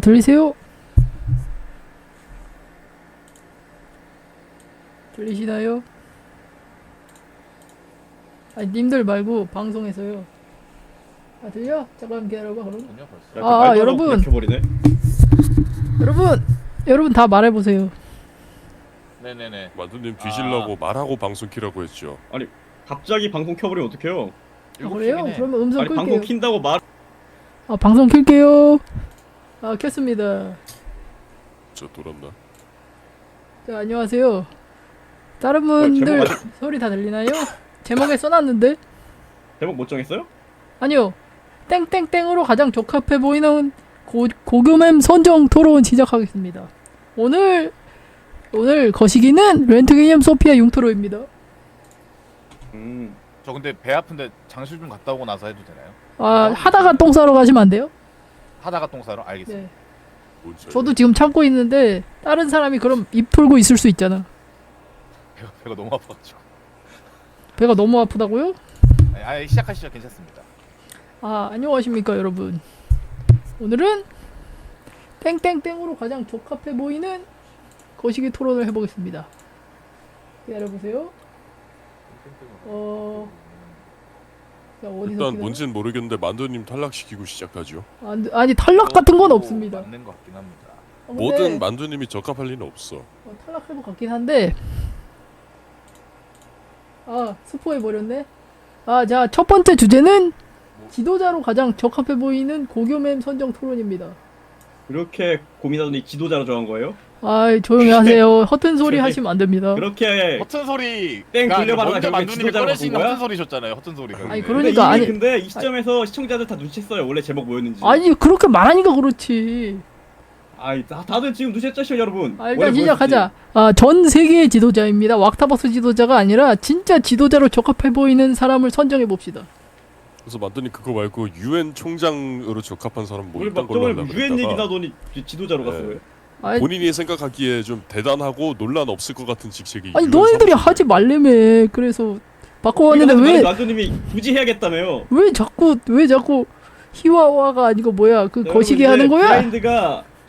들리세요? 들리시나요? 아니 님들 말고 방송에서요. 아 들려? 잠깐 기다려봐 그럼. 여러분. 여러분 다 말해보세요. 네네네. 만두님 뒤질라고 말하고 방송 키라고 했죠. 아니 갑자기 방송 켜버리면 어떡해요? 그래요? 그러면 음성 아니 끌게요. 방송 킨다고 말. 방송 켤게요. 켰습니다. 저 돌았나? 자 안녕하세요. 다른 분들 제목 소리 다 들리나요? 제목에 써놨는데? 제목 못 정했어요? 아니요. 땡땡땡으로 가장 적합해 보이는 고교mem선정 토론 시작하겠습니다. 오늘 거시기는 렌트게임 소피아 융토로입니다. 저 근데 배 아픈데 장실 좀 갔다 오고 나서 해도 되나요? 하다가 똥 싸러 가시면 안 돼요? 하다가 똥 싸러? 알겠습니다. 네. 뭔지 저도 지금 참고 있는데 다른 사람이 그럼 입 풀고 있을 수 있잖아. 배가 너무 아파가지고. 배가 너무 아프다고요? 아니 시작하시죠. 괜찮습니다. 안녕하십니까 여러분. 오늘은 땡땡땡으로 가장 적합해 보이는 거시기 토론을 해보겠습니다. 기다려보세요. 자, 어디서 일단 기다려? 뭔진 모르겠는데 만두님 탈락시키고 시작하죠. 아니 탈락 같은 건 없습니다. 맞는 것 같긴 합니다. 근데 뭐든 만두님이 적합할 리는 없어. 탈락할 것 같긴 한데 스포해버렸네. 자 첫 번째 주제는 지도자로 가장 적합해 보이는 고교mem선정 토론입니다. 그렇게 고민하더니 지도자로 정한 거예요? 조용히 하세요. 허튼 소리 하시면 안 됩니다. 그렇게 허튼 소리. 땡 돌려받아가 먼저 결국에 만두님이 지도자로 꺼낼 수 있는 바꾼 거야? 허튼 소리셨잖아요. 허튼 소리가. 아니, 근데. 그러니까 아니- 근데 이 시점에서 시청자들 다 눈치챘어요. 원래 제목 뭐였는지. 그렇게 말하니까 그렇지. 다들 지금 눈치챘죠, 여러분. 일단 원래 시작하자. 전 세계의 지도자입니다. 왁타버스 지도자가 아니라 진짜 지도자로 적합해 보이는 사람을 선정해 봅시다. 그래서 만두님 그거 말고 UN 총장으로 적합한 사람 뭐 뭐였지? 이딴 걸로 저번에 하려고 유엔 얘기 했다가 나더니 지도자로 네. 갔어요. 본인이 생각하기에 좀 대단하고 논란 없을 것 같은 직책이 아니 UN 너희들이 사무총장. 하지 말래며. 그래서 바꿔왔는데 왜 만두님이 굳이 해야겠다며요. 자꾸 희화화가 아니고 뭐야 그 거시기 하는 거야?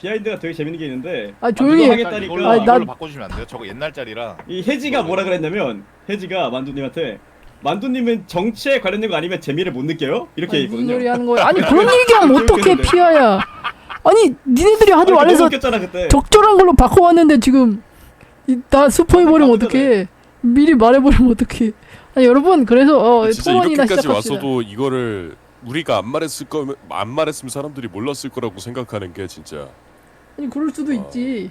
비하인드가 되게 재밌는 게 있는데. 조용히 해. 하겠다니까. 이걸로 바꿔주시면 안 돼요? 저거 옛날 짤이라. 이 혜지가 뭐라 그랬냐면 혜지가 만두님한테 만두님은 정치에 관련된 거 아니면 재미를 못 느껴요? 이렇게 무슨 얘기했거든요. 소리 하는 거야? 아니 그런 얘기하면 어떡해 피아야. 아니 니네들이 하지 말래서 웃겼잖아 그때. 적절한 걸로 바꿔왔는데 지금 다 스포해버리면 어떡해. 미리 말해버리면 어떡해. 아니 여러분 그래서 진짜 토론이나 이렇게까지 시작합시다. 와서도 이거를 우리가 안 말했으면 사람들이 몰랐을 거라고 생각하는 게 진짜. 아니 그럴 수도 있지.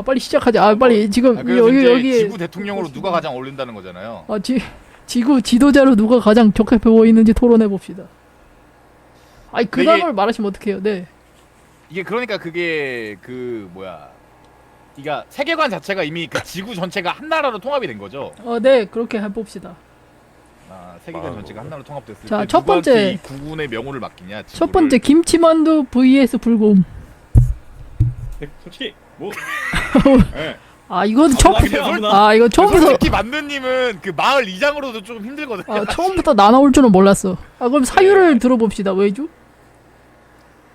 빨리 시작하자. 빨리 지금 그래서 이제 여기 지구 대통령으로 누가 가장 어울린다는 거잖아요. 지구 지도자로 누가 가장 적합해 보이는지 토론해 봅시다. 그 이게- 다음을 말하시면 어떡해요. 네. 이게 그러니까 그게 그 뭐야. 그러니까 세계관 자체가 이미 그 지구 전체가 한 나라로 통합이 된 거죠. 네 그렇게 해봅시다. 세계관 전체가 한 나라로 통합됐을 자, 때 첫 번째. 누구한테 이 구군의 명호를 맡기냐. 첫 번째 김치만두 vs 불곰. 솔직히 뭐 네. 이건 처음. 이거 처음부터 솔직히 만두님은 그 마을 이장으로도 좀 힘들거든요. 처음부터 나눠올 줄은 몰랐어. 그럼 사유를 들어봅시다. 왜죠?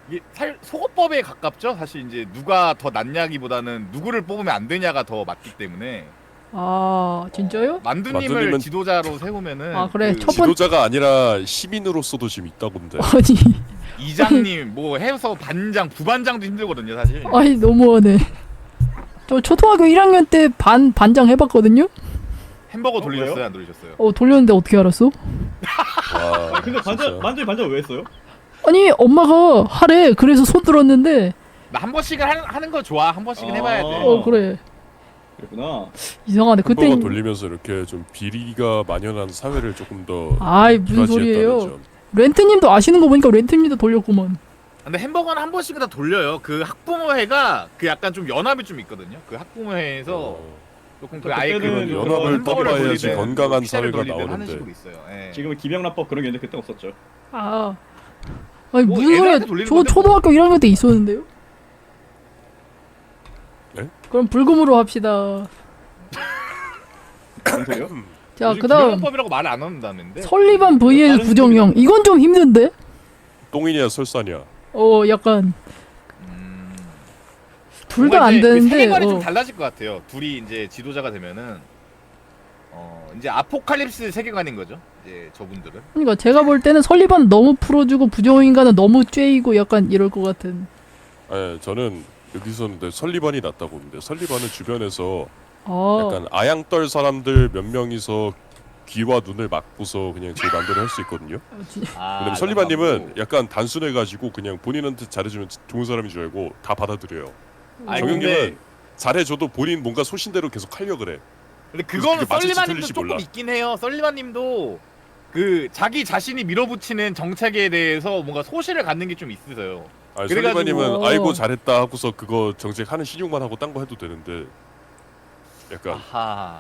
이게 소거법에 가깝죠. 사실 이제 누가 더 낫냐기보다는 누구를 뽑으면 안 되냐가 더 맞기 때문에. 진짜요? 만두님을 만두님은- 지도자로 세우면은 그래. 그 첫 번- 지도자가 아니라 시민으로서도 지금 있다던데. 아니 이장님 뭐 해서 반장 부반장도 힘들거든요 사실. 너무하네. 저 초등학교 1학년 때 반장 해봤거든요. 햄버거 돌리셨어요? 뭐예요? 안 돌리셨어요? 돌렸는데 어떻게 알았어? 와, 근데 진짜. 만두님 반장 왜 했어요? 아니 엄마가 하래. 그래서 손 들었는데. 나 한 번씩은 하는 거 좋아. 한 번씩은 해봐야 돼. 그래. 그랬구나. 이상하네. 그때 햄버거 돌리면서 이렇게 좀 비리가 만연한 사회를 조금 더 무슨 소리예요? 유화지했다는 점. 렌트님도 아시는 거 보니까 렌트님도 돌렸구만. 근데 햄버거는 한 번씩은 다 돌려요. 그 학부모회가 그 약간 좀 연합이 좀 있거든요. 그 학부모회에서 조금 그 아예 그때는 그 연합을 햄버거를 떠나야지 돌리든 건강한 피자를 사회가 돌리든 하는 나오는데. 식으로 있어요. 예. 지금은 김영란법 그런 게 있는데 그때 없었죠. 아니 뭐 무슨 소리야? 애들한테 돌리는 저 건데 초등학교 1학년 때 있었는데요? 네? 그럼 불금으로 합시다. 무슨 소리요? 자, 요즘 그다음 김영란법이라고 말을 안 한다는데. 설리반 vs 다른 부정형. 이건 좀 힘든데? 똥이냐 설사냐. 약간 둘 다 뭔가 안 이제 그 되는데. 세계관이 좀 달라질 것 같아요. 둘이 이제 지도자가 되면은 이제 아포칼립스 세계관인 거죠. 이제 저분들은. 그러니까 제가 볼 때는 설리반 너무 풀어주고 부정인간은 너무 쬐이고 약간 이럴 것 같은. 예, 저는 여기서는 설리반이 낫다고 봅니다. 설리반은 주변에서 아, 약간 아양 떨 사람들 몇 명이서 귀와 눈을 막고서 그냥 제 마음대로 할 수 있거든요. 왜냐면 설리반님은 약간 단순해가지고 그냥 본인한테 잘해주면 좋은 사람인 줄 알고 다 받아들여요. 아니, 정영님은 근데 잘해줘도 본인 뭔가 소신대로 계속 하려고 그래. 그거는 그게 맞을지 썰리반님도 틀릴지 조금 몰라. 있긴 해요. 썰리반님도 그 자기 자신이 밀어붙이는 정책에 대해서 뭔가 소신을 갖는 게 좀 있으세요. 아니, 그래가지고- 설리반님은 아이고 잘했다 하고서 그거 정책하는 신용만 하고 딴 거 해도 되는데 약간 아하.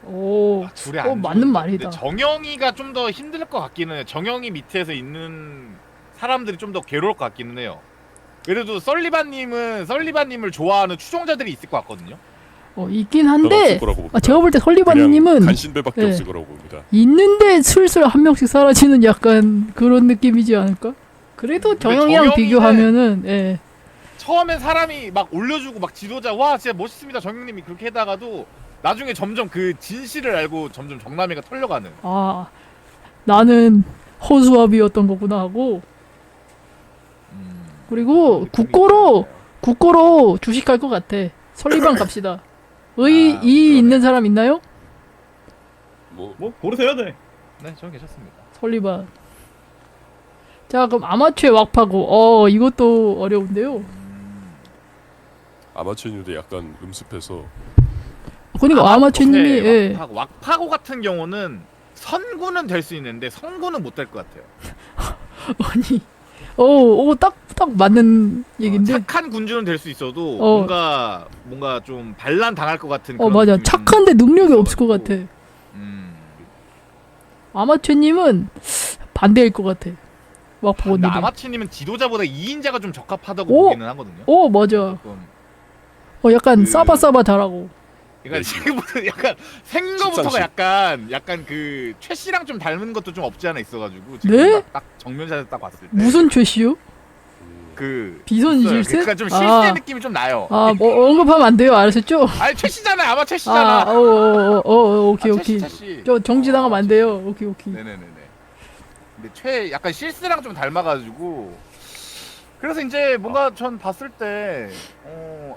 오, 둘이 안 맞는 좋은데. 말이다. 근데 정영이가 좀 더 힘들 것 같기는 해요. 정영이 밑에서 있는 사람들이 좀 더 괴로울 것 같기는 해요. 그래도 썰리반님을 좋아하는 추종자들이 있을 것 같거든요. 있긴 전 한데. 없을 거라고 봅니다. 제가 볼 때 그냥 설리반님은 간신배밖에 네. 없을 거라고 봅니다. 있는데 슬슬 한 명씩 사라지는 약간 그런 느낌이지 않을까? 그래도 근데 정영이랑 정영이는- 비교하면은 예. 처음엔 사람이 막 올려주고 막 지도자 와 진짜 멋있습니다 정영님이 그렇게 해다가도 나중에 점점 그 진실을 알고 점점 정남이가 털려가는. 아, 나는 허수아비였던 거구나 하고. 그리고 국고로 주식할 것 같아. 설리반 갑시다. 이 그러네. 있는 사람 있나요? 뭐 뭐 고르세요, 네. 네, 저는 괜찮습니다. 설리반. 자, 그럼 아마추어 왁파고. 이것도 어려운데요. 아마추어님도 약간 음습해서 그러니까 아마추어님이 예. 왁파고 같은 경우는 선구는 될 수 있는데 선구는 못 될 것 같아요. 아니, 딱 맞는 얘긴데. 착한 군주는 될 수 있어도 어. 뭔가 좀 반란 당할 것 같은. 그런 맞아. 느낌이 좀 착한데 능력이 없을 것 같아. 음. 아마추어님은 반대일 것 같아. 근데 왁파고님. 아마추어님은 지도자보다 2인자가 좀 적합하다고 오! 보기는 하거든요. 맞아. 조금. 약간 그- 싸바싸바 잘하고. 그러니까 지금부터 약간 생거부터가 십상시. 약간 그 최 씨랑 좀 닮은 것도 좀 없지 않아 있어가지고 지금 네? 딱 정면샷을 딱 봤을 때 무슨 죄시요? 그 비선 있어요. 실세? 그러니까 좀 실세 아. 느낌이 좀 나요. 뭐 언급하면 안 돼요. 알았죠? 아니 최 씨잖아요. 아마 최 씨잖아. 오케이, 아, 오케이. 최 씨. 저 정지당하면 안 돼요. 오케이. 네네네네. 근데 약간 실스랑 좀 닮아가지고 그래서 이제 뭔가 전 봤을 때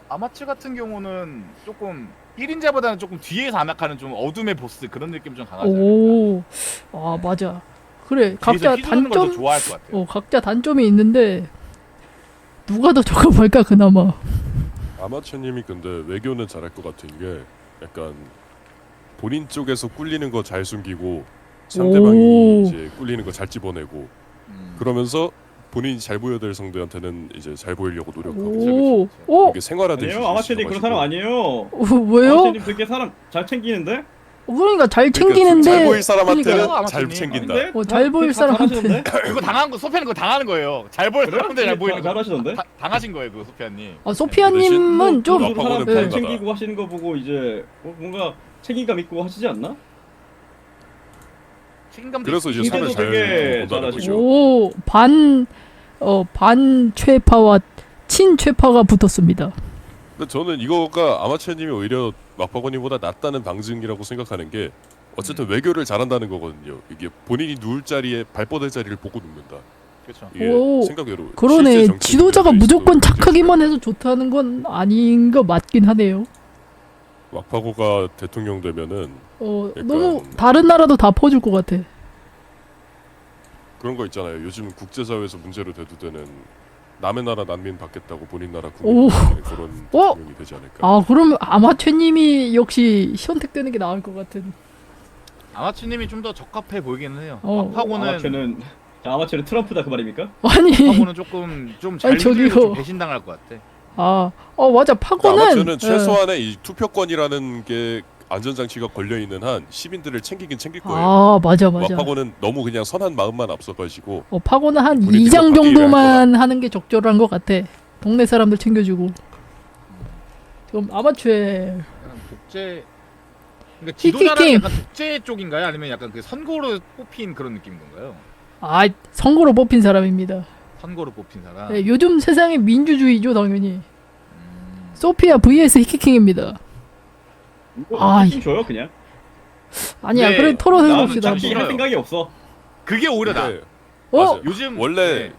아마츠 같은 경우는 조금 1인자보다는 조금 뒤에서 암약하는 좀 어둠의 보스 그런 느낌 좀 강하지 않을까. 맞아. 그래, 뒤에서 각자 휘두르는 걸더 단점, 좋아할 것 같아요. 각자 단점이 있는데 누가 더 적합할까 그나마. 아마추어님이 근데 외교는 잘할 것 같은 게 약간 본인 쪽에서 꿀리는 거 잘 숨기고 상대방이 오. 이제 꿀리는 거 잘 집어내고 음. 그러면서 본인이 잘 보여야 될 상대한테는 이제 잘 보이려고 노력하고 오, 그쵸. 이게 생활화돼 아니에요, 아마추어님 그런 사람 아니에요. 왜요? 아마추어님 되게 사람 잘 챙기는데? 그러니까 잘 잘 챙기는데. 보일 사람한테는 그러니까. 잘 아마추어님. 챙긴다. 아닌데? 잘 보일 다 잘하시던데? 그거 당한 거 소피아님 그거 당하는 거예요. 잘 보이는 그래? 사람들 잘 보이는 거 잘하시던데? 당하신 거예요 그거 소피아님. 소피아님은 좀 뭐, 사람 왁파고는 잘 불가다. 챙기고 하시는 거 보고 이제 뭔가 책임감 있고 하시지 않나? 책임감도 그래서 이제 있고. 선을 이때도 잘 되게 본다는 잘하시고. 거죠. 반최파와 친최파가 붙었습니다. 근데 저는 이거가 아마추어님이 오히려 막바고님보다 낫다는 방증이라고 생각하는 게 어쨌든 외교를 잘한다는 거거든요. 이게 본인이 누울 자리에 발뻗을 자리를 보고 눕는다. 그렇죠. 이게 오, 생각외로 그러네. 실제 정치 지도자가 분야에서도 무조건 문제일 착하기만 해서 좋다는 건 아닌 거 맞긴 하네요. 막파고가 대통령 되면은 너무 다른 나라도 다 퍼줄 것 같아. 그런 거 있잖아요. 요즘 국제사회에서 문제로 대두되는 남의 나라 난민 받겠다고 본인 나라 오. 국민 받는 그런 대통령이 되지 않을까. 그럼 아마추어님이 역시 선택되는 게 나을 것 같은. 아마추어님이 좀 더 적합해 보이기는 해요. 어. 왁파고는 아마추어는 트럼프다 그 말입니까? 아니, 파고는 조금 좀잘 아니, 저기요. 좀 배신당할 것 같아. 맞아. 그러니까 파고는 아마추어는 최소한의 이 투표권이라는 게 안전장치가 걸려 있는 한 시민들을 챙기긴 챙길 거예요. 맞아. 막파고는 너무 그냥 선한 마음만 앞서가지고 파고는 한 우리 2장 그거 정도만 하는 게 적절한 것 같아. 동네 사람들 챙겨주고. 그럼 아마추어. 독재 그러니까 지도자라는 히키킹. 약간 독재 쪽인가요? 아니면 약간 그 선거로 뽑힌 그런 느낌인 건가요? 아, 선거로 뽑힌 사람입니다. 선거로 뽑힌 사람. 네, 요즘 세상의 민주주의죠, 당연히. 소피아 vs 히키킹입니다. 아, 힘 줘요 그냥. 아니야, 네, 그래 나는 토론해봅시다. 참 한번. 딱히 할 생각이 없어. 그게 오히려 나. 네, 어? 맞아요. 요즘 원래 네.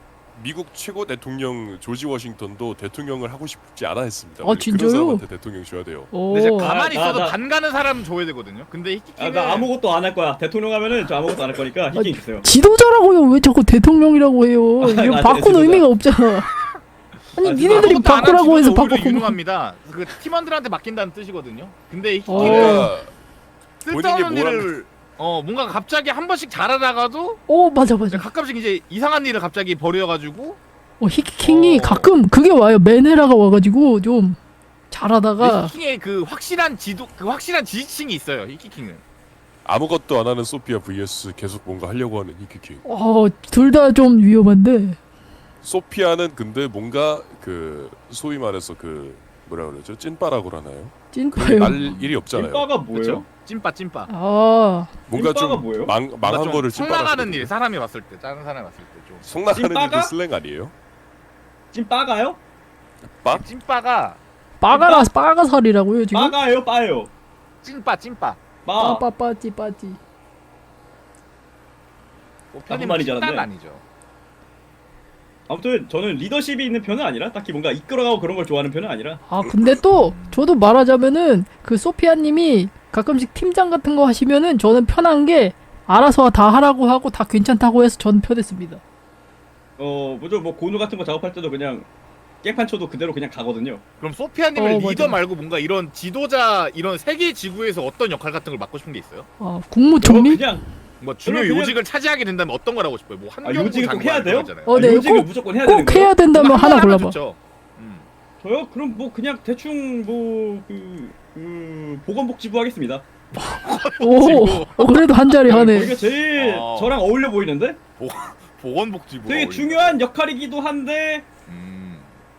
미국 최고 대통령 조지 워싱턴도 대통령을 하고 싶지 않아 했습니다. 아, 원래 진짜요? 그런 사람한테 대통령 줘야 돼요. 근데 제가 오, 가만히 나- 있어도 나- 간 가는 사람 줘야 되거든요. 근데 히키킹은 나 아무것도 안 할 거야. 대통령 하면은 저 아무것도 안 할 거니까 히킹 주세요. 지도자라고요. 왜 자꾸 대통령이라고 해요? 아, 이거 맞아요, 바꾼 지도자. 의미가 없잖아. 아니, 아, 니네들이 아무것도 안한 바꾸라고 해서 지도자 오히려 바꿨고. 유능합니다. 그 팀원들한테 맡긴다는 뜻이거든요. 근데 히키킹은 그러니까 쓸데없는 본인이 뭘 일을 뭔가 갑자기 한 번씩 잘하다가도 오, 맞아, 맞아. 가끔씩 이제 이상한 일을 갑자기 벌여가지고 히키킹이 어. 가끔 그게 와요. 메네라가 와가지고 좀 잘하다가 히키킹의 그 확실한 지지층이 있어요. 히키킹은. 아무것도 안 하는 소피아 vs 계속 뭔가 하려고 하는 히키킹. 둘 다 좀 위험한데. 소피아는 근데 뭔가 그 소위 말해서 그 뭐라 그러죠? 찐빠라고 하나요? 찐빠요. 말 일이 없잖아요. 찐빠가 뭐예요? 그렇죠? 찐빠. 아, 뭔가 찐빠가 좀 뭐예요? 망한 뭔가 거를 좀 찐빠라고 성나가는 하거든요. 일, 사람이 봤을 때, 다른 사람이 봤을 때 좀. 성나가는 찐빠가? 일도 슬랭 아니에요? 찐빠가요? 빠? 찐빠가 빠가살이라고요 지금? 빠가요, 빠요. 찐빠. 빠. 빠찌. 나쁜 말이 잘한데. 찐빠는 아니죠. 아무튼 저는 리더십이 있는 편은 아니라 딱히 뭔가 이끌어가고 그런 걸 좋아하는 편은 아니라. 아, 근데 또 저도 말하자면은 그 소피아님이 가끔씩 팀장 같은 거 하시면은 저는 편한 게 알아서 다 하라고 하고 다 괜찮다고 해서 저는 편했습니다. 뭐죠, 뭐 고누 같은 거 작업할 때도 그냥 깨판 쳐도 그대로 그냥 가거든요. 그럼 소피아님을 리더 맞아. 말고 뭔가 이런 지도자, 이런 세계 지구에서 어떤 역할 같은 걸 맡고 싶은 게 있어요? 아, 저 국무총리? 그냥 뭐 중요 그냥- 요직을 차지하게 된다면 어떤 걸 하고 싶어요? 뭐 환경부 요직을 꼭 장관 해야 돼요? 그런 거잖아요. 네, 요직을 꼭- 무조건 해야 되는 꼭 거예요? 해야 된다면 하나 하면 골라봐. 좋죠. 저요? 그럼 뭐 그냥 대충 보건복지부 하겠습니다. 그래도 한 자리 하네. 거기가 제일 어. 저랑 어울려 보이는데? 보건복지부. 되게 중요한 역할이기도 한데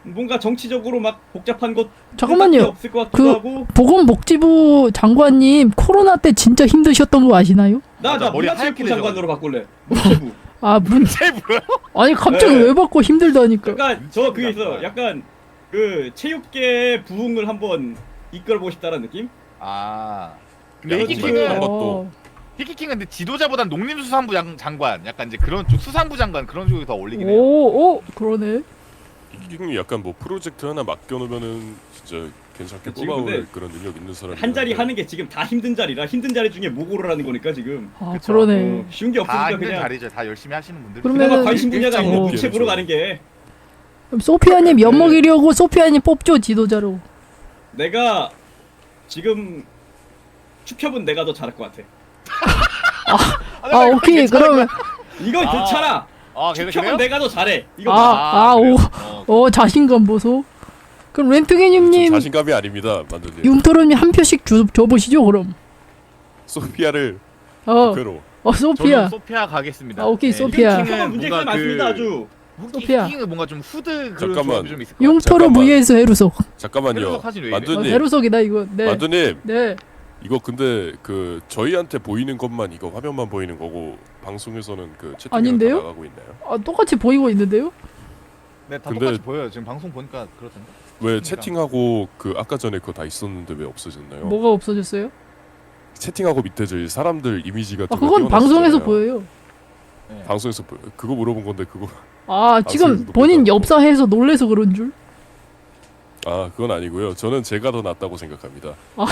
뭔가 정치적으로 막 복잡한 것 잠깐만요. 없을 것 같기도 그- 하고. 보건복지부 장관님 코로나 때 진짜 힘드셨던 거 아시나요? 나 맞아, 머리 문화체육부 하얗게 장관으로 바꿀래. 문체부. 아, 제부요? 아니 갑자기 네. 왜 받고 힘들다니까. 약간 저 그게 있어. 장관. 약간 그 체육계 부흥을 한번 이끌어보고 싶다는 느낌? 아. 근데 야, 히키킹은 한 것도. 히키킹은 근데 지도자보단 농림수산부 장관, 약간 이제 그런 쪽 수산부 장관 그런 쪽이 더 어울리긴 해요. 오, 그러네. 히키킹이 약간 뭐 프로젝트 하나 맡겨놓으면은 진짜 괜찮게 지금 뽑아올 근데 그런 능력 있는 사람. 한 자리 하는 게 지금 다 힘든 자리라 힘든 자리 중에 뭐 고르라는 거니까 지금. 아, 그쵸. 그러네. 쉬운 게 다 없으니까 힘든 그냥 자리죠. 다 열심히 하시는 분들. 그러면은- 그나마 관심 분야가 있는 어. 문체부로 가는 게 그럼 소피아님 엿먹이려고 소피아님 뽑죠 지도자로. 내가 지금 축협은 내가 더 잘할 것 같아. 아, 오케이. 그러면 이건 아. 괜찮아. 아, 그래요? 축협은 내가 더 잘해. 이거 그래요? 자신감 보소. 그럼 좀 렌트게님님, 자신감이 아닙니다, 만두님. 융토론님 한 표씩 줘보시죠 그럼. 소피아를 어, 그로. 소피아. 저는 소피아 가겠습니다. 아, 오케이, 네, 소피아. 히키킹은 축협은 문제가 뭔가 많습니다 아주. 소피아. 히키킹은 뭔가 좀 후드 그런 잠깐만. 조합이 좀 있을 것 같아요. 융토로 잠깐만. vs 해루석. 잠깐만요. 해루석 하신 왜 이래? 만두님, 해루석이다 이거. 네. 만두님, 네. 이거 근데 그 저희한테 보이는 것만 이거 화면만 보이는 거고 방송에서는 그 채팅이 아닌데요? 나가고 있나요? 아, 똑같이 보이고 있는데요? 네, 다 근데- 똑같이 보여요. 지금 방송 보니까 그렇던데. 왜 채팅하고 그 아까 전에 그거 다 있었는데 왜 없어졌나요? 뭐가 없어졌어요? 채팅하고 밑에 저희 사람들 이미지 같은 아, 거 그건 방송에서 띄워놨었잖아요. 보여요. 네. 방송에서 그거 물어본 건데 그거 아, 지금 방송에서도 본인 보여요. 엽사해서 놀래서 그런 줄? 아 그건 아니고요. 저는 제가 더 낫다고 생각합니다. 아,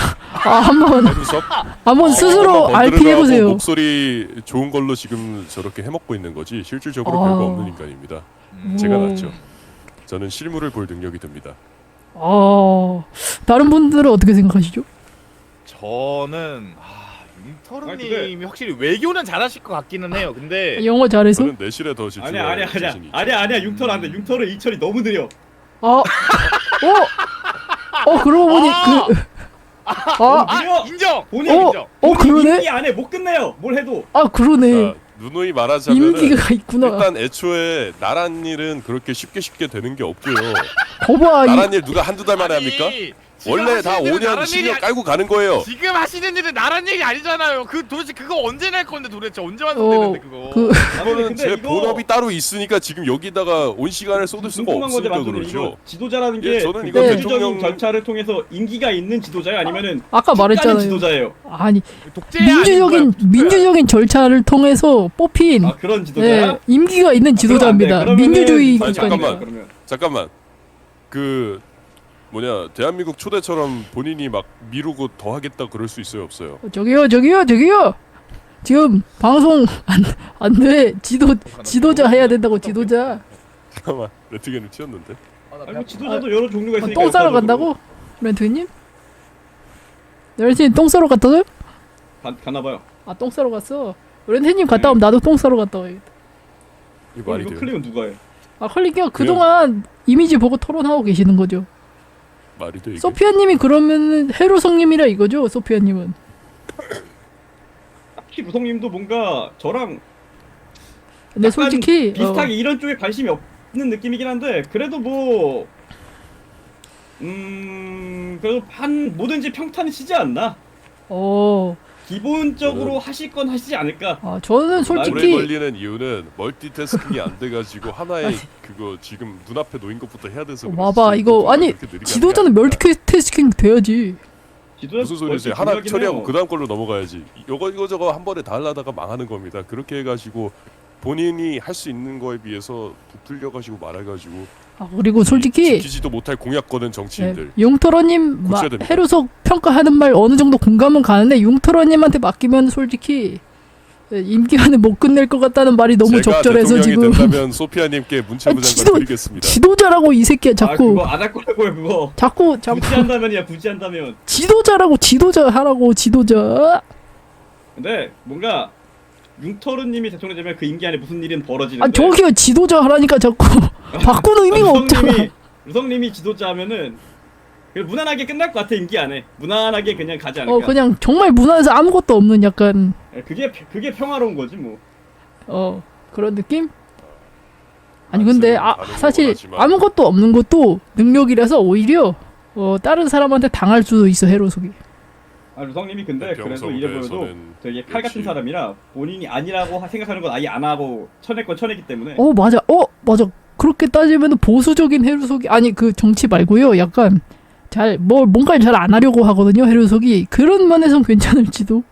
한번 해루석 한번 스스로 한번 RP 번들어가고 해보세요. 목소리 좋은 걸로 지금 저렇게 해먹고 있는 거지 실질적으로 아. 별거 없는 인간입니다. 음. 제가 오. 낫죠. 저는 실물을 볼 능력이 됩니다. 다른 분들은 어떻게 생각하시죠? 저는 아니, 인터르님이 확실히 외교는 잘하실 것 같기는 해요. 근데 영어 잘해서? 저는 내실에 더 집중할 아니야 자신이 있죠. 아니야 융털 안돼. 융털은 이철이 너무 느려. 그러고 보니 느려. 인정. 본인 어? 인정. 어, 그러네? 임기 안에 못 끝내요. 뭘 해도. 그러네. 자, 누누이 말하자면은 인기가 있구나. 일단 애초에 나란 일은 그렇게 쉽게 되는 게 없고요. 거봐, 나란 일 누가 한두 달 만에 합니까? 아니, 원래 다 하시는 일은 5년 나란 10년 얘기 깔고 가는 거예요. 지금 하시는 일은 나란 얘기 아니잖아요. 그 도대체 그거 언제 낼 건데 도대체 언제 완성되는데 그거. 그 그거는 근데 제 이거 본업이 따로 있으니까 지금 여기다가 온 시간을 쏟을 수가 궁금한 건데 없으니까 만두님 그러죠. 이거 지도자라는 예, 게 저는 그 이거 민주적인 대통령- 절차를 통해서 임기가 있는 지도자예요? 아니면은 아까 축가는 말했잖아요. 지도자예요? 아니 독재야 아닌 거야, 독재야. 민주적인 절차를 통해서 뽑힌 아 그런 지도자야? 네, 임기가 있는 지도자입니다. 그러면 안 돼. 민주주의 아니, 국가니까. 잠깐만. 그러면 잠깐만. 그 뭐냐 대한민국 초대처럼 본인이 막 미루고 더 하겠다 그럴 수 있어요 없어요? 저기요. 지금 방송 안돼 지도자 해야 된다고 지도자. 잠깐만 레트겐을 튀었는데. 아니 뭐 지도자도 여러 종류가 있으니까 똥 싸러 역사적으로. 간다고? 렌트님? 렌트님 똥 싸러 갔다고요? 가나봐요. 아 똥 싸러 갔어. 렌트님 갔다 오면 나도 똥 싸러 갔다 와야겠다. 이거 말이 이거 돼요? 클릭은 누가 해? 아 컬리기가 그동안 이미지 보고 토론하고 계시는 거죠. 말이 돼 이게? 소피아님이 그러면은 헤로성님이라 이거죠. 소피아님은. 딱히 루성님도 뭔가 저랑 근데 약간 솔직히 비슷하게 이런 쪽에 관심이 없는 느낌이긴 한데 그래도 뭐 그래도 한 뭐든지 평탄히 치지 않나? 기본적으로 하실 건 하시지 않을까? 저는 오래 솔직히 걸리는 이유는 멀티태스킹이 안 돼가지고 하나의 그거 지금 눈앞에 놓인 것부터 해야 돼서 그렇지. 봐봐 이거 아니 그렇게 느리게 하는 게 지도자는 아니라. 멀티태스킹 돼야지. 지도자 무슨 소리세요? 멀티 하나 중요하긴 처리하고 해요. 그 다음 걸로 넘어가야지. 이거 저거 한 번에 다 하려다가 망하는 겁니다. 그렇게 해가지고 본인이 할 수 있는 거에 비해서 부풀려가지고 말해가지고 그리고 솔직히 지키지도 못할 공약 거는 정치인들. 용터러님 고쳐야 됩니다. 헤루석 평가하는 말 어느 정도 공감은 가는데 용터러님한테 맡기면 솔직히 임기만에 못 끝낼 것 같다는 말이 너무 제가 적절해서 대통령이 지금 된다면 소피아님께 문체부 장관 지도- 드리겠습니다. 지도자라고 이 새끼야 자꾸 그거 안 할 거라고요 그거. 자꾸 굳이 한다면이야 굳이 한다면. 지도자라고 지도자 하라고 지도자. 근데 뭔가 융터르님이 대통령 되면 그 임기 안에 무슨 일은 벌어지는데. 저기요 지도자 하라니까 자꾸 바꾸는 의미가 없잖아. 루성님이 지도자 하면은 무난하게 끝날 것 같아 임기 안에. 무난하게 그냥 가지 않을까. 그냥 정말 문화에서 아무것도 없는 약간 그게 평화로운 거지 뭐. 그런 느낌? 아니 근데 가능은 사실 원하지만. 아무것도 없는 것도 능력이라서 오히려 다른 사람한테 당할 수도 있어 헤로속이. 루성님이 근데 그래도 병성 이래 보여도 대에서는 되게 칼 같은 역시 사람이라 본인이 아니라고 생각하는 건 아예 안 하고 쳐낼 건 쳐내기 때문에. 맞아 그렇게 따지면 보수적인 헤로속이 아니 그 정치 말고요 약간 뭔가를 잘 안 하려고 하거든요 헤로속이. 그런 면에선 괜찮을지도.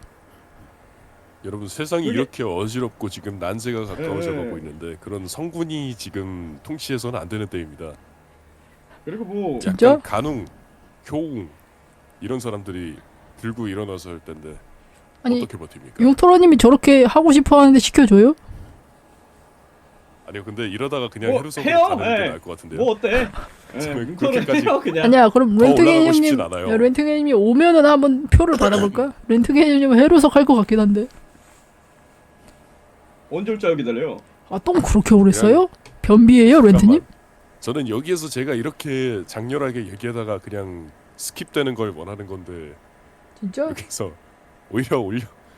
여러분 세상이 그게- 이렇게 어지럽고 지금 난세가 가까워져 예. 가고 있는데 그런 성군이 지금 통치해서는 안 되는 때입니다. 그리고 뭐 진짜? 약간 간웅, 효웅 이런 사람들이 들고 일어나서 할 텐데 아니 어떻게 버팁니까? 용토러님이 저렇게 하고 싶어 하는데 시켜줘요? 아니요 근데 이러다가 그냥 뭐 헤르성으로 해요? 가는 게 예. 나을 것 같은데요. 뭐 어때? 저는 융터르 그렇게까지 해요 그냥. 아니야 그럼 더 올라가고 싶진 렌트게님님 않아요. 렌트게님이 오면은 한번 표를 받아볼까? 렌트게님 헤로석 할 것 같긴 한데. 언제 올 줄 알고 기다려요? 똥 그렇게 오래 써요? 변비예요 렌트님? 잠깐만. 저는 여기에서 제가 이렇게 장렬하게 얘기하다가 그냥 스킵되는 걸 원하는 건데 진짜? 여기서 오히려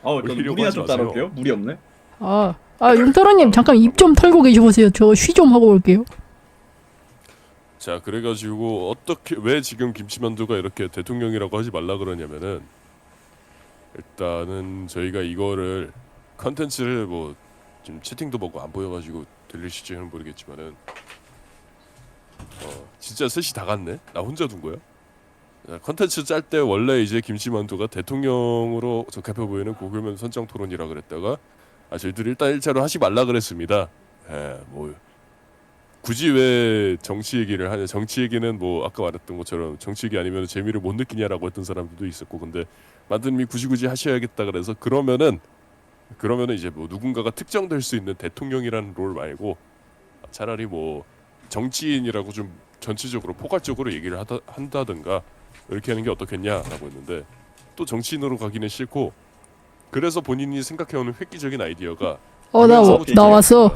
저 오히려 물이나 하지 좀 마세요. 따라올게요. 물이 없네. 용터러님 잠깐 입 좀 털고 계셔 보세요. 저 쉬 좀 하고 올게요. 자 그래가지고 어떻게 왜 지금 김치만두가 이렇게 대통령이라고 하지 말라 그러냐면은 일단은 저희가 이거를 컨텐츠를 뭐 지금 채팅도 보고 안 보여가지고 들리실지는 모르겠지만은 진짜 셋이 다 갔네. 나 혼자 둔 거야? 컨텐츠 짤 때 원래 이제 김치만두가 대통령으로 적합해 보이는 고교면 선정 토론이라 그랬다가 저희들이 일단 일차로 하지 말라 그랬습니다. 뭐 굳이 왜 정치 얘기를 하냐? 정치 얘기는 뭐 아까 말했던 것처럼 정치 얘기 아니면 재미를 못 느끼냐라고 했던 사람들도 있었고 근데 만드님이 굳이 하셔야겠다 그래서 그러면은 이제 뭐 누군가가 특정될 수 있는 대통령이라는 롤 말고 차라리 뭐 정치인이라고 좀 전체적으로 포괄적으로 얘기를 한다든가 이렇게 하는 게 어떻겠냐라고 했는데 또 정치인으로 가기는 싫고 그래서 본인이 생각해오는 획기적인 아이디어가 나 왔어.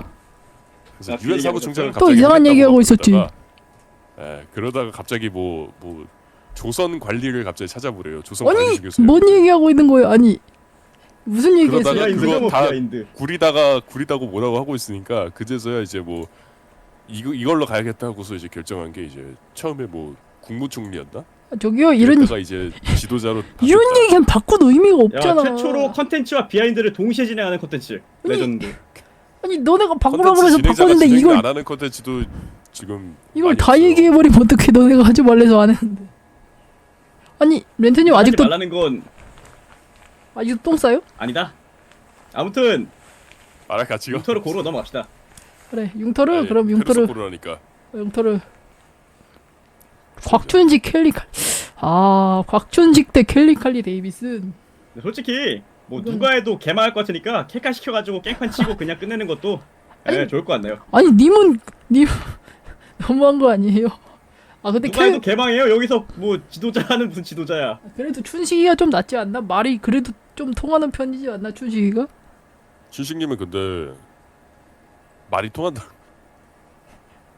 그래서 그 유엔 얘기하고 사무총장을 또 갑자기 이상한 하겠다고 얘기하고 막 있었지. 그러다가 갑자기 뭐 조선 관리를 갑자기 찾아보래요. 조선 아니, 관리 중에서 뭔 얘기하고 있는 거예요? 아니 무슨 얘기했어요? 그러다가 비하인드죠, 그거 뭐 다 비하인드. 구리다고 뭐라고 하고 있으니까 그제서야 이제 뭐 이걸로 가야겠다 하고서 이제 결정한 게 이제 처음에 뭐 국무총리였나? 저기요 이런 이러다가 이제 지도자로 이런 얘기 그냥 바꾼 의미가 야, 없잖아. 최초로 컨텐츠와 비하인드를 동시에 진행하는 컨텐츠 레전드. 아니 너네가 바꾸라고 컨텐츠 해서 진행자가 바꿨는데 진행 이걸 안 하는 컨텐츠도 지금 이걸 많이 다 없어요. 얘기해버리면 어떡해. 너네가 하지 말래서 안 했는데. 아니 렌트님 하지 아직도 말라는 건 똥 싸요? 아니다. 아무튼 말할 가치가 융터를 고로 넘어갑시다. 그래 융터를 아니, 그럼 융터를 페르소코르라니까. 융터를 곽준식 켈리칼 곽준식 대 켈리칼리 데이비슨. 근데 솔직히 뭐 이건- 누가 해도 개망할 것 같으니까 캘카 시켜가지고 깽판 치고 그냥 끝내는 것도 아니, 좋을 것 같네요. 아니 님 너무한 거 아니에요? 근데 누가 해도 개망해요. 여기서 뭐 지도자는 무슨 지도자야. 그래도 춘식이가 좀 낫지 않나? 말이 그래도 좀 통하는 편이지 않나 춘식이가? 춘식님은 근데 말이 통한다.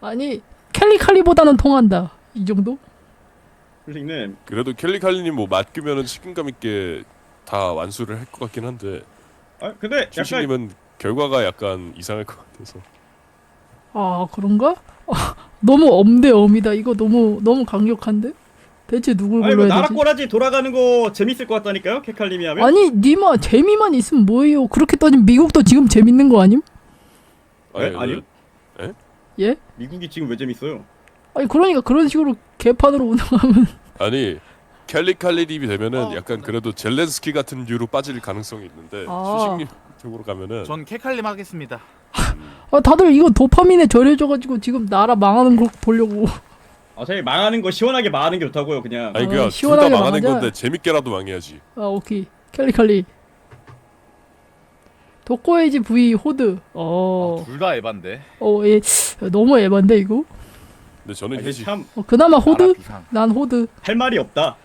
아니 켈리칼리보다는 통한다. 이 정도? 솔직히는 그래도 켈리칼리님 뭐 맡기면은 책임감 있게 다 완수를 할 것 같긴 한데 근데 약간 춘식님은 결과가 약간 이상할 것 같아서. 그런가? 너무 엄대엄이다. 이거 너무 강력한데? 대체 누굴 아니 뭐 골라야 나라 되지? 꼬라지 돌아가는 거 재밌을 것 같다니까요. 캐칼님이 하면. 아니 니마 재미만 있으면 뭐예요? 그렇게 따지면 미국도 지금 재밌는 거 아님? 아니요. 예? 미국이 지금 왜 재밌어요? 아니 그러니까 그런 식으로 개판으로 운영하면 아니 켈리칼리님이 되면은 약간 그래도 젤렌스키 같은 류로 빠질 가능성이 있는데 춘식님 쪽으로 가면은 전 케칼림 하겠습니다. 다들 이거 도파민에 절여져가지고 지금 나라 망하는 거 보려고. 저희 망하는 거 시원하게 망하는 게 좋다고요. 그냥. 아니 그냥 둘 다 시원하게 망하는 망하자. 건데 재밌게라도 망해야지. 오케이. 켈리칼리. 도코에이지 V 호드. 둘 다 에반데. 예. 너무 에반데 이거? 근데 저는 아니, 해지. 참 그나마 호드? 나라 비상. 난 호드. 할 말이 없다.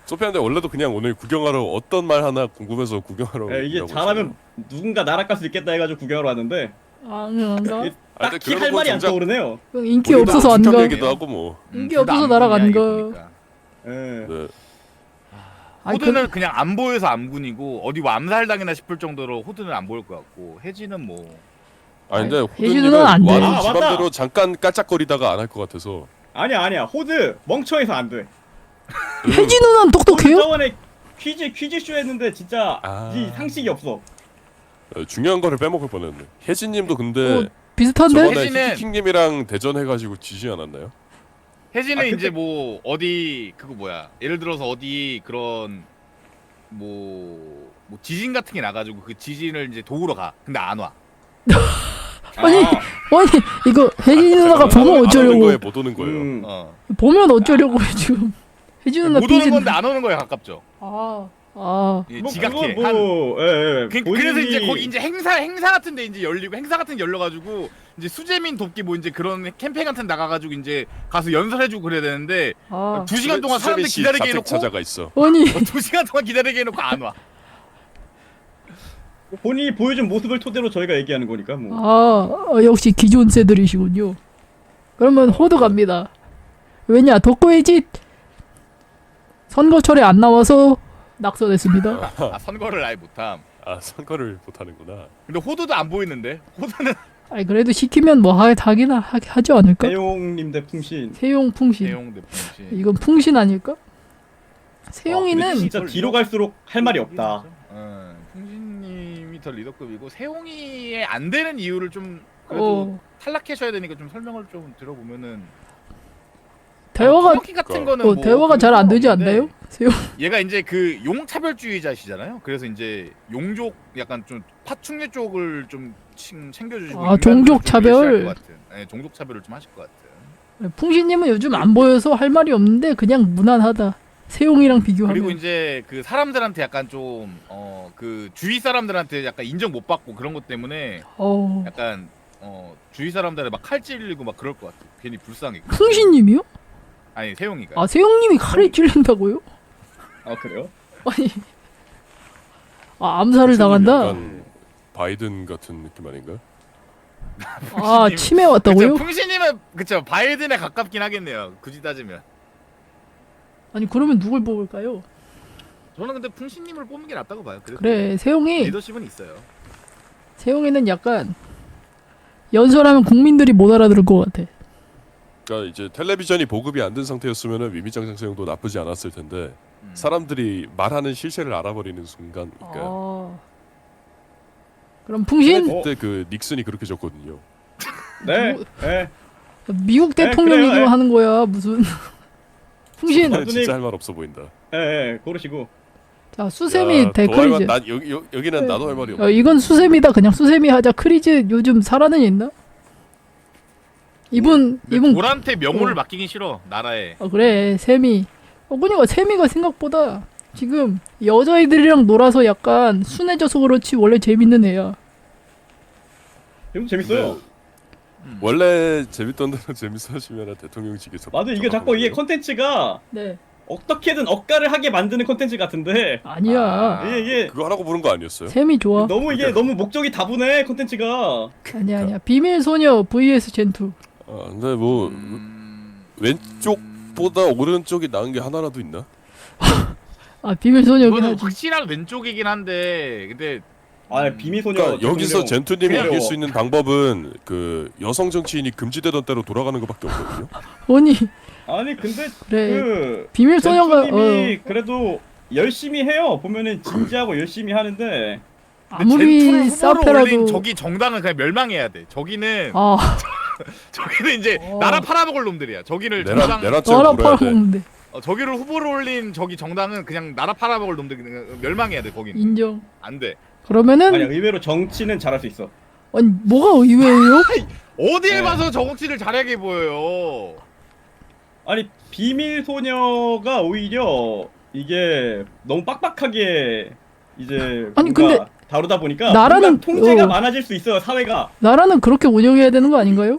소피아인데 원래도 그냥 오늘 구경하러 어떤 말 하나 궁금해서 구경하러. 이게 오려고 잘하면 누군가 나락갈 수 있겠다 해가지고 구경하러 왔는데 응안가? 이게 아니, 딱히 그래도 할 뭐 말이 안 정작- 떠오르네요. 인기 없어서 안 가. 얘기도 하고 뭐. 인기 둘다 없어서 안 나락 안 보이냐, 가. 이거 보니까. 예. 네. 호드는 그냥 안 보여서 암군이고 어디 뭐 암살당이나 싶을 정도로 호드는 안 보일 것 같고 해지는 뭐 아니 근데 해주는 호두님은 안 돼. 와는 아, 지맘대로 맞다. 잠깐 깔짝거리다가 안 할 것 같아서. 아니야. 호드 멍청해서 안 돼. 혜지 누나는 호드 똑똑해요? 저번에 퀴즈쇼 했는데 진짜 아. 이 상식이 없어. 중요한 거를 빼먹을 뻔했네. 혜진님도 근데 비슷한데? 저번에 혜진은- 히킹님이랑 대전해가지고 지지 않았나요? 해지는 근데- 이제 뭐 어디 그거 뭐야 예를 들어서 어디 그런 뭐 지진 같은 게 나가지고 그 지진을 이제 도우러 가 근데 안 와. 아니, 아, 아니 이거 혜지 누나가 안 보면 오는 어쩌려고? 거에 못 오는 거예요. 음. 보면 어쩌려고 해 지금? 혜지 누나 못 오는 삐진. 건데 안 오는 거에 가깝죠. 아, 예, 뭐 지각해. 그건 뭐, 예. 그래서 이제 거기 이제 행사 같은데 이제 열리고 행사 같은 데 열려가지고 이제 수재민 돕기 뭐 이제 그런 캠페인 같은 데 나가가지고 이제 가서 연설해주고 그래야 되는데 2시간 동안 사람들 수재민 씨 기다리게 자택 해놓고 찾아가 있어. 아니 2시간 동안 기다리게 해놓고 안 와. 본인이 보여준 모습을 토대로 저희가 얘기하는 거니까 뭐. 역시 기존 세들이시군요. 그러면 호드 갑니다. 왜냐 도코에이지 선거철에 안 나와서 낙선했습니다. 선거를 아예 못함. 아 선거를 못 하는구나. 근데 호두도 안 보이는데 호두는 아니 그래도 시키면 뭐 하지 않을까? 세용님 대 풍신. 세용 풍신. 내용 대풍신. 이건 풍신 아닐까? 근데 세용이는 진짜 뒤로 갈수록 할 말이 없다. 풍신님이 더 리더급이고 세용이의 안 되는 이유를 좀 그래도 탈락해셔야 되니까 좀 설명을 좀 들어보면은 대화가 터키 같은 거는 뭐 대화가 잘 안 되지 없는데 않나요? 세용 얘가 이제 그 용차별주의자시잖아요. 그래서 이제 용족 약간 좀 파충류 쪽을 좀 챙겨주시고 인간들을 종족 좀 차별. 멸시할 것 같은. 네, 종족 차별을 좀 하실 것 같은. 풍신님은 요즘 안 보여서 할 말이 없는데 그냥 무난하다. 세용이랑 비교하면. 그리고 이제 그 사람들한테 약간 좀 그 주위 사람들한테 약간 인정 못 받고 그런 것 때문에 약간 주위 사람들한테 막 칼 찔리고 막 그럴 것 같아. 괜히 불쌍해. 풍신님이요? 아니 세용이가. 세용님이 칼에 찔린다고요? 아 그래요? 아니 암살을 당한다? 약간 바이든 같은 느낌 아닌가? 치매 왔다고요? 그쵸, 풍신님은 그쵸 바이든에 가깝긴 하겠네요. 굳이 따지면. 아니 그러면 누굴 뽑을까요? 저는 근데 풍신님을 뽑는 게 낫다고 봐요. 그래도 그래 세용이 리더십은 있어요. 세용이는 약간 연설하면 국민들이 못 알아들을 것 같아. 그러니까 이제 텔레비전이 보급이 안 된 상태였으면은 위미장장 사용도 나쁘지 않았을 텐데 사람들이 말하는 실체를 알아버리는 순간, 그러니까 그럼 풍신 어. 그때 그 닉슨이 그렇게 졌거든요. 네. 뭐- 네. 미국 대통령이 그래요, 좀 하는 거야 무슨 풍신. 이번엔 완전히- 진짜 할 말 없어 보인다. 네. 고르시고. 자 수세미 데크리즈. 난 여기는 나도 할 말이 없어. 이건 수세미다. 그냥 수세미 하자. 크리즈 요즘 살아는 있나? 이분 돌한테 명호를 어. 맡기긴 싫어 나라에. 그래 세미. 그러니까 세미가 생각보다 지금 여자애들이랑 놀아서 약간 순해져서 그렇지 원래 재밌는 애야. 이거 재밌어요. 원래 재밌던 대로 재밌어 하시면 대통령직에서 맞아, 이게 자꾸 이게 컨텐츠가 네. 어떻게든 억가를 하게 만드는 컨텐츠 같은데 아니야. 아. 이게 그거 하라고 부른 거 아니었어요? 세미 좋아. 너무 이게 너무 목적이 다분해 컨텐츠가. 아니야. 비밀 소녀 vs 젠투. 근데 뭐 왼쪽보다 오른쪽이 나은 게 하나라도 있나? 비밀 소녀긴 이거는 하지. 확실한 왼쪽이긴 한데 근데 아 비미소녀. 그러니까 여기서 젠투님이 그래요. 이길 수 있는 방법은 그 여성 정치인이 금지되던 때로 돌아가는 것밖에 없거든요. 아니 아니 근데 그래. 그 비밀 소녀가 젠투님이 그래도 열심히 해요. 보면은 진지하고 열심히 하는데. 아무리 젠투를 후보로 싸패라도 올린 저기 정당은 그냥 멸망해야 돼. 저기는 저기는 이제 나라 팔아먹을 놈들이야. 저기를 정당 내란죄로 너라 물어야 돼. 팔아먹는데 저기를 후보로 올린 저기 정당은 그냥 나라 팔아먹을 놈들 멸망해야 돼. 거기는 인정. 안 돼. 그러면은 아니 의외로 정치는 잘할 수 있어. 아니 뭐가 의외예요? 어디에 네. 봐서 정치를 잘하게 보여요. 아니 비밀소녀가 오히려 이게 너무 빡빡하게 이제 아니, 뭔가 근데 다루다 보니까 나라는- 뭔가 통제가 어. 많아질 수 있어요. 사회가 나라는 그렇게 운영해야 되는 거 아닌가요?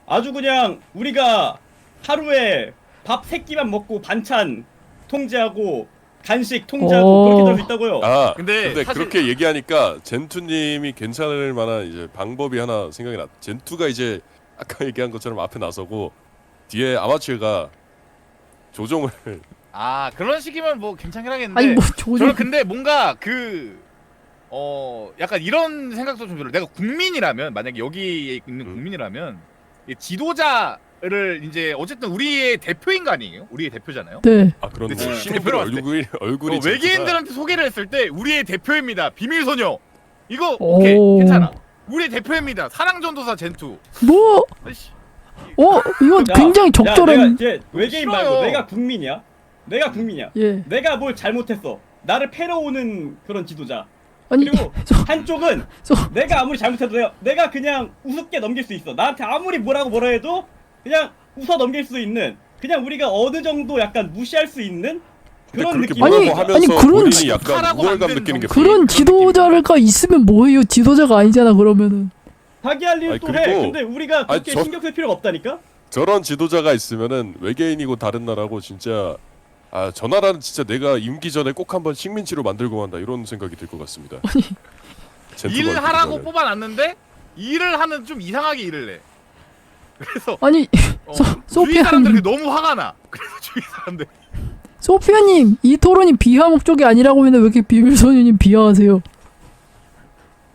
아주 그냥 우리가 하루에 밥 3끼만 먹고 반찬 통제하고 간식 통제하고 그렇게 될 수 있다고요. 근데 사실- 그렇게 얘기하니까 젠투님이 괜찮을 만한 이제 방법이 하나 생각이 나. 젠투가 이제 아까 얘기한 것처럼 앞에 나서고 뒤에 아마추어가 조종을 그런 식이면 뭐 괜찮긴 하겠는데 아니 뭐 조종. 저는 근데 뭔가 약간 이런 생각도 좀 들어요. 내가 국민이라면 만약에 여기에 있는 국민이라면 이 지도자를 이제 어쨌든 우리의 대표인 거 아니에요? 우리의 대표잖아요. 네. 그런 근데 뭐 대표로 신부의 왔을 때 얼굴이 외계인들한테 소개를 했을 때 우리의 대표입니다. 비밀소녀. 이거 오. 오케이 괜찮아. 우리의 대표입니다. 사랑전도사 젠투. 뭐? 아이씨, 이거 야, 굉장히 야, 내가 적절한. 이제 외계인 싫어요. 말고 내가 국민이야. 내가 국민이야. 예. 내가 뭘 잘못했어. 나를 패러 오는 그런 지도자. 아니 그리고 한쪽은 소- 내가 아무리 잘못해도 내가 그냥 우습게 넘길 수 있어. 나한테 아무리 뭐라 해도 그냥 웃어 넘길 수 있는, 그냥 우리가 어느 정도 약간 무시할 수 있는 그런 그렇게 느낌. 아니, 뭐라고 하면서 아니, 그런 본인이 지- 약간 하라고 우월감 만든 느끼는 게 정치. 그런 그런 지도자가 있으면 뭐예요? 지도자가 아니잖아 그러면은. 자기 할 일 아니, 또 해. 그리고- 근데 우리가 그렇게 저- 신경 쓸 필요가 없다니까. 저런 지도자가 있으면은 외계인이고 다른 나라고 진짜 저 나라는 진짜 내가 임기 전에 꼭 한번 식민지로 만들고 간다 이런 생각이 들 것 같습니다. 젠투가 일을 이렇게 하라고 되면은. 뽑아놨는데 일을 하는 좀 이상하게 일을 해. 그래서 아니 주위 소피아님. 사람들이 너무 화가 나. 그래서 주위 사람들 소피아님 이 토론이 비하 목적이 아니라고 했는데 왜 이렇게 비밀소녀님 비하하세요?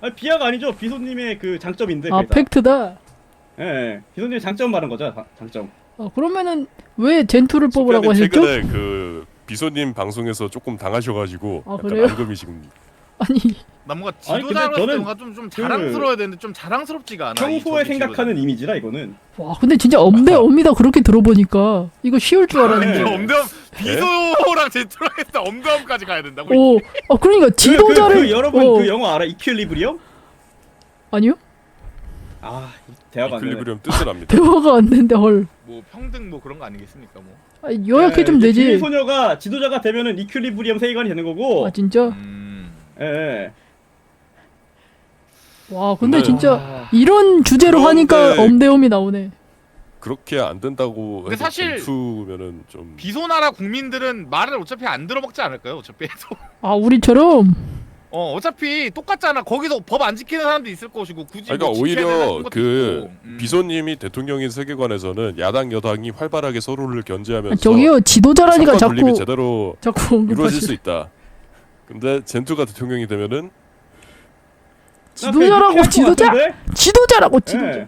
아니, 비하가 아니죠. 비소님의 그 장점인데. 아 그게 다. 팩트다. 예, 비소님의 장점 말한 거죠. 장점. 그러면은 왜 젠투를 뽑으라고 소피아님 하셨죠? 최근에 그 비소님 방송에서 조금 당하셔가지고 아, 약간 그래요? 앙금이 지금 아니 나 뭔가 아니, 근데 지도자로서 저는 뭔가 좀 자랑스러워야 되는데 좀 자랑스럽지가 않아. 이 평소에 저기 생각하는 이미지라 이거는. 와 근데 진짜 엄대엄이다 그렇게 들어보니까 이거 쉬울 줄 지도자. 알았는데. 네. 엄대엄 비소랑 제트랑 했다 엄대엄까지 가야 된다고. 그러니까 지도자를 여러분 그 영화 알아? 이퀄리브리엄? 아니요? 아, 대화가 안 되네. 이퀄리브리엄 뜻을 압니다. 대화가 안 되는데 헐. 뭐 평등 뭐 그런 거 아니겠습니까 뭐. 요약해 좀 되지. 비밀소녀가 지도자가 되면은 이퀄리브리엄 세계관이 되는 거고. 진짜? 예. 와 근데 네. 진짜 이런 주제로 그런데- 하니까 엄대엄이 나오네. 그렇게 안 된다고 근데 해서 사실 젠투면은 좀 비소나라 국민들은 말을 어차피 안 들어먹지 않을까요? 어차피 해도. 우리처럼. 어차피 똑같잖아. 거기서 법 안 지키는 사람도 있을 것이고 굳이 그러니까 뭐 지켜야 되는 오히려 것도 그 있고. 비소님이 대통령인 세계관에서는 야당 여당이 활발하게 서로를 견제하면서 저기요 지도자라니까 성과 분립이 자꾸 제대로 이루어질 수 언급하시. 있다. 근데 젠투가 대통령이 되면은 지도자라고 지도자? 지도자라고 지도자. 예.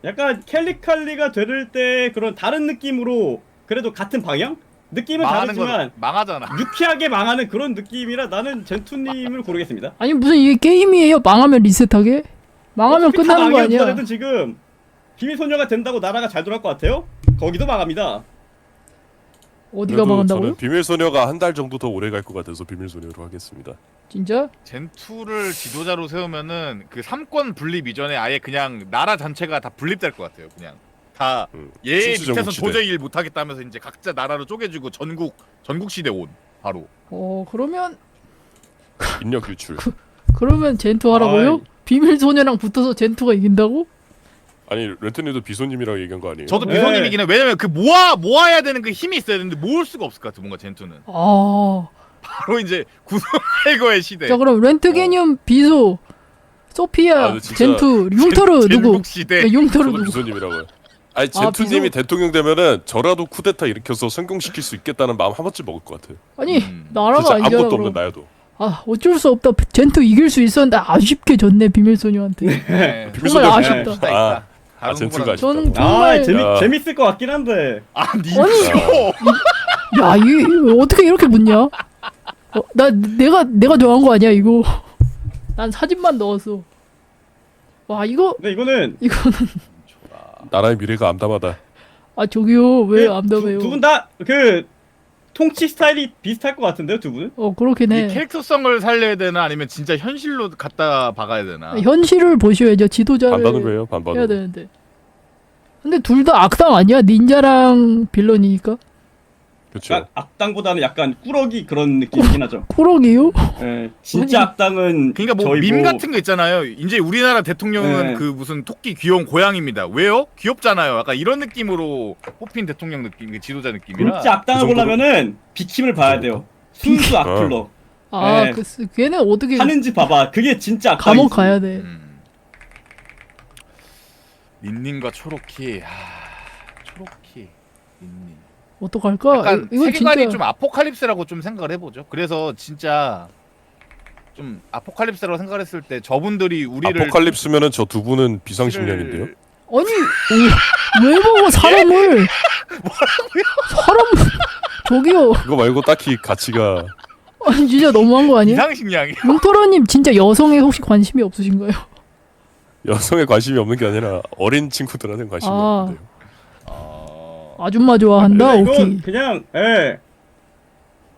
약간 캘리칼리가 될 때 그런 다른 느낌으로 그래도 같은 방향? 느낌은 망하는 건 다르지만 망하잖아. 유쾌하게 망하는 그런 느낌이라 나는 젠투님을 고르겠습니다. 아니 무슨 이게 게임이에요? 망하면 리셋하게? 망하면 어차피 다 끝나는 거 망해요, 아니야? 누나들은 지금 비밀소녀가 된다고 나라가 잘 돌아갈 것 같아요? 거기도 망합니다. 어디가 그래도 망한다고요? 저는 비밀소녀가 한 달 정도 더 오래 갈 것 같아서 비밀소녀로 하겠습니다. 진짜? 젠투를 지도자로 세우면은 그 3권 분립 이전에 아예 그냥 나라 전체가 다 분립될 것 같아요. 그냥 다 얘 신수 밑에서 전국 시대. 도저히 일 못하겠다면서 이제 각자 나라로 쪼개지고 전국 시대 온 바로. 그러면 인력 유출. 그러면 젠투 하라고요? 아이. 비밀 소녀랑 붙어서 젠투가 이긴다고? 아니 렌트님도 비소님이라고 얘기한 거 아니에요? 저도 네. 비선님이긴 해. 왜냐면 그 모아야 되는 그 힘이 있어야 되는데 모을 수가 없을 것 같아. 뭔가 젠투는 아, 바로 이제 구성할 거의 시대. 자 그럼 렌트 개념 비소 소피아 아, 근데 진짜 젠투 융터르 누구? 전국 시대. 네, 융터르 저도 누구? 비소님이라고요. 아니 아, 젠투님이 비소? 대통령 되면은 저라도 쿠데타 일으켜서 성공시킬 수 있겠다는 마음 한 번쯤 먹을 것 같아. 아니 나라가 진짜 아니잖아. 아무것도 그럼. 없는 나야도. 아 어쩔 수 없다. 젠투 이길 수 있었는데 아쉽게 졌네 비밀 소녀한테. 네. 정말 비밀소녀 아쉽다. 있다, 아, 있다. 다른 젠투가 거랑- 아쉽다. 저는 아, 정말 야. 재밌을 것 같긴 한데. 아니죠. 야 이게 어떻게 이렇게 묻냐? 내가 정한 거 아니야 이거? 난 사진만 넣었어. 와 이거 근데 이거는 이거는 나라의 미래가 암담하다. 아 저기요 왜 암담해요? 두 분 다 그 통치 스타일이 비슷할 것 같은데요, 두 분은? 그렇긴 이 해. 캐릭터성을 살려야 되나 아니면 진짜 현실로 갖다 박아야 되나? 현실을 보셔야죠. 지도자를 반반으로 해요. 해야 반반으로. 되는데. 근데 둘 다 악당 아니야? 닌자랑 빌런이니까. 그렇죠. 그러니까 악당보다는 약간 꾸러기 그런 느낌이긴 하죠. 코럭이요? 예, 진짜 악당은 그러니까 뭐 저희 밈 같은 거 있잖아요. 이제 우리나라 대통령은 네. 그 무슨 토끼 귀여운 고양입니다. 왜요? 귀엽잖아요. 약간 이런 느낌으로 뽑힌 대통령 느낌, 그 지도자 느낌이라. 진짜 악당을 그 정도로- 보려면은 비킴을 봐야 돼요. 순수 악플러. 아, 네. 걔는 어떻게 하는지 봐봐. 그게 진짜 악당. 감옥 가야 돼. 닌닌과 초록키. 초록키. 닌닌. 어떡할까? 약간 이거 세계관이 진짜 좀 아포칼립스라고 좀 생각을 해보죠. 그래서 진짜 좀 아포칼립스라고 생각을 했을 때 저분들이 우리를 아포칼립스면은 저 두 분은 비상식량인데요. 아니 왜 보고 사람을 사람 저기요. 그거 말고 딱히 가치가 아니 진짜 너무한 거 아니에요? 이상식량이. 융토로님 진짜 여성에 혹시 관심이 없으신가요? 여성에 관심이 없는 게 아니라 어린 친구들한테 관심이 아. 없는데요. 아줌마 좋아한다. 근데 이건 오케이. 그냥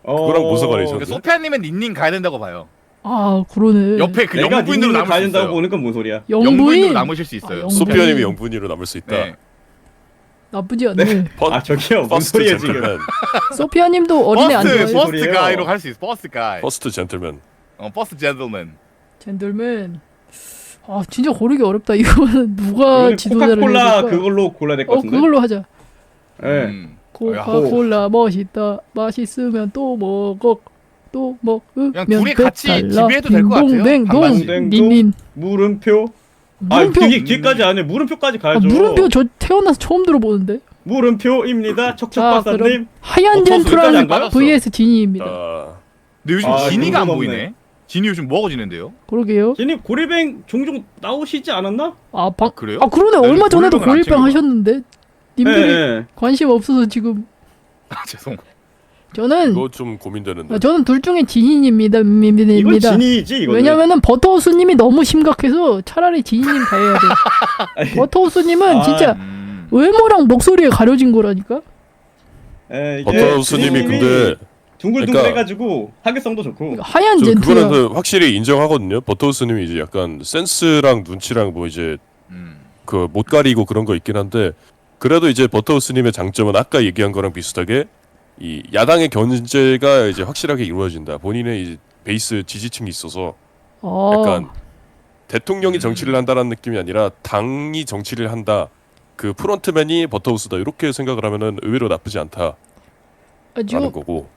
그거랑 무슨 관계죠? 그러니까 소피아님은 닌닌 가야 된다고 봐요. 아 그러네. 옆에 그 내가 영부인으로 닌닌을 남을 가야 수 된다고 있어요. 보는 건 뭔 소리야? 영부인으로 영부인 남으실 수 있어요. 아, 소피아님이 영분위로 남을 수 있다. 네. 나쁘지 않네. 아 저기요 뭔 퍼스트 소리야 지금? 젠틀맨. 소피아님도 어린애 안 좋아해요? 버스트 소리예요? 가이로 할 수 있어. 버스트 가이. 퍼스트 젠틀맨. 버스트 젠틀맨. 젠들맨. 아 진짜 고르기 어렵다. 이거는 누가 이거는 지도자를 해야 코카콜라 될까? 그걸로 골라야 될 것 같은데. 그걸로 하자. 예. 코카콜라 멋있다. 맛있으면 또 먹어. 또 먹으면 그냥 둘이 같이 지배해도 될것 같아요. 딩동댕동. 반반씩. 닌닌. 물음표. 아 물음표. 그게 뒤까지 안 해. 물음표까지 아, 가야죠. 물음표 저 태어나서 처음 들어보는데. 물음표입니다. 자, 척척박사님. 그럼 하얀 버터스 여기까지 젠투랑 안 가졌어. vs 지니입니다. 아, 근데 요즘 아, 지니가 안 궁금하네. 보이네. 지니 요즘 뭐하고 지낸대요? 그러게요. 제님 고리뱅 종종 나오시지 않았나? 그래요? 아 그러네. 네, 얼마 전에도 고릴병은 안 고릴병 챙겨봐. 하셨는데. 님들이 예. 관심 없어서 지금. 아 죄송. 저는 이거 좀 고민되는데. 저는 둘 중에 지니입니다. 이건 입니다. 진이지 이거. 왜냐면은 버터우스님이 너무 심각해서 차라리 지니님 가야 돼. 버터우스님은 아, 진짜 음. 외모랑 목소리에 가려진 거라니까. 이게 버터우스님이 근데 둥글둥글해가지고 타겟성도 좋고. 하얀 저 젠투야. 그거는 그 확실히 인정하거든요. 버터우스님이 이제 약간 센스랑 눈치랑 뭐 이제 그 못 가리고 그런 거 있긴 한데 그래도 이제 버터우스님의 장점은 아까 얘기한 거랑 비슷하게 이 야당의 견제가 이제 확실하게 이루어진다. 본인의 이제 베이스 지지층이 있어서 약간 대통령이 정치를 한다라는 느낌이 아니라 당이 정치를 한다. 그 프론트맨이 버터우스다. 이렇게 생각을 하면은 의외로 나쁘지 않다라는 거고.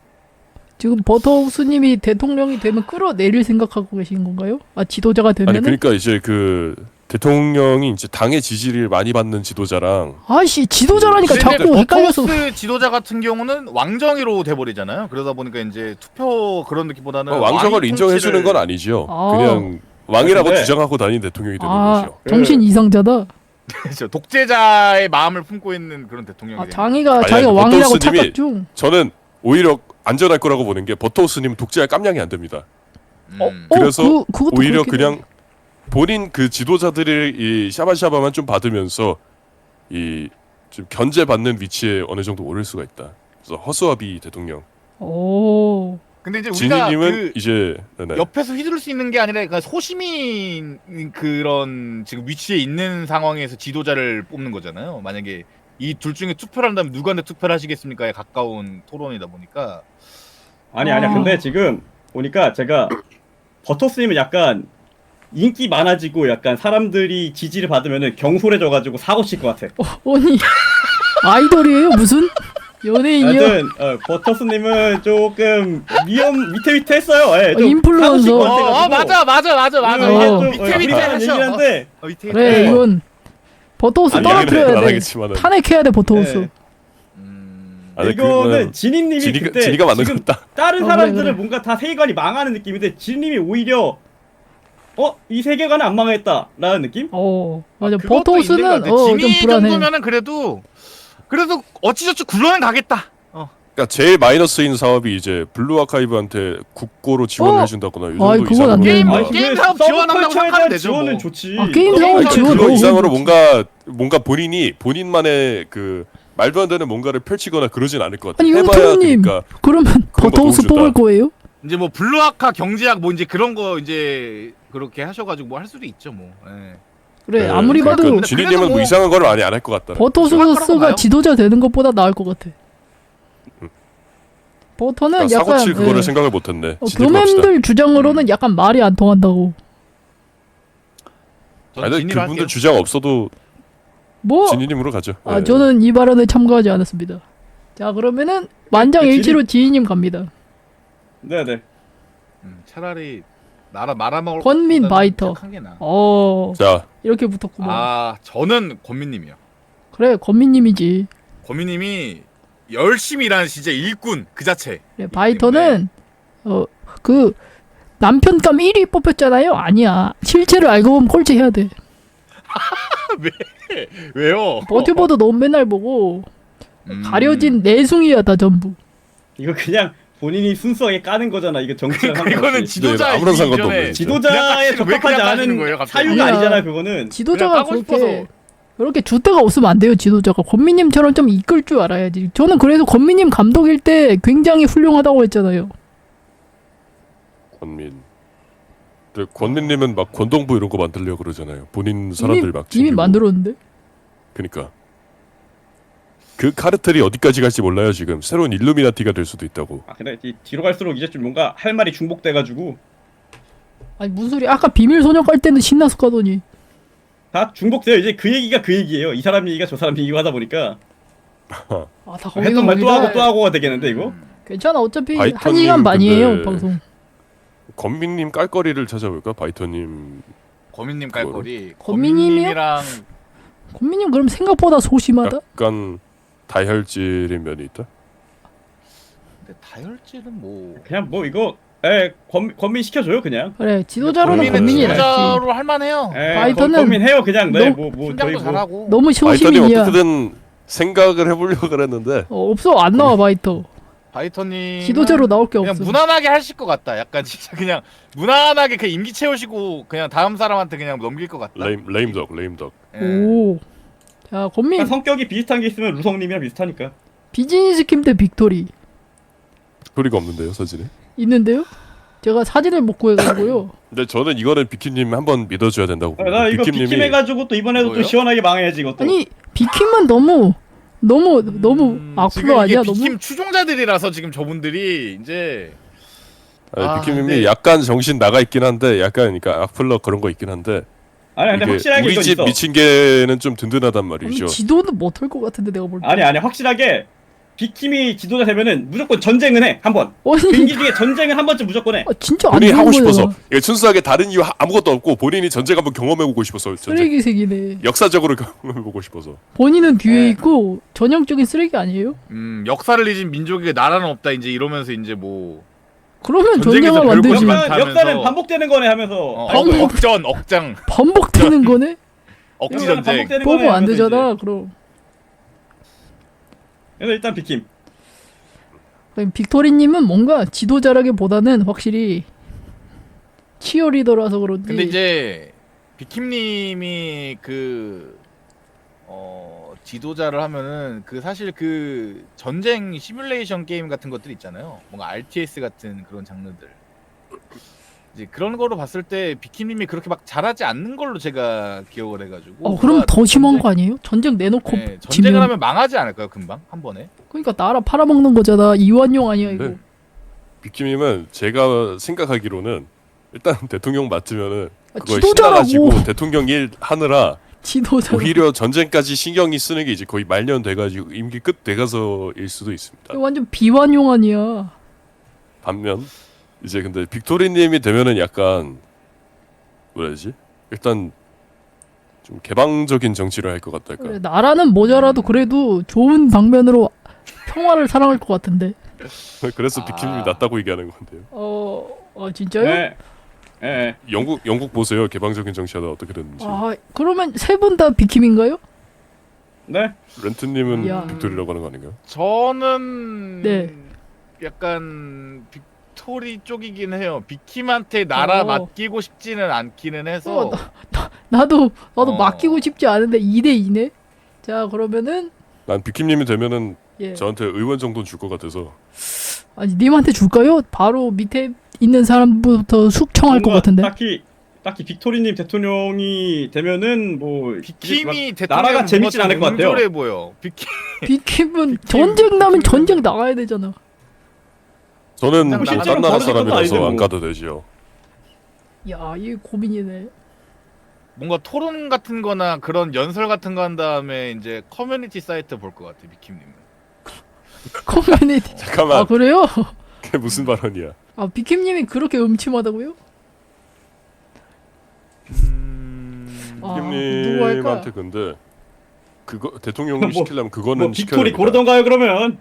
지금 버터우스님이 대통령이 되면 끌어내릴 생각하고 계신 건가요? 아 지도자가 아니 되면은? 그러니까 이제 그 대통령이 이제 당의 지지를 많이 받는 지도자랑 아씨 지도자라니까 근데 자꾸 헷갈려서. 버터우스 지도자 같은 경우는 왕정이로 돼버리잖아요. 그러다 보니까 이제 투표 그런 느낌보다는 왕정을 왕이 인정해주는 통치를- 건 아니죠. 아. 그냥 왕이라고 근데- 주장하고 다니는 대통령이 되는 아 거죠. 정신 이상자다. 그렇죠. 독재자의 마음을 품고 있는 그런 대통령이. 아, 됩니다. 장이가 아니, 자기가 아니, 왕이라고 버터스님이- 착각 중. 저는 오히려 안전할 거라고 보는 게 버터우스님 독재에 깜냥이 안 됩니다. 그래서 그것도 오히려 그렇긴 그냥 해. 본인 그 지도자들의 이 샤바샤바만 좀 받으면서 이 좀 견제받는 위치에 어느 정도 오를 수가 있다. 그래서 허수아비 대통령. 오. 근데 이제 우리가 진이님은 그 이제 네네. 옆에서 휘두를 수 있는 게 아니라 그러니까 소시민 그런 지금 위치에 있는 상황에서 지도자를 뽑는 거잖아요. 만약에 이 둘 중에 투표를 한다면 누구한테 투표를 하시겠습니까에 가까운 토론이다 보니까 아니야. 근데 지금 보니까 제가 버터스님은 약간 인기 많아지고 약간 사람들이 지지를 받으면은 경솔해져가지고 사고 칠 것 같아. 아니 아이돌이에요 무슨? 연예인이요? 하여튼 버터스님은 조금 위태위태했어요. 예, 좀 인플루언서. 사고 칠 것 어, 같아가지고. 맞아. 이게 좀 위태위태하셔. 위태위태한 얘기긴 한데 그래 네. 이건 버터우스 아니, 떨어뜨려야 얘기는 안 돼. 하겠지만은. 탄핵해야 돼 버터우스. 네. 아니, 이거는 그거는 진희님이 그때 진이가 만든 지금 거다. 다른 어, 사람들은 그래. 뭔가 다 세계관이 망하는 느낌인데 진님이 오히려 이 세계관은 안 망했다라는 느낌? 맞아. 그것도 버터우스는 있는 것 같아. 좀 진이 불안해. 정도면은 그래도 어찌저찌 굴러는 가겠다. 그러니까 제일 마이너스인 사업이 이제 블루 아카이브한테 국고로 지원을 어? 해준다거나 이 아이, 정도 그건 안 이상으로 되는 뭔가- 거야. 게임 사업 지원한다고 생각하면 되죠, 지원은 뭐. 좋지. 아, 게임 사업 사업 지원 그거 너무 이상으로 좋지. 뭔가 본인만의 그 말도 안 되는 뭔가를 펼치거나 그러진 않을 것 같아. 아니 해봐야 유튜브님 되니까. 그러면 그런 거 버터우스 도움 준다. 뽑을 거예요? 이제 뭐 블루아카 경제학 뭐 이제 그런 거 이제 그렇게 하셔가지고 뭐 할 수도 있죠 뭐. 예. 그래 네, 아무리 그러니까 봐도 근데 진이님은 그래도 뭐 뭐- 이상한 걸 많이 안 할 것 같다. 심각하라고 버터우스가 봐요. 지도자 되는 것보다 나을 것 같아. 버터는 그러니까 약간 사고칠 그거를 예. 생각을 못했네. 진이로 갑시다. 교맨들 주장으로는 약간 말이 안 통한다고. 저는 아니 진이로 그분들 할게요. 주장 없어도 뭐? 진이님으로 가죠. 네. 저는 이 발언에 참가하지 않았습니다. 자 그러면은 만장일치로 지희님 갑니다. 네네. 차라리 말아먹을 권민 것보다는 바이터. 착한 게 나아. 자 이렇게 붙었구만. 저는 권민님이요. 그래 권민님이지. 권민님이 열심히 일하는 진짜 일꾼 그 자체. 그래, 바이터는 그 남편감 1위 뽑혔잖아요. 아니야. 실체를 알고 보면 꼴찌 해야 돼. 왜요? 버튜버도 너무 맨날 보고 가려진 내숭이야 다 전부. 이거 그냥 본인이 순수하게 까는 거잖아. 이거 정치랑 이거는 상관없이. 지도자 네, 아무런 상관도 이전에 없네. 지도자에 그냥 왜 적합하지 그냥 따지는 거예요, 않은 갑자기? 사유가 아니야. 아니잖아. 그거는. 지도자가 그냥 까고 그렇게 그렇게 줏대가 없으면 안 돼요. 지도자가 권민님처럼 좀 이끌 줄 알아야지. 저는 그래서 권민님 감독일 때 굉장히 훌륭하다고 했잖아요. 권민. 근데 권민님은 막 권동부 이런 거 만들려고 그러잖아요. 본인 사람들 막 이미 챙기고. 만들었는데. 그니까 그 카르텔이 어디까지 갈지 몰라요 지금. 새로운 일루미나티가 될 수도 있다고. 근데 뒤로 갈수록 이제 좀 뭔가 할 말이 중복돼가지고 아니 무슨 소리? 아까 비밀 소녀 깔 때는 신나서 가더니. 다 중복돼요. 이제 그 얘기가 그 얘기예요. 이 사람 얘기가 저 사람 얘기가 하다 보니까 다 거기가 했던 말 또 거기다. 하고 또 하고가 되겠는데 이거? 괜찮아. 어차피 바이터님 1시간 반이에요 근데- 방송. 권민님 깔거리를 찾아볼까? 바이터님. 권민님 깔거리. 권민님이요? 권민님이랑 권민님 그럼 생각보다 소심하다? 약간 다혈질의 면이 있다. 근데 다혈질은 뭐 그냥 뭐 이거 권민 시켜줘요 그냥. 그래 지도자로는 권민은 권민이 낫지. 지도자로 할만해요. 바이터는 권민 해요 그냥. 네, 너- 뭐 저희 팀장도 뭐 잘하고. 너무 바이터님 소시민이야. 어떻게든 생각을 해보려고 그랬는데 없어 안 나와 바이터. 바이터님 지도자로 나올 게 그냥 없어. 무난하게 하실 것 같다. 약간 진짜 그냥 무난하게 그 임기 채우시고 그냥 다음 사람한테 그냥 넘길 것 같다. 레임덕. 예. 오. 자 권민 그냥 성격이 비슷한 게 있으면 루성님이랑 비슷하니까. 비즈니스 킴 대 빅토리 소리가 없는데요 사진에. 있는데요? 제가 사진을 못 구해가지고요. 근데 저는 이거는 비킴님 한번 믿어줘야 된다고 봅니다. 나 이거 비킴 해가지고 또 이번에도 뭐요? 또 시원하게 망해야지 이것도. 아니 비킴은 너무 악플러 지금 이게 아니야 너무? 비킴 추종자들이라서 지금 저분들이 이제 비킴님이 근데- 약간 정신 나가 있긴 한데 약간 그러니까 악플러 그런 거 있긴 한데 아니 근데 이게 확실하게 우리 이거 집 있어. 미친 개는 좀 든든하단 아니, 말이죠. 지도는 못할 것 같은데 내가 볼 때. 아니 확실하게 비킴이 지도자 되면은 무조건 전쟁은 해 한번. 아니 경기 중에 전쟁은 한 번쯤 무조건 해. 진짜 안 본인이 좋은 하고 거야. 싶어서 이게 순수하게 다른 이유 아무것도 없고 본인이 전쟁 한번 경험해보고 싶어서 전쟁 쓰레기색이네. 역사적으로 경험해보고 싶어서. 본인은 뒤에 네. 있고 전형적인 쓰레기 아니에요? 역사를 잊은 민족에게 나라는 없다 이제 이러면서 이제 뭐 그러면 전쟁에서 전쟁을 별 만들지. 것이 많다면서. 역사는 반복되는 거네 하면서. 억전 억장 반복되는 거네? 억지 이거는 전쟁. 반복되는 뽑으면 거네요, 안 그래서 되잖아. 이제. 그럼. 그래서 일단 비킴. 빅토리님은 뭔가 지도자라기보다는 확실히 치어리더라서 그런지. 근데 이제 비킴님이 지도자를 하면은 사실 전쟁 시뮬레이션 게임 같은 것들 있잖아요. 뭔가 RTS 같은 그런 장르들. 이제 그런 거로 봤을 때 비킴님이 그렇게 막 잘하지 않는 걸로 제가 기억을 해가지고. 그럼 더 심한 거 아니에요? 전쟁 내놓고 네, 전쟁을 지면. 하면 망하지 않을까요, 금방 한 번에? 그러니까 나라 팔아먹는 거잖아. 이완용 아니야 이거. 네. 비킴님은 제가 생각하기로는 일단 대통령 맡으면은 그거에 지도자라고. 신나가지고 대통령 일 하느라 지도자. 오히려 전쟁까지 신경이 쓰는 게 이제 거의 말년 돼가지고 임기 끝 돼가서일 수도 있습니다. 완전 비완용 아니야. 반면 이제 근데 빅토리님이 되면은 약간 뭐라 해야지? 일단 좀 개방적인 정치를 할 것 같달까. 그래, 나라는 모자라도 그래도 좋은 방면으로 평화를 사랑할 것 같은데. 그래서 아. 빅킴님이 낫다고 얘기하는 건데요. 진짜요? 네. 예. 영국 보세요. 개방적인 정치하다 어떻게 됐는지. 그러면 세 분 다 비킴인가요? 네. 렌트님은 야. 빅토리라고 하는 거 아닌가요? 저는 네. 약간 빅토리 쪽이긴 해요. 비킴한테 나라 맡기고 싶지는 않기는 해서. 나도 어. 맡기고 싶지 않은데 2대2네. 자 그러면은 난 빅킴님이 되면은 예. 저한테 의원 정도는 줄 것 같아서. 아니 님한테 줄까요? 바로 밑에 있는 사람부터 숙청할 것 뭔가 같은데. 딱히 빅토리님 대통령이 되면은 뭐 비킴이 막 대통령 나라가 재밌진 않을 것 같아요. 래 보여. 비킴은 전쟁 나면 전쟁 나가야 되잖아. 저는 그냥 뭐 나가는 딴 나라 버릇이 것도 사람이라서 아니죠, 안 뭐. 가도 되지요. 야 이게 고민이네. 뭔가 토론 같은 거나 그런 연설 같은 거 한 다음에 이제 커뮤니티 사이트 볼 것 같아, 비킴님은. 커뮤니티. 잠깐만. 그래요? 그게 무슨 발언이야? 비킴님이 그렇게 음침하다고요? 누구 할까? 빅킴님한테 근데 그거 대통령을 뭐, 시키려면 그거는 뭐 시켜야 빅토리 됩니다. 고르던가요 그러면?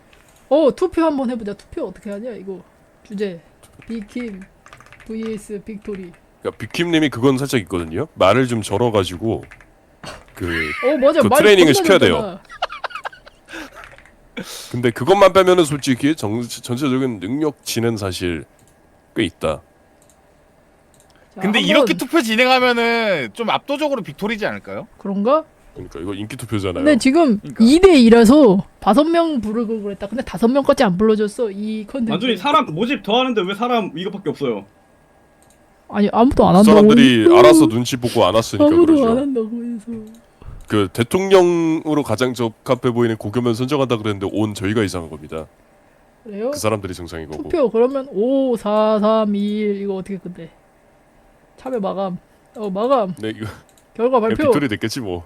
투표 한번 해보자. 투표 어떻게 하냐 이거. 주제 비킴 vs 빅토리. 그러니까 빅킴님이 그건 살짝 있거든요. 말을 좀 절어가지고 맞아. 그 말 트레이닝을 겁나 시켜야 잘하잖아. 근데 그것만 빼면은 솔직히 전체적인 능력치는 사실 꽤 있다. 자, 근데 한번- 이렇게 투표 진행하면은 좀 압도적으로 빅토리지 않을까요? 그런가? 그러니까 이거 인기 투표잖아요. 근데 지금 그러니까. 2대2라서 5명 부르고 그랬다. 근데 5명까지 안 불러줬어. 이 컨텐츠. 완전히 사람 모집 더 하는데 왜 사람 이거밖에 없어요? 아니 아무도 안 그 한다고. 사람들이 알아서 눈치 보고 안 왔으니까 아무도 그러죠. 안 한다고 해서. 그 대통령으로 가장 적합해 보이는 고교면 선정한다 그랬는데 온 저희가 이상한 겁니다. 그래요? 그 사람들이 정상인 거고. 투표 그러면 5, 4, 3, 2, 1 이거 어떻게 끝내? 참여 마감. 마감. 네 이거 결과 그냥 발표. 빅토리 됐겠지 뭐.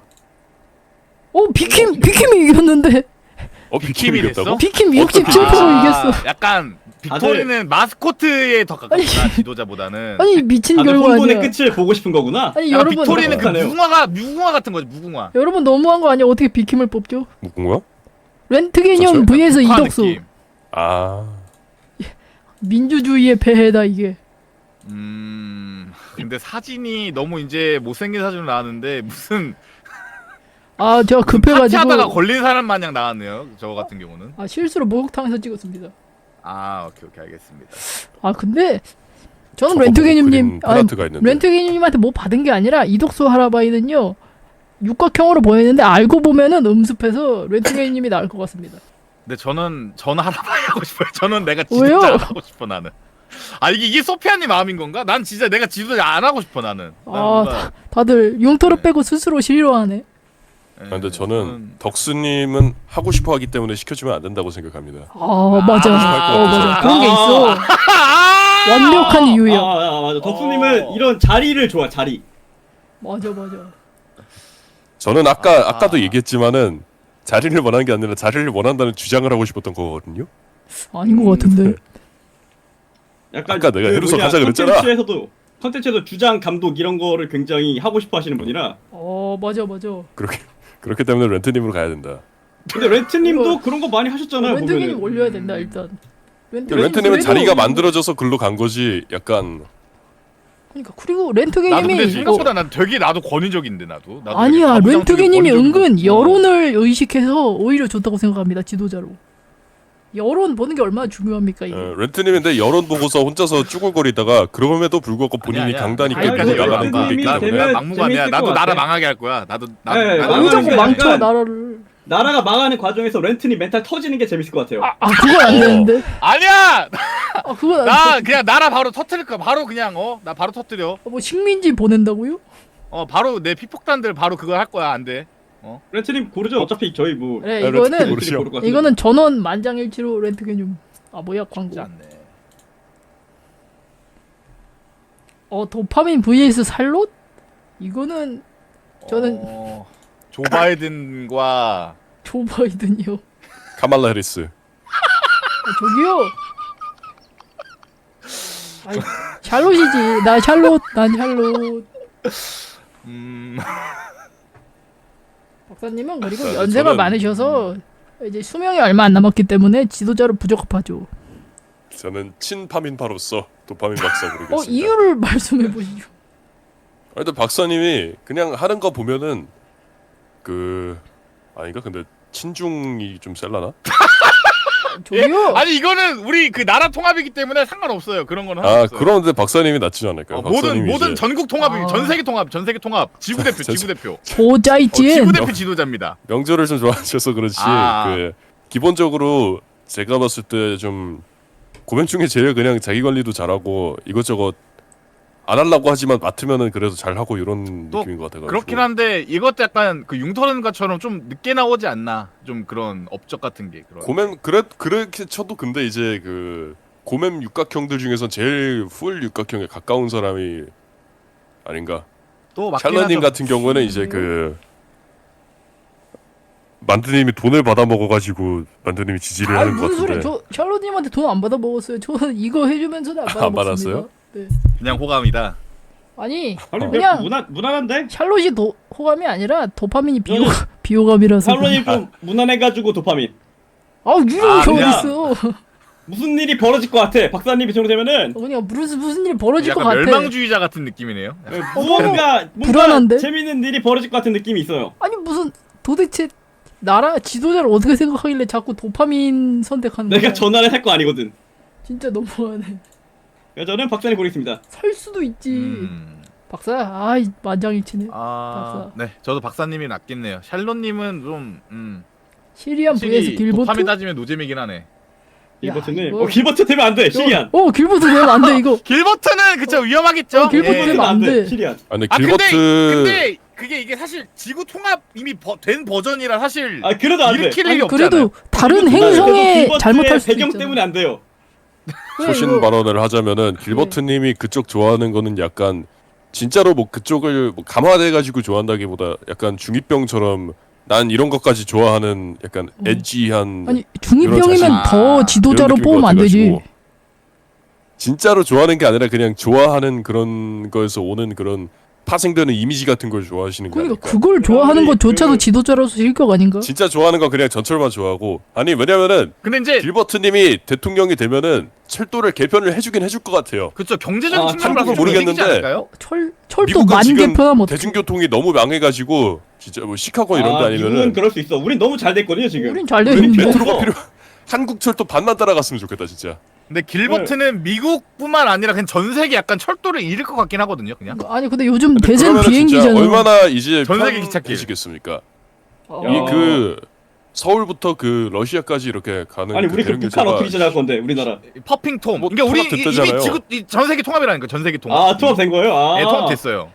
비킴이 이겼는데. 빅킴이 됐어? 이겼다고? 비킴 67% 이겼어. 약간 빅토리는 마스코트에 더 가깝구나, 지도자보다는. 아니 미친 다들 결과 혼돈의 아니야. 끝을 보고 싶은 거구나. 아니 약간 여러분 빅토리는 그 하네요. 무궁화 같은 거지, 무궁화. 여러분 너무한 거 아니야? 어떻게 비킴을 뽑죠? 무궁화? 렌트 개념 저요? vs 북한 이덕수. 느낌. 아 민주주의의 폐해다 이게. 근데 사진이 너무 이제 못생긴 사진으로 나왔는데 무슨 제가 급해가지고. 파티하다가 걸린 사람 마냥 나왔네요. 저 같은 경우는. 실수로 목욕탕에서 찍었습니다. 오케이 알겠습니다. 근데 저는 저거 렌트 보고 개념님 그린 플라트가 있는데. 렌트 개념님한테 뭐 받은 게 아니라 이덕수 하라바이는요 육각형으로 보이는데 알고 보면은 음습해서 렌트 개념님이 나을 것 같습니다. 근데 저는 하나만 하고 싶어요. 저는 내가 왜요? 지도자 안 하고 싶어 나는. 이게 소피아님 마음인 건가? 난 진짜 내가 지도자 안 하고 싶어 나는. 다들 용토를 네. 빼고 스스로 싫어하네. 근데 저는 덕수님은 하고 싶어 하기 때문에 시켜주면 안 된다고 생각합니다. 맞아. 맞아. 그런 게 있어. 완벽한 이유야. 맞아. 덕수님은 이런 자리를 좋아 자리. 맞아. 저는 아까도 얘기했지만은 자리를 원하는 게 아니라 자리를 원한다는 주장을 하고 싶었던 거거든요. 아닌 것 같은데. 약간 아까 내가 해루소 가자 그랬잖아. 컨텐츠에서 주장 감독 이런 거를 굉장히 하고 싶어 하시는 분이라. 맞아. 그렇기 때문에 렌트님으로 가야 된다. 근데 렌트님도 그런 거 많이 하셨잖아요. 렌트 개념 보면은. 올려야 된다 일단. 렌트님은 자리가 만들어져서 글로 간 거지. 약간 그러니까 그리고 나도 렌트게님이 근데 생각보다 난 되게 나도 권위적인데 나도 아니야 되게 렌트게님이 권위적이고 은근 여론을 의식해서 오히려 좋다고 생각합니다 지도자로. 여론 보는 게 얼마나 중요합니까 이게. 렌트님인데 여론 보고서 혼자서 쭈글거리다가 그럼에도 불구하고 본인이 아니야, 아니야. 강단이 아니, 깎이고 그거 나가는 그게 렌트님이 있기 때문에 되면 막무가내야. 재밌을 나도 것 나라 같아. 망하게 할 거야. 나도 네, 아, 왜 망하는 자꾸 게 망쳐 약간- 나라를. 나라가 망하는 과정에서 렌트님 멘탈 터지는 게 재밌을 것 같아요. 그건 안 되는데. 아니야. 그건 안 나 돼. 그냥 나라 바로 터뜨릴 거야. 바로 그냥 나 바로 터뜨려. 뭐 식민지 보낸다고요? 바로 내 피폭탄들 바로 그거 할 거야. 안 돼. 렌트님 고르죠. 어차피 저희 뭐 그래 렌트게님 이거는 모르죠. 렌트님 고를 것 같은데. 이거는 전원 만장일치로 렌트게님. 뭐야 광고. 쉽지 않네. 도파민 vs 살롯? 이거는 저는 조 바이든과 조 바이든이요. 카말라 해리스. 저기요. 아이, 샬롯이지. 나 샬롯. 난 샬롯. 박사님은 그리고 자, 연세가 저는- 많으셔서 이제 수명이 얼마 안 남았기 때문에 지도자로 부적합하죠. 저는 친파민파로서 도파민 박사 부르겠습니다. 이유를 말씀해 보시죠. 일단 박사님이 그냥 하는 거 보면은 아닌가? 근데 친중이 좀 셀라나? 저기요. 아니 이거는 우리 그 나라 통합이기 때문에 상관없어요. 그런 거는 아 상관없어요. 그런데 박사님이 낫지 않을까요? 모든 박사님이 이제 전국 통합이 아. 전 세계 통합 지구 대표 지구 대표 보자이찐. 지구 대표 지도자입니다. 명절을 좀 좋아하셔서 그렇지 기본적으로 제가 봤을 때 좀 고맹 중에 제일 그냥 자기 관리도 잘하고 이것저것 안 하려고 하지만 맡으면은 그래도 잘하고 이런 또 느낌인 것 같아가지고 그렇긴 한데 이것도 약간 그 융터른가처럼 좀 늦게 나오지 않나 좀 그런 업적 같은 게 그런. 고mem그렇게 쳐도 근데 이제 고mem 육각형들 중에선 제일 풀 육각형에 가까운 사람이 아닌가. 또 맞긴 샬러님 하죠. 같은 경우는 이제 만드님이 돈을 받아 먹어가지고 만드님이 지지를 하는 것 무슨 같은데. 소리? 저 샬롯님한테 돈 안 받아 먹었어요. 저는 이거 해주면서는 안 받아 안 먹습니다. 받았어요? 네. 그냥 호감이다. 아니 아니 그냥 무난한데? 샬롯이 호감이 아니라 도파민이 비호감이라서. 샬론이 좀 무난해가지고 도파민. 유령이 그냥- 어딨어. 무슨 일이 벌어질 것 같아. 박사님이 정되면은 그냥 무슨 일이 벌어질 것 약간 같아. 멸망주의자 같은 느낌이네요. 뭔가 불안한데? 재밌는 일이 벌어질 것 같은 느낌이 있어요. 아니 무슨 도대체 나라 지도자를 어떻게 생각하길래 자꾸 도파민 선택하는 거야? 내가 전화를 할 거 아니거든. 진짜 너무하네. 그래서 저는 박사님 보겠습니다. 살 수도 있지. 박사야, 만장일치네. 박사. 네, 저도 박사님이 낫겠네요. 샬롯님은 좀 시리안 vs 확실히 길버트? 도파민 따지면 노잼이긴 하네. 길버트님, 이거- 길버트 되면 안 돼. 시리안. 길버트 되면 안 돼 이거. 길버트는 그쵸 위험하겠죠. 길버트 예. 되면 안 돼. 시리안. 근데 아 길버트 근데 그게 이게 사실 지구 통합 이미 된 버전이라 사실 그래도 안 돼. 일으킬 일이 아니, 없잖아요. 그래도 다른 그래도 행성에 길버트의 잘못할 수도 배경 있잖아. 때문에 안 돼요. 그래, 소신 이거- 발언을 하자면은 길버트님이 그쪽 좋아하는 거는 약간 진짜로 뭐 그쪽을 뭐 감화돼가지고 좋아한다기보다 약간 중이병처럼 난 이런 것까지 좋아하는 약간 엣지한 아니 이런 중2병이면 자신- 더 지도자로 이런 느낌인 뽑으면 것 안 되지. 같아가지고. 진짜로 좋아하는 게 아니라 그냥 좋아하는 그런 거에서 오는 그런 파생되는 이미지 같은 걸 좋아하시는 그러니까 거니까. 그걸 좋아하는 우리 것조차도 그- 지도자로서 실격 아닌가? 진짜 좋아하는 건 그냥 전철만 좋아하고 아니 왜냐면은 근데 이제 길버트님이 대통령이 되면은 철도를 개편을 해주긴 해줄 것 같아요. 그쵸 경제적인 아, 측면으로 참고로 좀 모르겠는데 이득이지 않을까요? 철도 미국은 만 지금 개편하면 어떡해. 대중교통이 너무 망해가지고 진짜 뭐 시카고 이런 데 미국은 아니면은 그럴 수 있어. 우린 너무 잘 됐거든요 지금. 우린 잘 우리는 되는데. 메트로가 필요. 한국 철도 반만 따라갔으면 좋겠다 진짜. 근데 길버트는 미국뿐만 아니라 그냥 전 세계 약간 철도를 잃을 것 같긴 하거든요. 그냥. 아니 근데 요즘 근데 대세는 그러면은 진짜 비행기잖아. 얼마나 이제 전 세계 기찻길. 편해지겠습니까? 어. 이 그 서울부터 그 러시아까지 이렇게 가는 아니 우리 그 대형 북한 열차가 어떻게 지나갈 건데 우리나라. 퍼핑통. 뭐 그러니까 우리 통합됐다잖아요. 이미 지구 전 세계 통합이라니까 전 세계 통합. 아 통합된 거예요? 아, 예, 통합됐어요.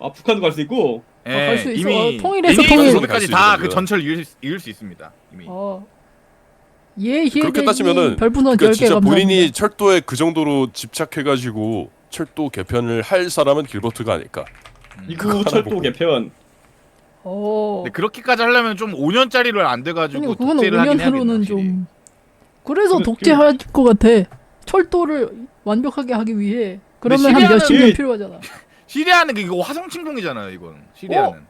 아 북한도 갈 수 있고. 갈 수 있어. 이미 통일해서 통일. 까지 갈수 다 그 있거든요. 전철 이을 수 있습니다. 이미. 그렇게 따지면은 별풍선 그러니까 10개 진짜 감사합니다. 본인이 철도에 그 정도로 집착해가지고 철도 개편을 할 사람은 길버트가 아닐까. 이구 철도 개편. 근데 그렇게까지 하려면 좀 5년짜리로 안 돼가지고 그러니까 그건 독재를 하긴 5년으로는 해야겠네. 좀 그래서 그- 독재할 것 같아. 철도를 완벽하게 하기 위해 그러면 한 시리아는 몇십 년 그- 필요하잖아. 시리아는 이거 화성 침공이잖아요. 이건 시리아는.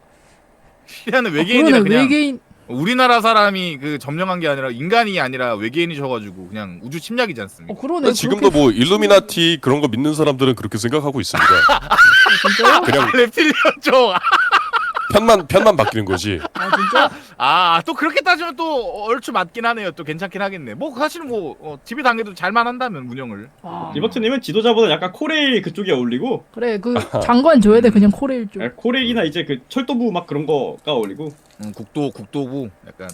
시리아는 외계인이라 그러네, 그냥 외계인 우리나라 사람이 그 점령한 게 아니라 인간이 아니라 외계인이셔가지고 그냥 우주 침략이지 않습니까? 그러네. 지금도 뭐 일루미나티 그런 거 믿는 사람들은 그렇게 생각하고 있습니다. 진짜요? 그냥 reptilian 쪽. 편만 바뀌는 거지. 진짜? 또 그렇게 따지면 또 얼추 맞긴 하네요. 또 괜찮긴 하겠네. 뭐 사실은 뭐 집이 당해도 잘만 한다면 운영을. 리버트님은 지도자보다 약간 코레일 그쪽에 어울리고 그래 그 장관 줘야 돼 그냥 코레일 쪽. 코레일이나 이제 그 철도부 막 그런 거가 어울리고. 국도부 약간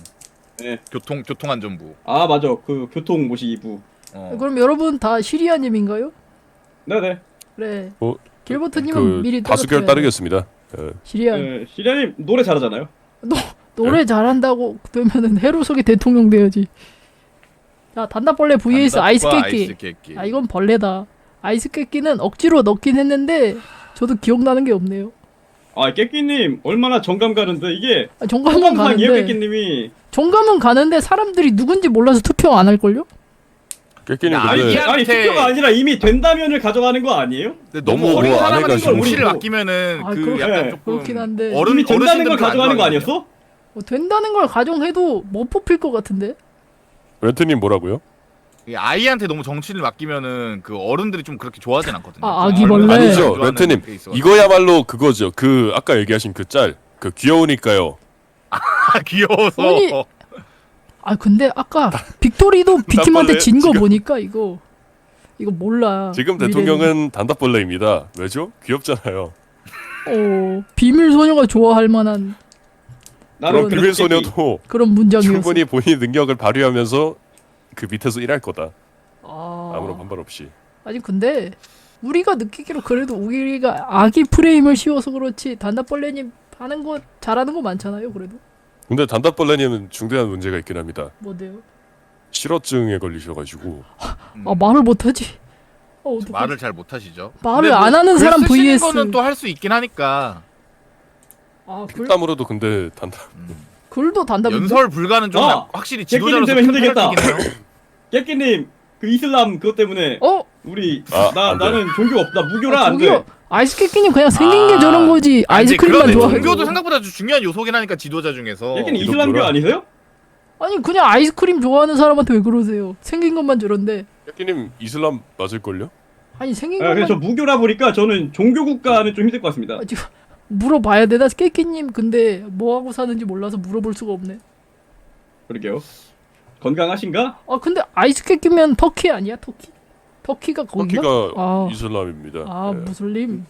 네. 교통안전부. 아 맞아 그 교통모시부. 그럼 여러분 다 시리아님인가요? 네네. 그래. 어, 길버트님은 미리 다수결 떨어뜨려야 돼. 따르겠습니다. 시리아 시리아님 노래 잘하잖아요. 노래 잘한다고 되면은 해로속의 대통령 돼야지. 자 단답벌레 vs 아이스 깨끼. 아 이건 벌레다. 아이스 깨끼는 억지로 넣긴 했는데 저도 기억나는 게 없네요. 아 깨끼님 얼마나 정감 가는데 이게 정감은 가는데 가는데 깨끼님이 정감은 가는데 사람들이 누군지 몰라서 투표 안 할걸요? 깨끼님 야, 근데 아니 투표가 아니라 이미 된다면을 가져가는 거 아니에요? 근데 너무 너무 어린 뭐 안 사람한테 해가지고. 정치를 우리도. 맡기면은 그 그렇- 약간 네, 조금 그렇긴 한데 이미 된다는 걸 어르신들은 가져가는 거 안 아니었어? 된다는 걸 가정해도 못 뽑힐 것 같은데? 렌트님 뭐라고요? 좋아하거든요. 아이한테 너무 정치를 맡기면은 그 어른들이 좀 그렇게 좋아하진 않거든요. 아기벌레. 어른들이 아니죠, 좋아하는 렌트님. 게 있어가지고. 이거야말로 그거죠. 그 아까 얘기하신 그 짤, 그 귀여우니까요. 귀여워서. 아니 근데 아까 빅토리도 비킴한테 나빨래, 진 거 지금. 보니까 이거 몰라. 지금 미래는. 대통령은 단답벌레입니다. 왜죠? 귀엽잖아요. 비밀 소녀가 좋아할 만한 나는 그런 비밀 그래서 깨끼. 소녀도 그런 문장이었어. 충분히 본인 능력을 발휘하면서 그 밑에서 일할 거다. 아, 아무런 반발 없이. 아니 근데 우리가 느끼기로 그래도 우리가 아기 프레임을 씌워서 그렇지 단답벌레님 하는 거 잘하는 거 많잖아요. 그래도 근데 단답벌레님은 중대한 문제가 있긴 합니다. 뭐대요? 실어증에 걸리셔가지고 말을 못하지. 어떡하지? 말을 잘 못하시죠. 말을 근데 뭐 안 하는 글 사람 쓰시는 vs. 거는 또 할 수 있긴 하니까. 땀으로도 근데 글도 단답인데? 연설 불가는 좀 확실히 지도자로서 때문에 힘들겠다. 큰 혜택이긴 해요. 깨끼님 그 이슬람 그것 때문에 우리 안 돼. 나는 종교 없다 무교라 안 저기요, 돼. 아이스케끼님 그냥 생긴 게 저런 거지. 아이스크림만 그러네. 좋아해. 종교도 생각보다 중요한 요소긴 하니까 지도자 중에서. 깨끼님 이슬람교 이렇구나. 아니세요? 아니 그냥 아이스크림 좋아하는 사람한테 왜 그러세요? 생긴 것만 저런데. 깨끼님 이슬람 맞을걸요? 아니 생긴 그래서 저 것만 무교라 보니까 저는 종교 국가는 좀 힘들 것 같습니다. 지금 물어봐야 되나? 깨끼님 근데 뭐 하고 사는지 몰라서 물어볼 수가 없네. 그러게요. 건강하신가? 근데 아이스케끼면 터키 아니야? 터키가 거기가? 터키가 이슬람입니다. 네. 무슬림.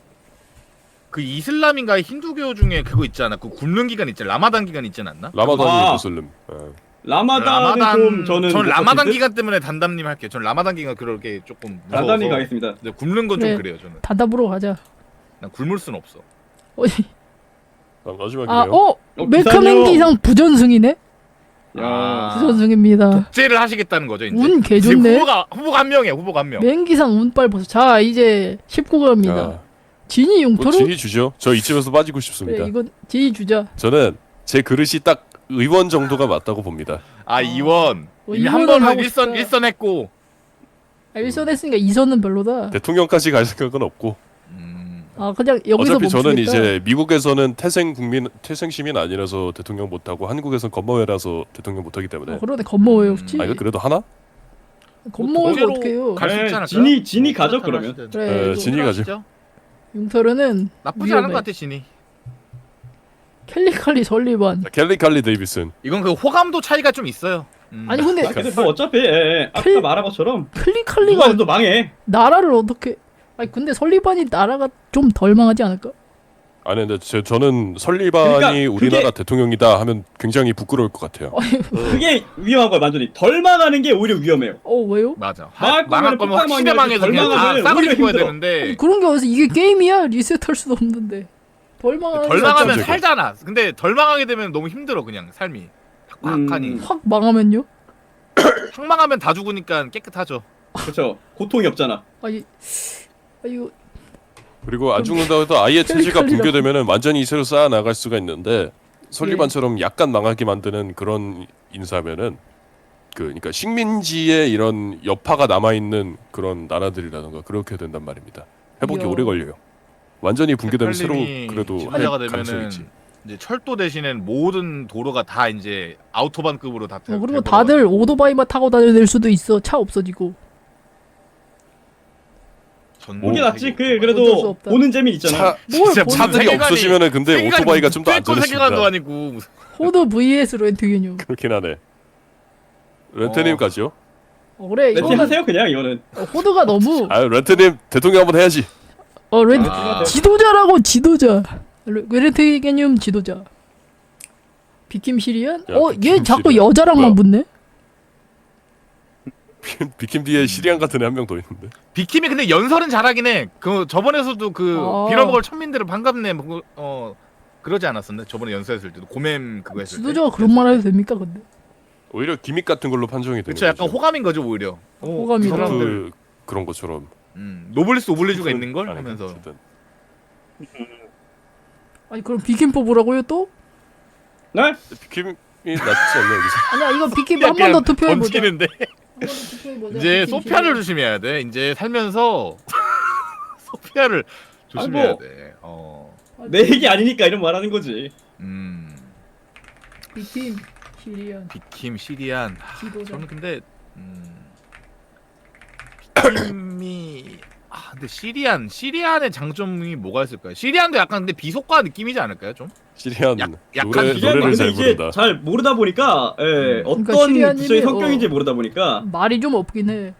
그 이슬람인가 힌두교 중에 그거 있잖아. 그 굶는 기간 있잖아. 라마단 기간 있지 않았나? 라마단이 무슬림. 라마단은 좀 저는 전 못 라마단 버틸 듯? 기간 때문에 단담님 할게요. 전 라마단 기간 그렇게 조금 무서워서. 단단히 가겠습니다. 근데 굶는 건 좀 그래. 그래요. 저는. 단답으로 가자. 난 굶을 순 없어. 마지막이네요. 메카맨 기상 부전승이네? 야. 부전승입니다. 독재를 하시겠다는 거죠. 이제. 운 개 지금 좋네. 후보가 한 명이에요. 후보가 한 명. 맹기상 운빨 보소. 자 이제 19갑니다. 야, 진이 뭐 용토로? 진이 주죠. 저 이쯤에서 빠지고 싶습니다. 그래 이건 진이 주자. 저는 제 그릇이 딱 의원 정도가 맞다고 봅니다. 이원. 이미 한 이원은 번은 하고 싶다. 일선했고. 1선 했으니까 2선은 별로다. 대통령까지 갈 생각은 없고. 그냥 여기서 어차피 저는 멈추겠다. 이제 미국에서는 태생 시민 아니라서 대통령 못하고 한국에서는 건모회라서 대통령 못하기 때문에. 그러네 건모회 혹시? 이거 그래도 하나? 건모회가 어떻게 해요? 갈수 있지 않을까요? 진이 가죠 그러면. 그래 이거 진이 가죠. 융터르는 나쁘지 않은 위험해. 것 같아 진이. 켈리칼리 설리반. 켈리 칼리 데이비슨. 이건 그 호감도 차이가 좀 있어요. 아니 근데 근데 뭐 어차피 아까 켈- 말한 것처럼 켈리칼리가 누가 또 망해. 나라를 어떻게? 아니 근데 설리반이 나라가 좀 덜 망하지 않을까? 아니 근데 저는 설리반이 그러니까 우리나라 그게- 대통령이다 하면 굉장히 부끄러울 것 같아요. 그게 위험한 거야 완전히. 덜 망하는 게 오히려 위험해요. 왜요? 맞아. 망할 망할 거면은 거면 시대 폭탄 망해서 덜 그냥 다 망하면 싸그리 오히려 죽어야 힘들어. 되는데. 그런 게 어디서 이게 게임이야? 리셋할 수도 없는데. 덜 망하는 덜 게 망하면 깜짝이야. 살잖아. 근데 덜 망하게 되면 너무 힘들어 그냥 삶이. 확하니. 확 망하면요? 확 망하면 다 죽으니까 깨끗하죠. 그렇죠. 고통이 없잖아. 아니 이거 그리고 안 죽는다고 해도 아예 체제가 켈리칼리라고. 붕괴되면은 완전히 새로 쌓아 나갈 수가 있는데 설리반처럼 약간 망하게 만드는 그런 인사면은 그러니까 식민지에 이런 여파가 남아 있는 그런 나라들이라던가 그렇게 된단 말입니다. 회복이 이야. 오래 걸려요. 완전히 붕괴되면 새로 켈리님이 그래도 할 심판자가 가능성이 되면은 있지. 이제 철도 대신엔 모든 도로가 다 이제 아우토반급으로 다 그리고 돼버려가지고. 다들 오토바이만 타고 다닐 수도 있어. 차 없어지고. 전 그게 세계 낫지. 오토바이. 어쩔 수 그래도 없다. 보는 재미 있잖아. 차 진짜 보는 차들이 세계관이- 없어지면은 근데 세계관이 오토바이가 좀 더 무조건 세계관도 안전해집니다. 아니고 무슨- 호드 vs 렌트 개념. 그렇긴 하네. 렌트님 가죠. 그래 렌트 이거는 하세요 그냥 이거는. 호드가 너무 아 렌트님 대통령 한번 해야지. 렌트 아. 지도자라고 지도자. 렌트 개념 지도자. 비킴 시리안? 야, 얘 비킴 자꾸 시리안. 여자랑만 붙네. 비킴 뒤에 시리안 같은 애 한 명 더 있는데. 비킴이 근데 연설은 잘하긴 해. 그 저번에서도 그 아. 빌어먹을 천민들을 반갑네 그러지 않았었나? 저번에 연설했을 때도 고맴 그거 했을 때. 지도자가 그런 말 해도 됩니까 근데? 오히려 기믹 같은 걸로 판정이 되는 그쵸, 약간 거죠. 호감인 거죠 오히려. 호감이다. 이 사람들, 트럼프 그런 것처럼. 노블리스 오블리주가 있는 걸 아니, 하면서. 어쨌든. 아니 그럼 비킴 뽑으라고요 또? 네? 비킴이 낫지 않나 여기서. 아니야 이거 비킴 한 번 더 투표해보자. 던지는데 한번 더 투표해보자. 이제 비킴 소피아를 시리안. 조심해야 돼. 이제 살면서 소피아를 조심해야 아이고. 돼. 내 얘기 아니니까 이런 말 하는 거지. 비킴 시리안 비킴 시리안. 지도자. 저는 근데 비킴이 근데 시리안의 장점이 뭐가 있을까요? 시리안도 약간 근데 비속과 느낌이지 않을까요, 좀? 시리안 약간 노래를 근데 잘 이게 부른다. 잘 모르다 보니까 어떤 그러니까 시리아님이, 구조의 성격인지 모르다 보니까 말이 좀 없긴 해.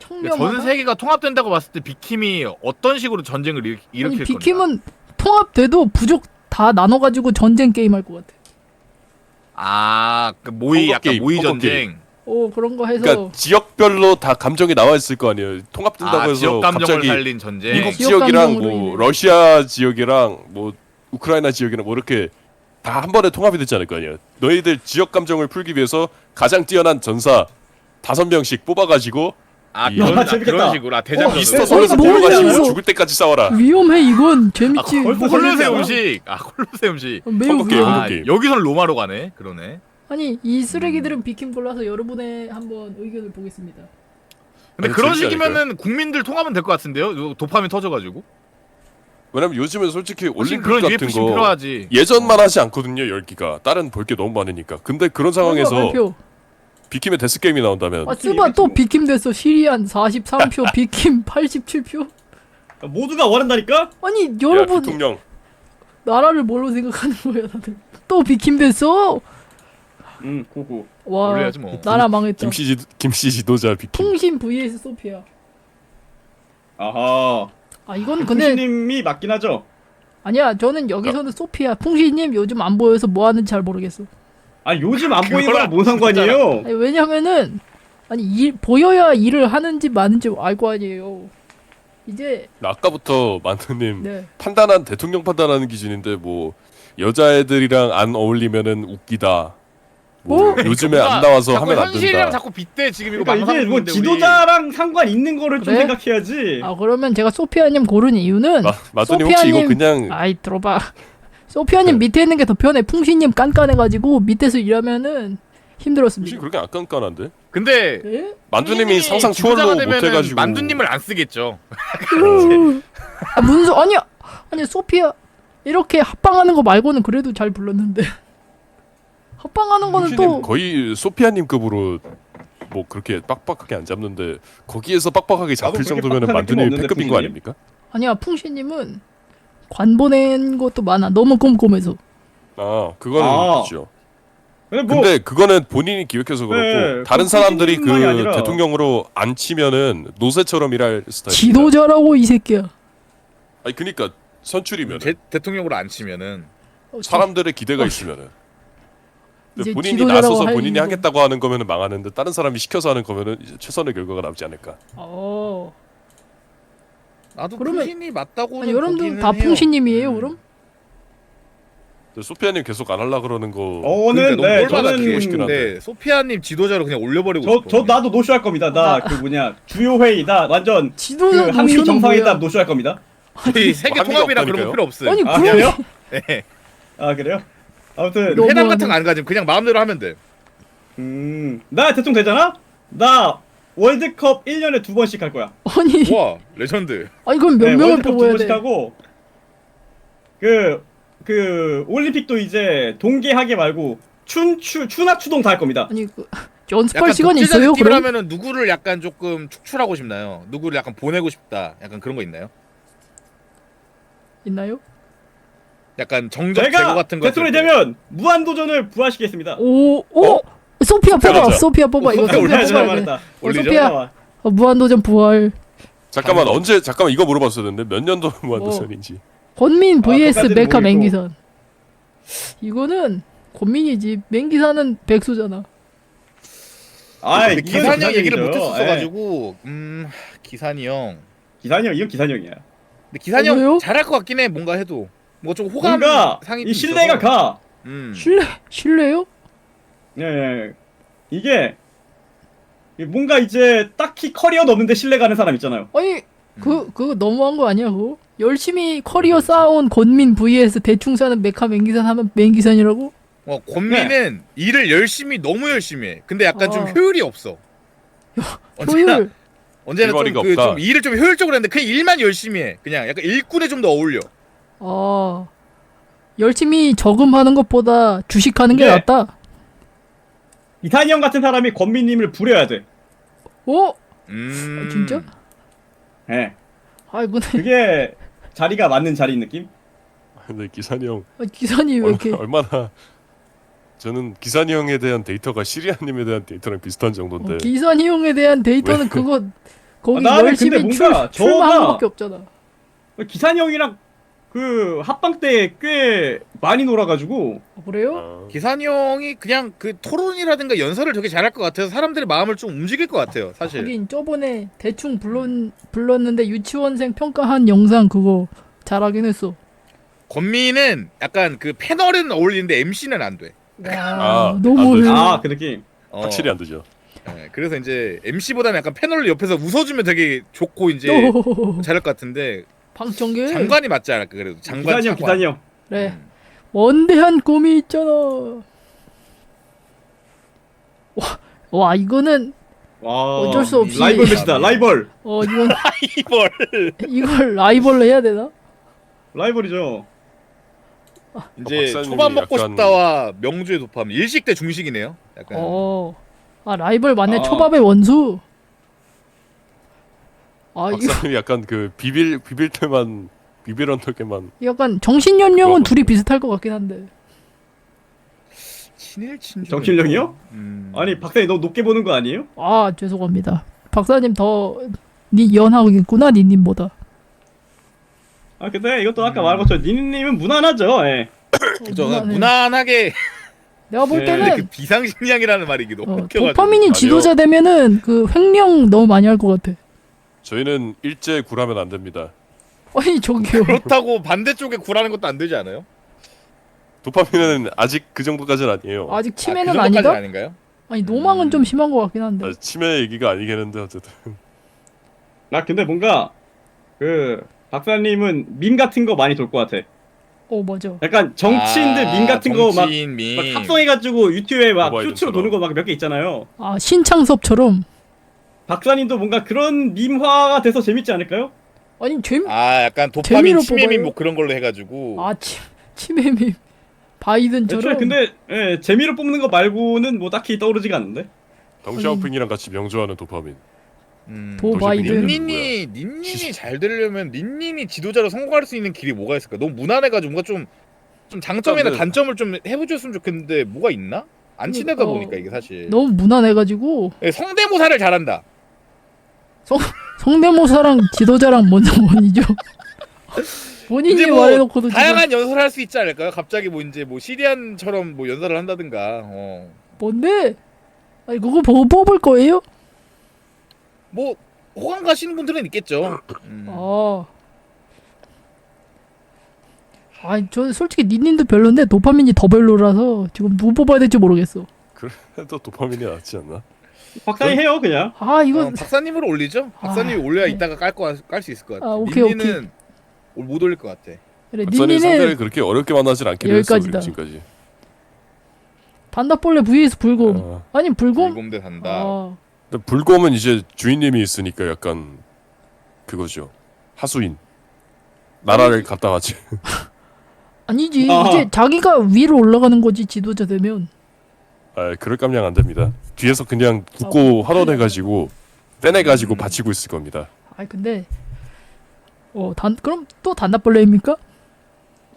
근데 청렴하다. 전 세계가 통합된다고 봤을 때 비킴이 어떤 식으로 전쟁을 아니 일으킬 건가? 비킴은 통합돼도 부족 다 나눠가지고 전쟁 게임 할 것 같아. 그 모의 헝거 약간 게임, 모의 헝거 전쟁. 그런 거 해서 그러니까 지역별로 다 감정이 나와 있을 거 아니에요. 통합된다고 해서 지역 감정을 갑자기 살린 전쟁. 미국 지역 지역이랑 감정으로 뭐 인해. 러시아 지역이랑 뭐 우크라이나 지역이랑 뭐 이렇게 다 한 번에 통합이 되지 않을 거 아니에요. 너희들 지역 감정을 풀기 위해서 가장 뛰어난 전사 5명씩 뽑아가지고 이- 재밌겠다. 그런 식으로 대장전. 이스터 어, 섬에서 뭐 데려가시고 하냐고. 죽을 때까지 싸워라. 위험해 이건 재밌지. 벌써 콜로세 재밌잖아. 음식. 콜로세 음식. 매우 헝거 게임, 위험해. 헝거 게임. 여기서는 로마로 가네. 그러네. 아니 이 쓰레기들은 비킴 골라서 여러분의 한번 의견을 보겠습니다. 근데 아니, 그런 재밌지 식이면은 국민들 통합은 될 것 같은데요? 이거 도파민 터져가지고. 왜냐면 요즘은 솔직히 올림픽 그런 같은 UFC 거 필요하지. 예전만 하지 않거든요. 열기가 다른 볼 게 너무 많으니까. 근데 그런 상황에서 발표. 비킴의 데스 게임이 나온다면 쓰바 또 비킴 됐어. 시리안 43표, 비킴 87표. 모두가 원한다니까? 아니 야, 여러분 대통령 나라를 뭘로 생각하는 거야 다들. 또 비킴 됐어. 고고. 와 올려야지 뭐. 나라 망했다. 김씨 지도자 비킴. 통신 vs 소피아. 아하. 이건 근데 군수님이 맞긴 하죠. 아니야 저는 여기서는 소피아. 풍시님 요즘 안 보여서 뭐 하는지 잘 모르겠어. 요즘 안 보이는 그거랑 거랑 뭔 상관이에요? 아니, 왜냐면은 보여야 일을 하는지 마는지 알 거 아니에요. 이제 아까부터 만두님 네. 판단한 대통령 판단하는 기준인데 뭐 여자애들이랑 안 어울리면은 웃기다. 뭐 요즘에 안 나와서 하면 안 현실이랑 된다. 자꾸 빗대 지금 이거 그러니까 이게 뭐 망상인데 지도자랑 상관 있는 거를 좀 그래? 생각해야지. 그러면 제가 소피아님 고른 이유는 마두님 혹시 이거 그냥 아이 들어봐. 소피아님 밑에 있는 게 더 편해. 풍시님 깐깐해가지고 밑에서 일하면은 혹시 힘들었습니다. 그렇게 안 깐깐한데? 근데 네? 만두님이 상상 지도자가 초월로 되면은 못해가지고 만두님을 안 쓰겠죠. 문서 아니 소피아 이렇게 합방하는 거 말고는 그래도 잘 불렀는데 합방하는 거는 혹시님 또 거의 소피아님급으로 뭐 그렇게 빡빡하게 안 잡는데 거기에서 빡빡하게 잡힐 그렇게 정도면은 빡빡한 만두님이 느낌은 패급인 없는데, 거 아닙니까? 아니야 풍시님은 관 보낸 것도 많아. 너무 꼼꼼해서. 그거는 아. 그죠. 근데 뭐 근데 그거는 본인이 기획해서 그렇고 네, 다른 사람들이 그 본인뿐만이 아니라. 대통령으로 안 치면은 노새처럼 일할 스타일. 지도자라고 이 새끼야. 아니 그러니까 선출이면 대통령으로 안 치면은 사람들의 기대가 있으면은 이제 본인이 지도자라고 나서서 할 본인이 일도- 하겠다고 하는 거면은 망하는데 다른 사람이 시켜서 하는 거면은 이제 최선의 결과가 남지 않을까. 나도 그러면- 풍신이 맞다고. 아니, 여러분들 다 풍시님이에요 그럼? 소피아님 계속 안 할라 그러는 거. 저는 네 저는 저는 싶긴 한데. 근데 소피아님 지도자로 그냥 올려버리고 저 나도 노쇼할 겁니다. 나 그 뭐냐 주요 회의 나 완전 그 지도자 한미 노쇼는 정상회담 뭐야? 노쇼할 겁니다. 저희 세계 뭐 통합이라 합의가 그런 거 없다니까요? 필요 없어요. 아니 아, 그럼 그래요? 예. 아 그래요? 아무튼 너- 회담 너무하네. 같은 거 안 가지면 그냥 마음대로 하면 돼. 나 대통령 되잖아? 나 월드컵 1년에 2번씩 할 거야. 아니 와 레전드. 아니 그럼 몇 네, 명을 월드컵 뽑아야 2번씩 돼? 하고 그 올림픽도 이제 동계하계 말고 춘하추동 다 할 겁니다. 아니 그 연습할 약간 시간이 독재자 있어요? 느낌으로 그럼? 하면은 누구를 약간 조금 축출하고 싶나요? 누구를 약간 보내고 싶다. 약간 그런 거 있나요? 있나요? 약간 정적 제거 제가 같은 거. 대통령이 되면 무한도전을 부활시키겠습니다. 오, 소피아 뽑아, 올라가자. 소피아 뽑아. 이거 소피아 소피아 올라가자 뽑아야 돼. 말했다. 올리죠? 소피아 무한도전 부활. 잠깐만 당연히. 언제 잠깐만 이거 물어봤어야 되는데 몇 년도 무한도전인지. 권민 vs 그까지는 메카 모르겠고. 맹기산. 이거는 권민이지. 맹기산은 백수잖아. 아, 근데 기산이 형 얘기를 못 예. 했었어가지고 기산이 형. 기산이 형 이건 기산이 형이야. 근데 기산이 왜요? 형 잘할 것 같긴 해. 뭔가 해도 뭐 좀 호감 뭔가 상이 이 좀 신뢰가 있어서. 가. 실례요? 예. 이게 뭔가 이제 딱히 커리어도 없는데 신뢰 가는 사람 있잖아요. 아니 그거 너무한 거 아니야 그거? 열심히 커리어 쌓아온 권민 vs 대충 사는 메카 맹기산 하면 맹기산이라고? 권민은 일을 열심히 너무 열심히 해. 근데 약간 좀 효율이 없어. 효율. 언제나 일거리가 좀, 없다. 좀 일을 좀 효율적으로 했는데 그냥 일만 열심히 해. 그냥 약간 일꾼에 좀 더 어울려. 열심히 저금하는 것보다 주식하는 게 네. 낫다. 기산이 형 같은 사람이 권민님을 부려야 돼. 어? 음. 진짜? 예. 아 이거는 그게 자리가 맞는 자리인 느낌? 근데 기산이 형 기산이 왜 이렇게 얼마나 저는 기산이 형에 대한 데이터가 시리아님에 대한 데이터랑 비슷한 정도인데 기산이 형에 대한 데이터는 왜? 그거 거기 나는 열심히 근데 뭔가 출마한 저가- 거밖에 없잖아. 기산이 형이랑 그 합방 때 꽤 많이 놀아가지고 그래요? 기산이 형이 그냥 그 토론이라든가 연설을 되게 잘할 것 같아서 사람들의 마음을 좀 움직일 것 같아요. 사실. 하긴 저번에 대충 불렀는데 유치원생 평가한 영상 그거 잘하긴 했어. 권민은 약간 그 패널은 어울리는데 MC는 안 돼. 와, 안 너무 되지. 그 느낌. 확실히 안 되죠. 네, 그래서 이제 MC보다는 약간 패널로 옆에서 웃어주면 되게 좋고 이제 잘할 것 같은데 방청객. 장관이 맞지 않을까 그래도 장관 기산이 형, 차관. 기산이 형. 그래. 원대한 꿈이 있잖아. 와 이거는 와, 어쩔 수 없이- 라이벌 매치다. 라이벌. 이건 이벌 이걸 라이벌로 해야 되나? 라이벌이죠. 이제 박사님이 초밥 먹고 약간- 싶다와 명주의 도파민 일식 대 중식이네요. 약간 라이벌 맞네. 아. 초밥의 원수. 이거 박사님이 약간 그 비빌 때만 비빌 언덕에만 약간 정신연령은 그거- 둘이 비슷할 것 같긴 한데. 친일 친주. 정신력이요? 아니 박사님 너무 높게 보는 거 아니에요? 죄송합니다. 박사님 더 연하겠구나 니님보다. 근데 이것도 아까 말한 것처럼 니님은 무난하죠. 예. 그죠. 무난해. 무난하게. 내가 볼 네, 때는 근데 그 비상식량이라는 말이 이게 너무 웃겨가지고. 도파민이 지도자 되면은 그 횡령 너무 많이 할 것 같아. 저희는 일제 굴하면 안 됩니다. 아니 저기요. 그렇다고 반대쪽에 굴하는 것도 안 되지 않아요? 도파민은 아직 그 정도까지는 아니에요. 아직 그 치매는 정도까지는 아니다. 아닌가요? 아니 노망은 좀 심한 것 같긴 한데. 치매 얘기가 아니겠는데 어쨌든 근데 뭔가 그 박사님은 밈 같은 거 많이 돌 것 같아. 맞아. 약간 정치인들 밈 같은 거 막 정치인 밈. 합성해가지고 유튜브에 막 오바이든처럼. 큐트로 도는 거 막 몇 개 있잖아요. 신창섭처럼. 박사님도 뭔가 그런 밈화가 돼서 재밌지 않을까요? 아니 약간 도파민 재미로 치매민 뽑아요? 뭐 그런 걸로 해가지고. 치매미 바이든처럼. 애초에 근데 재미로 뽑는 거 말고는 뭐 딱히 떠오르지가 않는데. 덩샤오핑이랑 같이 명조하는 도파민. 도바이든. 닌닌이 잘 되려면 닌닌이 지도자로 성공할 수 있는 길이 뭐가 있을까? 너무 무난해가지고 뭔가 좀 장점이나 근데- 단점을 좀 해보셨으면 좋겠는데 뭐가 있나? 안 친하다 보니까 이게 사실. 너무 무난해가지고 성대모사를 잘한다. 성대모사랑 지도자랑 뭔 상관이죠? 본인이 이제 뭐 말해놓고도 지금 다양한 연설을 할 수 있지 않을까요? 갑자기 뭐 이제 뭐 시리안처럼 뭐 연설을 한다든가. 뭔데? 아니 그거 보고 뽑을 거예요? 뭐 호감 가시는 분들은 있겠죠. 아니 저 솔직히 니님도 별론데 도파민이 더 별로라서 지금 누구 뽑아야 될지 모르겠어. 그래도 도파민이 낫지 않나? 박사님 해요 그냥. 이거 박사님으로 올리죠. 박사님이 올려야 네. 이따가 깔 수 있을 것 같아. 오케이, 닌니는 못 올릴 것 같아. 그래 박사님 상대를 니니는 그렇게 어렵게 만나진 않기로 했어 여기까지다. 우리 지금까지. 단답벌레 vs 불곰. 아니 불곰? 불곰대 산다. 근데 불곰은 이제 주인님이 있으니까 약간 그거죠. 하수인. 나라를 갖다 바치. 아니지. 아. 이제 자기가 위로 올라가는 거지 지도자 되면. 아, 그럴 깜냥 안 됩니다. 뒤에서 그냥 붙고 환원해가지고 빼내가지고 받치고 있을 겁니다. 아니 근데 그럼 또 단답벌레입니까?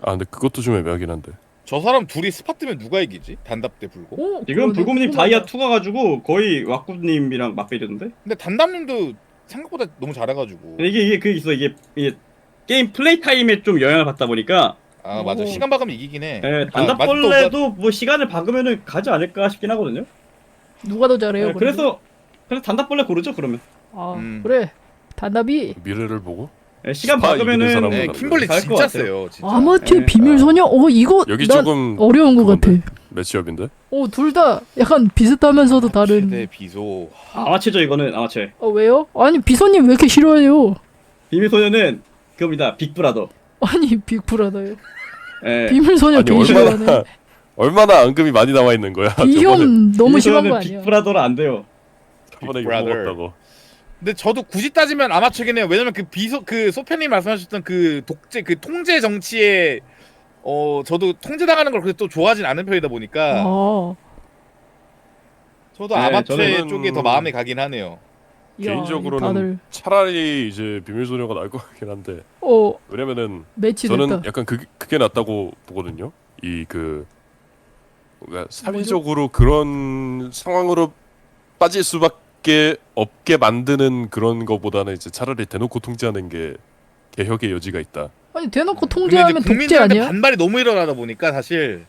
아, 근데 그것도 좀 애매하긴 한데. 저 사람 둘이 스파 뜨면 누가 이기지? 단답 대 불고? 지금 그러네. 불곰님 다이아 2 가가지고 거의 왁구님이랑 맞배이던데. 근데 단답님도 생각보다 너무 잘해가지고. 이게 그 있어 이게 게임 플레이 타임에 좀 영향을 받다 보니까 아 맞아. 오. 시간 박으면 이기긴 해. 단답벌레도 뭐 시간을 박으면은 가지 않을까 싶긴 하거든요. 누가 더 잘해요? 네, 그래서 그래서 단답벌레 고르죠 그러면. 그래 단답이 미래를 보고 네, 시간 스파 이기는 박으면은 사람은 네, 킴벌리 잘것 진짜 같아요. 세요. 진짜. 아마추어 네. 비밀소녀? 이거 여기 난 조금 어려운 것 같아. 그건데? 매치업인데? 둘 다 약간 비슷하면서도 다른. 최대 비소. 아마추어죠 이거는 아마추어. 왜요? 아니 비서님 왜 이렇게 싫어해요? 비밀소녀는 그겁니다 빅브라더. 아니 빅브라더요. 예. 비밀소녀 아니 개 싫어하네. 얼마나 앙금이 많이 나와 있는 거야? 저번에 비염 너무 심한 거 비밀소녀는 아니야? 빅브라더는 안 돼요. 저번에 이거 Brother. 먹었다고. 근데 저도 굳이 따지면 아마추어긴 해요. 왜냐면 그 소편님 말씀하셨던 그 독재 그 통제 정치에 저도 통제당하는 걸 그렇게 또 좋아하진 않은 편이다 보니까 저도 네, 아마추어 저는- 쪽에 더 마음이 가긴 하네요. 야, 개인적으로는 다들 차라리 이제 비밀소녀가 나을 것 같긴 한데 왜냐면은 매치됐다. 저는 약간 그게 낫다고 보거든요. 뭔가 사회적으로 그런 상황으로 빠질 수밖에 없게 만드는 그런 거보다는 이제 차라리 대놓고 통제하는 게 개혁의 여지가 있다. 아니 대놓고 근데 통제하면 이제 독재 국민들한테 아니야? 반발이 너무 일어나다 보니까 사실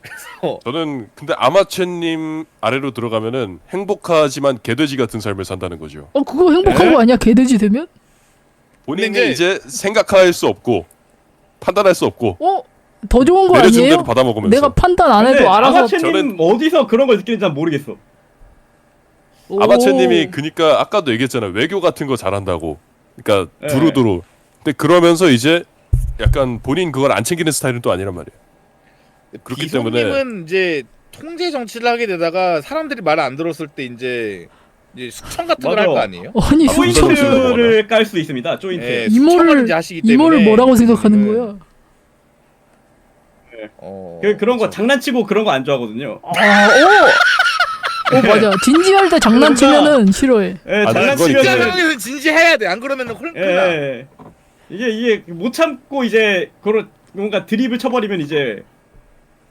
그래서 저는 근데 아마추어님 아래로 들어가면은 행복하지만 개돼지 같은 삶을 산다는 거죠. 그거 행복한 거 아니야? 개돼지 되면? 본인이 근데 이제 생각할 수 없고 판단할 수 없고 더 좋은 거 내려준 아니에요? 대로 받아먹으면서 내가 판단 안 해도 알아서. 아마추어님 어디서 그런 걸 느끼는지 난 모르겠어. 아마추어님이 그니까 아까도 얘기했잖아요. 외교 같은 거 잘한다고. 그러니까 네. 두루두루. 근데 그러면서 이제 약간 본인 그걸 안 챙기는 스타일은 또 아니란 말이에요. 그렇기 때문에 비소님은 이제 통제 정치를 하게 되다가 사람들이 말을 안 들었을 때 이제 숙청 같은 걸 할 맞아.거 아니에요? 아니 조인트. 조인트를 깔 수 있습니다. 조인트. 예, 이모를- 숙청을 이제 하시기 때문에 이모를 뭐라고 생각하는 비소님은, 거야? 그런 거 그렇죠. 장난치고 그런 거 안 좋아하거든요. 맞아. 진지할 때 장난치면은 싫어해. 예, 아, 진지한 그건 장난치면은 상황에서 진지해야 돼. 안 그러면은 큰일 나. 예. 이게 못 참고 이제 그런 뭔가 드립을 쳐버리면 이제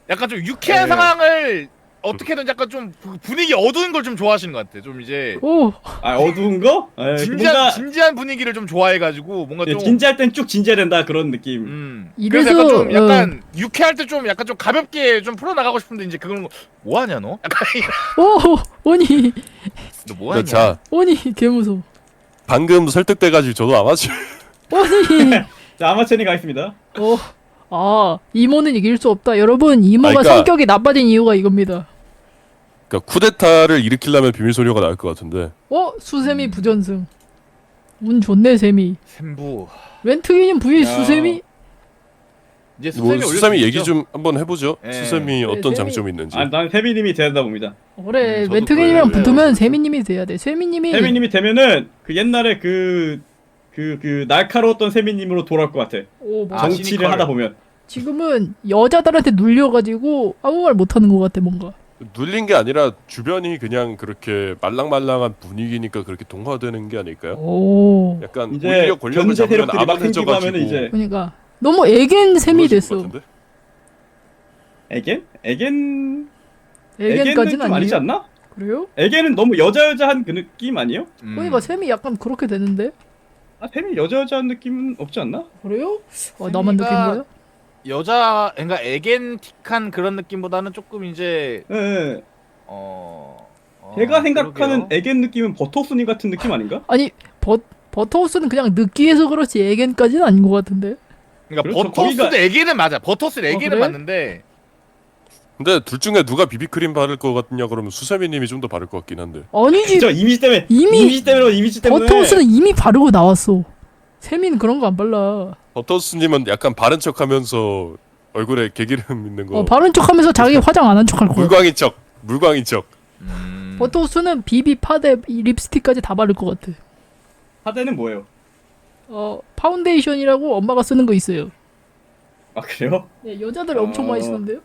약간 좀 유쾌한 예. 상황을 어떻게든 약간 좀 분위기 어두운 걸 좀 좋아하시는 것 같아. 좀 이제 어두운 거? 예, 진지한 분위기를 좀 좋아해가지고 뭔가 좀 진지할 땐 쭉 진지해야 된다 그런 느낌. 그래서 이래서, 약간 좀 약간 유쾌할 때 좀 약간 좀 가볍게 좀 풀어 나가고 싶은데 이제 그건 뭐 하냐 너? 약간 오니 너 뭐 하냐? 자 개무서워. 방금 설득돼가지고 저도 아마추어 오니 자 아마추어님 가겠습니다. 이모는 이길 수 없다. 여러분 이모가 그러니까- 성격이 나빠진 이유가 이겁니다. 그러니까 쿠데타를 일으키려면 비밀소녀가 나을 것 같은데 수세미 부전승. 운 좋네 세미. 샘부 렌트기님 vs 야. 수세미? 이제 뭐 수세미 수삼이 올려주겠죠? 얘기 좀 한번 해보죠. 예. 수삼이 어떤 세미- 장점이 있는지. 난 세미님이 돼야 된다 봅니다. 그래 저도 렌트기님이랑 그래요. 붙으면 세미님이 돼야 돼. 세미님이 세미님이 되면은 그 옛날에 그 날카로웠던 세미님으로 돌아올 것 같아. 맞아. 정치를 시니컬. 하다 보면. 지금은 여자들한테 눌려가지고 아무 말 못하는 것 같아 뭔가. 눌린 게 아니라 주변이 그냥 그렇게 말랑말랑한 분위기니까 그렇게 동화되는 게 아닐까요? 약간 이제 오히려 권력을 견제 잡으면 세력들이 막 생기고 암암해져가지고 하면은 이제 그러니까 너무 애겐 셈이 무너질 것 됐어. 같은데? 에겐? 애겐까지는 에겐은 좀 아니지 아니에요? 않나? 그래요? 에겐은 너무 여자여자한 그 느낌 아니에요? 그러니까 셈이 약간 그렇게 되는데. 세미 여자여자한 느낌은 없지 않나? 그래요? 나만 느낀 세미가 거야? 여자 그러니까 에겐틱한 그런 느낌보다는 조금 이제 예. 어 제가 생각하는 그러게요. 에겐 느낌은 버터순이 같은 느낌 아닌가? 아니 버터우스는 그냥 느끼해서 그렇지 애겐까지는 아닌 것 같은데. 그러니까 그렇죠. 버터스도 거기가- 에겐은 맞아. 버터스 에겐은 그래? 맞는데 근데 둘 중에 누가 비비크림 바를 것 같냐 그러면 수세미님이 좀 더 바를 것 같긴 한데. 아니지. 진짜 이미지 때문에 이미 이미지 때문에 버터우스는 이미 바르고 나왔어. 세미는 그런 거 안 발라. 버터스님은 약간 바른 척하면서 얼굴에 개기름 있는 거. 바른 척하면서 자기 화장 안 한 척 할 거야. 물광인 척. 버터우스는 비비 파데 이 립스틱까지 다 바를 것 같아. 하대는 뭐예요? 파운데이션이라고 엄마가 쓰는 거 있어요. 아 그래요? 네, 여자들 엄청 많이 쓰는데요.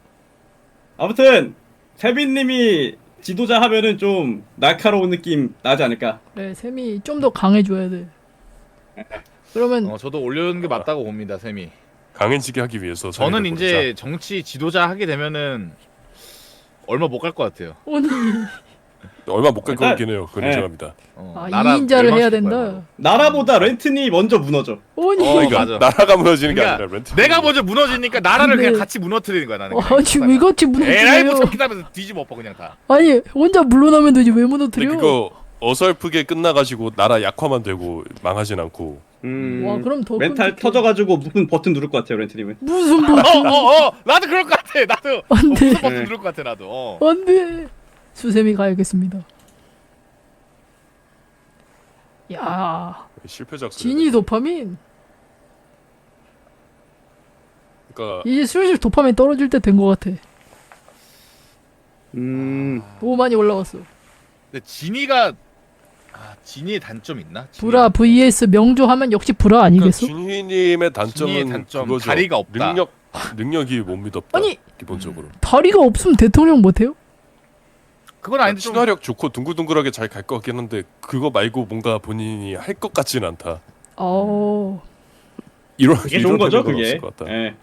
아무튼 세빈님이 지도자 하면은 좀 날카로운 느낌 나지 않을까? 네, 샘이 좀 더 강해줘야 돼. 그러면 저도 올려주는 게 맞다고 봅니다, 쌤이. 강해지게 하기 위해서 저는 사회를 이제 정치 지도자 하게 되면은 얼마 못 갈 것 같아요. 아니 고르자. 얼마 못 갈 것 일단- 같긴 해요. 그건 네. 인정합니다. 나라 2인자를 해야 멸망시킬 거야, 된다. 나라보다 렌트니 먼저 무너져. 아니 그러니까 맞아. 나라가 무너지는 게 그러니까 아니라 렌트. 내가 먼저 무너지니까 나라를 근데- 그냥 같이 무너뜨리는 거야 나는. 아니 왜 같이 에라이 못 무너뜨려요? 참기다면서 뒤집어 엎어 그냥 다. 아니 혼자 물러나면 되지 왜 근데 무너뜨려? 그거 어설프게 끝나가지고 나라 약화만 되고 망하진 않고. 와 그럼 더 멘탈 끔찍해. 터져가지고 무슨 버튼 누를 것 같아요 렌트님은. 무슨 뭐 나도 그럴 것 같아. 나도 안돼 무슨 버튼 네. 누를 것 같아 나도. 안돼 수세미 가야겠습니다. 야 실패 작전. 진이 도파민 그러니까 이제 슬슬 도파민 떨어질 때 된 것 같아. 너무 많이 올라갔어. 근데 진이의 단점이 있나? 브라 vs 명조 하면 역시 브라 그러니까 아니겠어? 준희님의 단점은 준희의 단점, 그거죠. 다리가 없다. 능력이 못 믿었다. 아니! 기본적으로. 다리가 없으면 대통령 못해요? 그건 아닌데 좀 친화력 좋고 둥글둥글하게 잘 갈 것 같긴 한데 그거 말고 뭔가 본인이 할 것 같지는 않다. 이런 그게 좋은 거죠 이런 그게. 없을 것 같다. 예.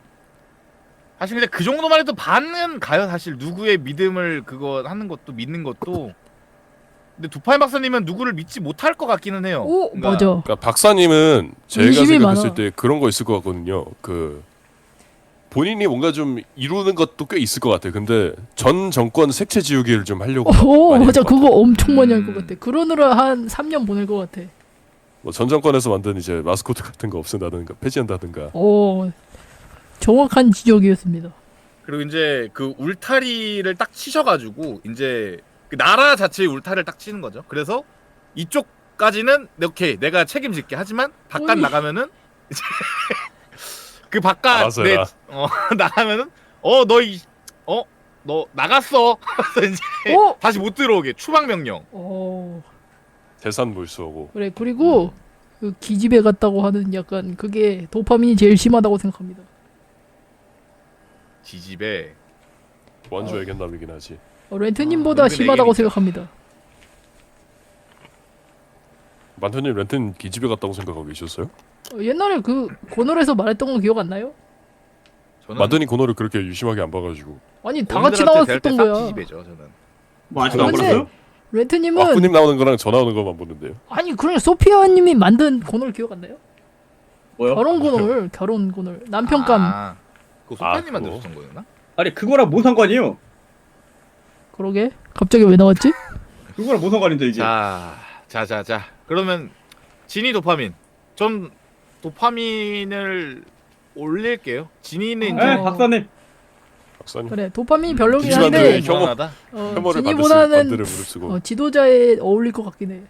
사실 근데 그 정도만 해도 반은 가요. 사실 누구의 믿음을 그거 하는 것도 믿는 것도. 근데 두파이 박사님은 누구를 믿지 못할 것 같기는 해요. 오 그러니까 맞아. 그러니까 박사님은 제가 인심이 생각했을 많아. 때 그런 거 있을 것 같거든요. 그 본인이 뭔가 좀 이루는 것도 꽤 있을 것 같아. 근데 전 정권 색채 지우기를 좀 하려고. 오 많이 맞아 할것 그거 같아요. 엄청 많이 할 것 음. 같아. 그러느라 한 3년 보낼 것 같아. 뭐전 정권에서 만든 이제 마스코트 같은 거 없앤다든가 폐지한다든가. 오 정확한 지적이었습니다. 그리고 이제 그 울타리를 딱 치셔가지고 이제 그 나라 자체의 울타리를 딱 치는 거죠. 그래서 이쪽까지는 오케이 내가 책임질게. 하지만 바깥 어이. 나가면은 이제 그 바깥 알아서 해라. 나가면은 너 나갔어. 그래서 이제 오! 다시 못 들어오게 추방 명령. 오 재산 몰수하고. 그래 그리고 그 기집애 같다고 하는 약간 그게 도파민이 제일 심하다고 생각합니다. 지집에 원조 애견남이긴 하지. 렌트님보다 은근 심하다고 애견이죠. 생각합니다. 만터님 렌트는 기집애 같다고 생각하고 계셨어요? 옛날에 그 고놀에서 말했던 거 기억 안 나요? 저는 마더니 고노를 그렇게 유심하게 안 봐가지고. 아니 다 같이 본인들한테 될 나왔었던 때 거야. 싹지집애죠 저는. 뭐 아직도 안 근데- 보셨어요? 렌트님은 와꾸님 나오는 거랑 저 나오는 것만 보는데요. 아니 그냥 소피아님이 만든 고놀 기억 안 나요? 뭐요? 결혼 고놀 남편감. 그거 소파님 그거. 만들었던 거였나? 아니 그거랑 뭔 상관이에요? 그러게 갑자기 왜 나왔지? 그거랑 뭔 상관인데 이게? 자. 그러면 진이 도파민. 전 도파민을 올릴게요. 진이는 이제 예, 박사님. 박사님. 그래 도파민이 별로긴 기집애들 한데 혐오. 무난하다. 혐오를 받을 진이보다는 반대를 무릅쓰고. 지도자에 어울릴 것 같긴 해.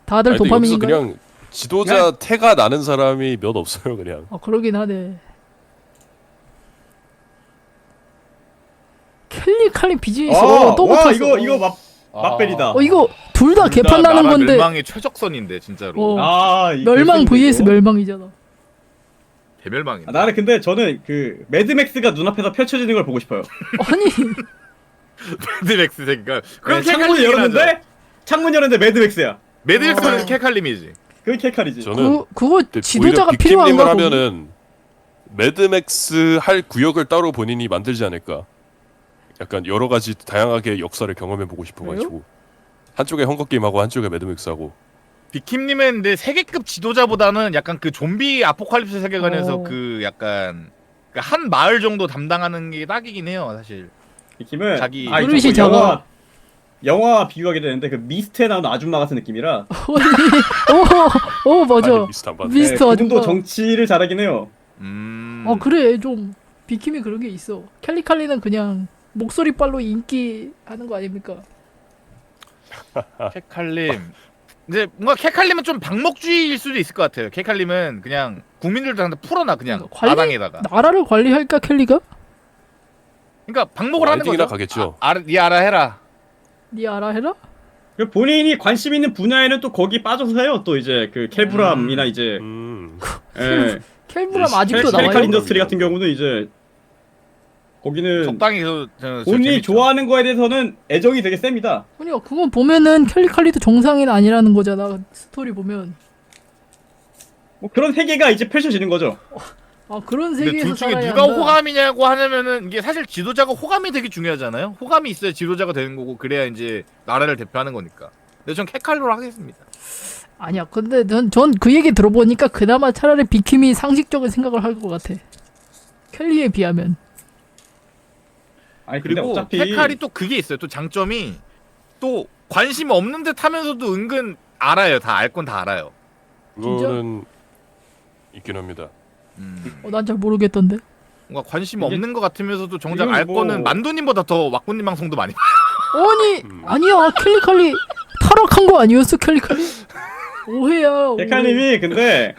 다들 아니, 근데 여기서 도파민인가? 그냥 지도자 태가 나는 사람이 몇 없어요 그냥. 그러긴 하네. 켈리 칼리 비즈니스 또 와 붙었어. 이거 맛벨이다. 이거 둘 다 개판 나는 나라 건데 멸망의 최적선인데 진짜로. 이 멸망 결승이네, vs 이거. 멸망이잖아. 대멸망인데. 나는 근데 저는 그 매드맥스가 눈앞에서 펼쳐지는 걸 보고 싶어요. 아니 매드맥스 생각. 그럼 창문을 열었는데 창문 열었는데 매드맥스야. 매드맥스는 캐칼림이지. 그게 캐칼이지. 저는 그거 근데 지도자가 오히려 필요한가? 빅팀님을 거기? 하면은 매드맥스 할 구역을 따로 본인이 만들지 않을까. 약간 여러 가지 다양하게 역사를 경험해 보고 싶어가지고 한쪽에 헝거 게임하고 한쪽에 매드맥스하고. 비킴님은 근데 세계급 지도자보다는 약간 그 좀비 아포칼립스 세계관에서 어. 그 약간 그 한 마을 정도 담당하는 게 딱이긴 해요 사실. 김은 자기 그릇이 저거 작아. 영화 비유하게 되는데 그 미스트에 나오는 아줌마 같은 느낌이라. 오 맞아. 아니, 비슷한 반. 미스트 그분도 아줌마. 정치를 잘하긴 해요. 그래 좀 비킴이 그런 게 있어. 켈리 칼리는 그냥 목소리 빨로 인기 하는 거 아닙니까? 캐칼림. 이제 뭔가 캐칼림은 좀 방목주의일 수도 있을 것 같아요. 캐칼림은 그냥 국민들도 한테 풀어놔 그냥 관리- 마당에다가. 나라를 관리할까 켈리가? 그러니까 방목을 하는 라이딩이나 거죠. 가겠죠. 네 알아 해라. 니 알아 해라? 그 본인이 관심 있는 분야에는 또 거기 빠져서 해요. 또 이제 그 켈브람이나 이제 예. 켈브람 아직도 켈칼 나와요? 인더스트리 같은 경우는 이제 거기는 적당히 본인이 재밌죠. 좋아하는 거에 대해서는 애정이 되게 셉니다. 그러니까 그건 보면은 켈리칼리도 정상인 아니라는 거잖아. 스토리 보면. 뭐 그런 세계가 이제 펼쳐지는 거죠. 아 그런 근데 세계에서 둘 중에 살아야 누가 한다. 호감이냐고 하면은 이게 사실 지도자가 호감이 되게 중요하잖아요. 호감이 있어야 지도자가 되는 거고 그래야 이제 나라를 대표하는 거니까. 근데 전 케칼로로 하겠습니다. 아니야. 근데 전 그 얘기 들어보니까 그나마 차라리 비킴이 상식적인 생각을 할 것 같아. 켈리에 비하면. 아니 근데 그리고 어차피 케칼이 또 그게 있어요. 또 장점이 또 관심 없는 듯 하면서도 은근 알아요. 다 알 건 다 알아요. 그거는 있긴 합니다. 난 잘 모르겠던데. 뭔가 관심 이게- 없는 것 같으면서도 정작 이건 알 뭐- 거는 만두님보다 더 왁구님 방송도 많이 아니 아니야. 켈리칼리 타락한 거 아니었어 켈리칼리? 오해야. 오해. 켈칼님이 근데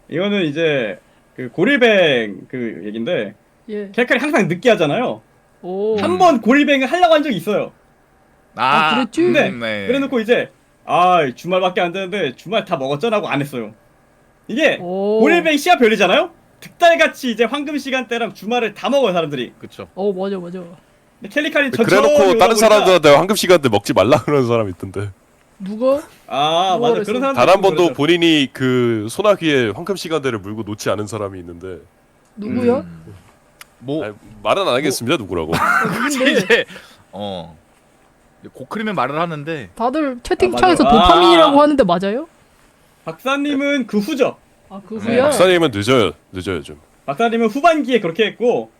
이거는 이제 그 고릴뱅 그 얘긴데 예. 켈칼이 항상 늦게 하잖아요. 오. 한 번 고릴뱅을 하려고 한 적이 있어요. 아, 그랬지? 근데 네. 그래놓고 이제 주말밖에 안 되는데 주말 다 먹었잖아 하고 안 했어요. 이게 오. 고릴뱅 시간 별이잖아요. 득달같이 이제 황금 시간대랑 주말을 다 먹어요 사람들이. 그쵸. 맞아. 근데 켈리칼이 천천히 그래놓고 오다 다른 보니까- 사람들한테 황금 시간대 먹지 말라 그러는 사람이 있던데. 누가? 아 누가 맞아 그랬어? 그런 사람 단 한 번도 본인이 그 소나기에 황금 시간대를 물고 놓지 않은 사람이 있는데 누구야? 뭐 아니, 말은 안 하겠습니다 누구라고. 누군데? 이제 고크리면 말을 하는데 다들 채팅창에서 맞아. 도파민이라고 하는데 맞아요? 박사님은 그 후죠. 아 그 네, 후야? 박사님은 늦어요 좀. 박사님은 후반기에 그렇게 했고,